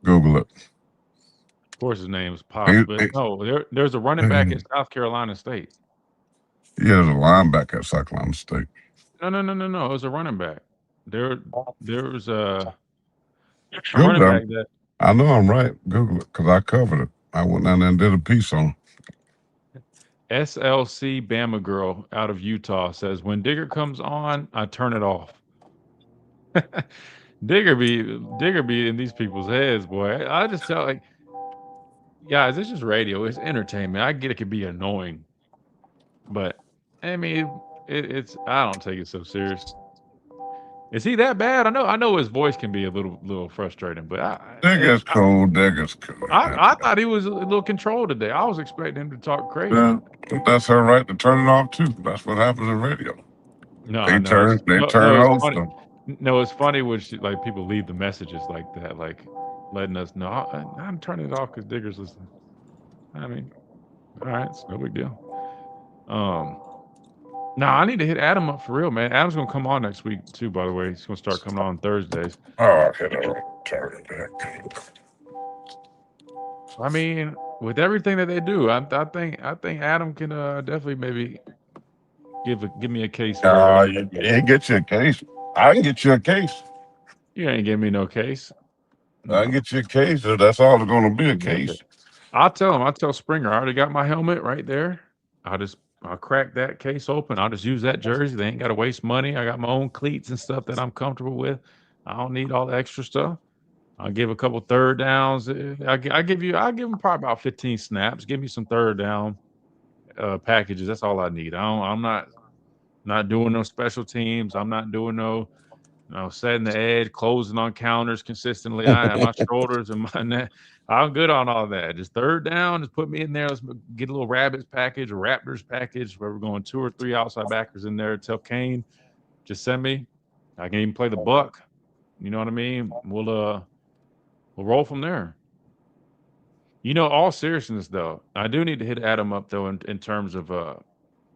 Google it. Of course, his name is Pops, but no, there's a running back at South Carolina State. Yeah, there's a linebacker at South Carolina State. No. It was a running back. There was a running back that. I know I'm right. Google it because I covered it. I went down there and did a piece on it. SLC Bama girl out of Utah says, when Digger comes on, I turn it off. Digger be in these people's heads, boy. I just tell guys, it's just radio. It's entertainment. I get it could be annoying, but I mean, it's I don't take it so serious. Is he that bad? I know his voice can be a little frustrating, but Digger's cool. Digger's cool. I thought he was a little controlled today. I was expecting him to talk crazy. Yeah, that's her right to turn it off too. That's what happens in radio. No, they turn off stuff. No, it's funny when people leave the messages like that, like letting us know I'm turning it off because Digger's listening. I mean, all right, it's no big deal. Now I need to hit Adam up for real, man. Adam's gonna come on next week too. By the way, he's gonna start coming on Thursdays. Oh, hit her turn back. I mean, with everything that they do, I think Adam can definitely maybe give me a case. You ain't get you a case. I can get you a case. You ain't give me no case. I can get you a case. That's all it's going to be, a case. I'll tell Springer. I already got my helmet right there. I'll crack that case open. I'll just use that jersey. They ain't got to waste money. I got my own cleats and stuff that I'm comfortable with. I don't need all the extra stuff. I'll give a couple third downs. I'll give them probably about 15 snaps. Give me some third down packages. That's all I need. I'm not doing no special teams. I'm not doing no setting the edge, closing on counters consistently. I have my shoulders and my neck. I'm good on all that. Just third down, just put me in there. Let's get a little Rabbits package or Raptors package where we're going 2 or 3 outside backers in there. Tell Kane, just send me. I can even play the buck. You know what I mean? We'll roll from there. All seriousness though, I do need to hit Adam up though in terms of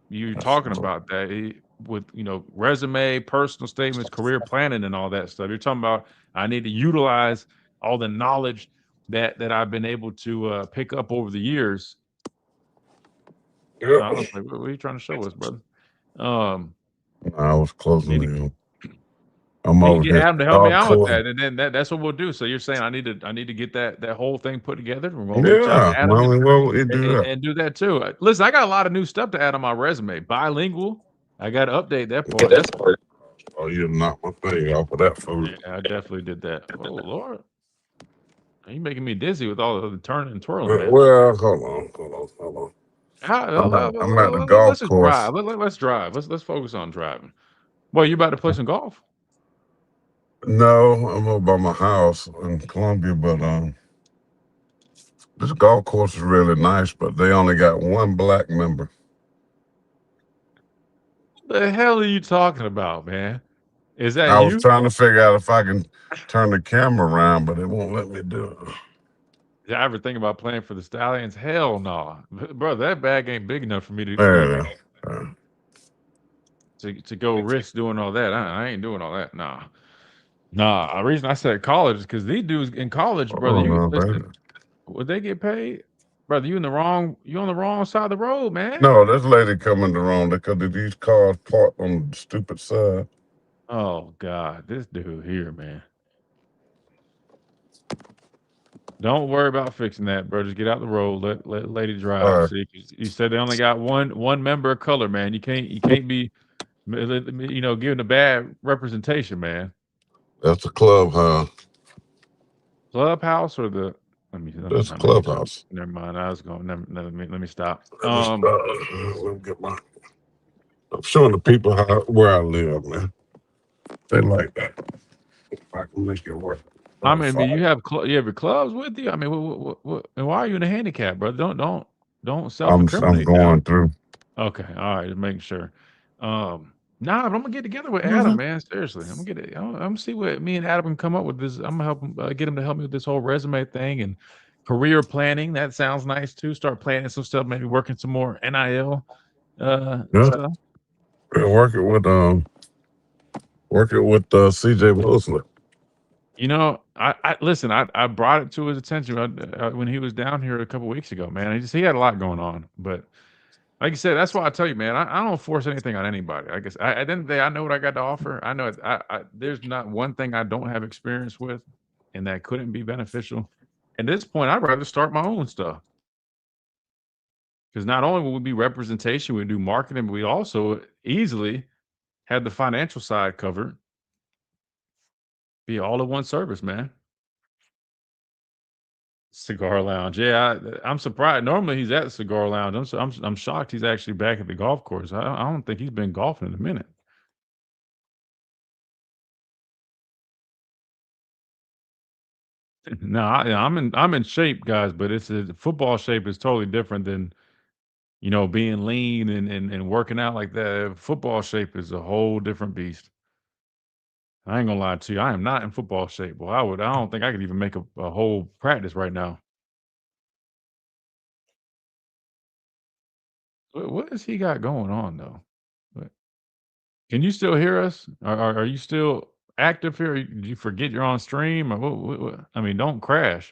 you talking about that with resume, personal statements, career planning, and all that stuff. You're talking about I need to utilize all the knowledge that I've been able to pick up over the years. I was like, what are you trying to show us, brother? I was closing the I'm over get here. Adam to help me out with that, and then that's what we'll do. So you're saying I need to get that whole thing put together. We'll reach out to Adam and do that too. Listen, I got a lot of new stuff to add on my resume. Bilingual. I got to update that part. Oh, you knocked my thing off of that food. Yeah, I definitely did that. Oh Lord, you making me dizzy with all the turning and twirling. Man. Well, hold on. I'm at the golf course. Drive. Let's drive. Let's focus on driving. Well, you about to play some golf? No, I'm over by my house in Columbia, but This golf course is really nice, but they only got one black member. What the hell are you talking about, man? Is that I was you? trying to figure out if I can turn the camera around, but it won't let me do it. Did I ever think about playing for the Stallions? Hell no, bro. That bag ain't big enough for me to There to go risk doing all that. I ain't doing all that. Nah. The reason I said college is because these dudes in college, brother. Oh, You no, listen. baby. Would they get paid, brother? You on the wrong side of the road, man. No, this lady coming the wrong because these cars parked on the stupid side. Oh God, this dude here, man. Don't worry about fixing that, bro. Just get out the road. Let lady drive. All right. See, you said they only got one member of color, man. You can't be, giving a bad representation, man. That's the clubhouse. Clubhouse or the? That's the clubhouse. Never mind. I was going. Let me stop. Let me get my. I'm showing the people where I live, man. They like that. If I can make it work. I mean, you have your clubs with you. I mean, what and why are you in a handicap, bro? Don't self-incriminate. I'm going through. Okay, all right, just making sure. Nah, but I'm gonna get together with Adam, man. Seriously, I'm gonna see what me and Adam can come up with. This, I'm gonna help him get him to help me with this whole resume thing and career planning. That sounds nice too. Start planning some stuff, maybe working some more NIL stuff. Work it with CJ Wilson. You know, I listen. I brought it to his attention when he was down here a couple weeks ago, man. He had a lot going on, but like you said, that's why I tell you, man. I don't force anything on anybody. I guess at the end of the day, I know what I got to offer. I know there's not one thing I don't have experience with, and that couldn't be beneficial. At this point, I'd rather start my own stuff because not only will we be representation, we do marketing, but we also easily have the financial side covered. Be all in one service, man. Cigar Lounge. Yeah, I'm surprised. Normally he's at the Cigar Lounge. I'm shocked he's actually back at the golf course. I don't think he's been golfing in a minute. No, I'm in shape, guys, but football shape is totally different than being lean and working out like that. Football shape is a whole different beast. I ain't gonna lie to you. I am not in football shape. Well, I don't think I could even make a whole practice right now. What has he got going on though? Can you still hear us? Are you still active here? Did you forget you're on stream? Or what? I mean, don't crash.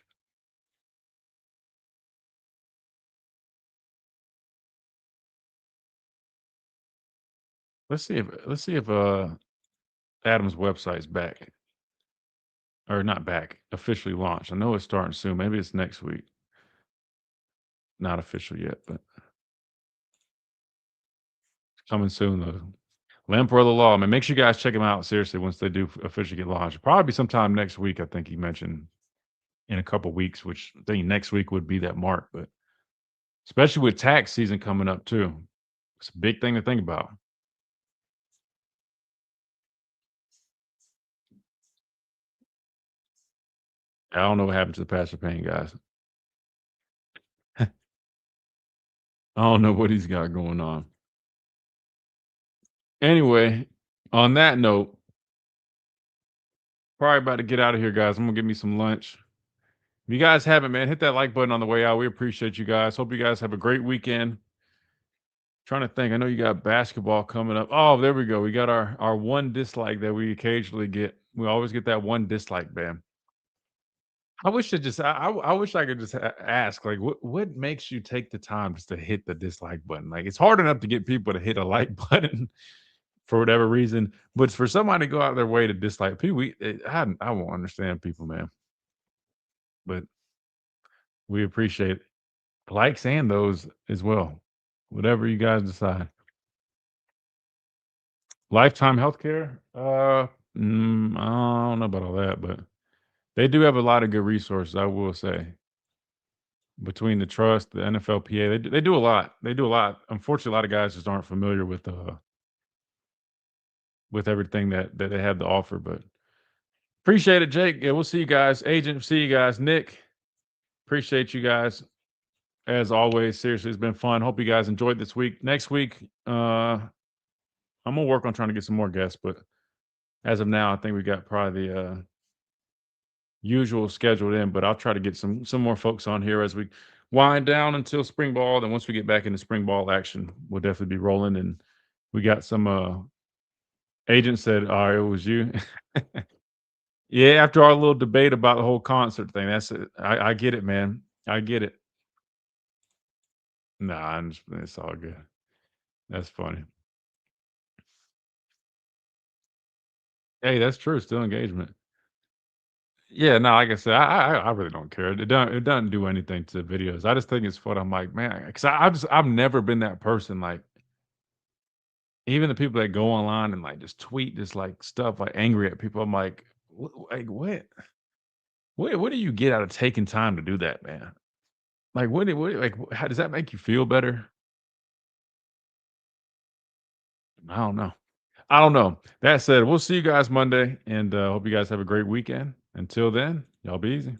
Let's see if Adam's website's back. Or not back, officially launched. I know it's starting soon. Maybe it's next week. Not official yet, but it's coming soon though. Lamper of the Law, man. Make sure you guys check them out seriously once they do officially get launched. Probably sometime next week. I think he mentioned in a couple weeks, which I think next week would be that mark. But especially with tax season coming up too, it's a big thing to think about. I don't know what happened to the Pastor Payne guys. I don't know what he's got going on. Anyway, on that note, probably about to get out of here, guys. I'm gonna get me some lunch. If you guys haven't, man, hit that like button on the way out. We appreciate you guys. Hope you guys have a great weekend. Trying to think. I know you got basketball coming up. Oh, there we go. We got our one dislike that we occasionally get. We always get that one dislike, man. I wish I wish I could just ask, like, what makes you take the time just to hit the dislike button? Like, it's hard enough to get people to hit a like button for whatever reason, but for somebody to go out of their way to dislike people, I won't understand people, man. But we appreciate likes and those as well, whatever you guys decide. Lifetime healthcare, I don't know about all that, but they do have a lot of good resources, I will say. Between the trust, the NFLPA, they do a lot. They do a lot. Unfortunately, a lot of guys just aren't familiar with everything that they have to offer. But appreciate it, Jake. Yeah, we'll see you guys. Agent, see you guys. Nick, Appreciate you guys. As always, seriously, it's been fun. Hope you guys enjoyed this week. Next week, I'm going to work on trying to get some more guests, but as of now, I think we got probably the usual scheduled in, but I'll try to get some more folks on here as we wind down until spring ball. Then once we get back into spring ball action, we'll definitely be rolling. And we got some agents said, "All right, it was you." Yeah, after our little debate about the whole concert thing, that's it. I get it, man. I get it. Nah, it's all good. That's funny. Hey, that's true. Still engagement. Yeah, no, like I said, I really don't care. It doesn't do anything to videos. I just think it's fun. I'm like, man, because I've never been that person. Like even the people that go online and like just tweet just like stuff like angry at people. I'm like, like what do you get out of taking time to do that, man? Like like how does that make you feel better? I don't know. I don't know. That said, we'll see you guys Monday, and hope you guys have a great weekend. Until then, y'all be easy.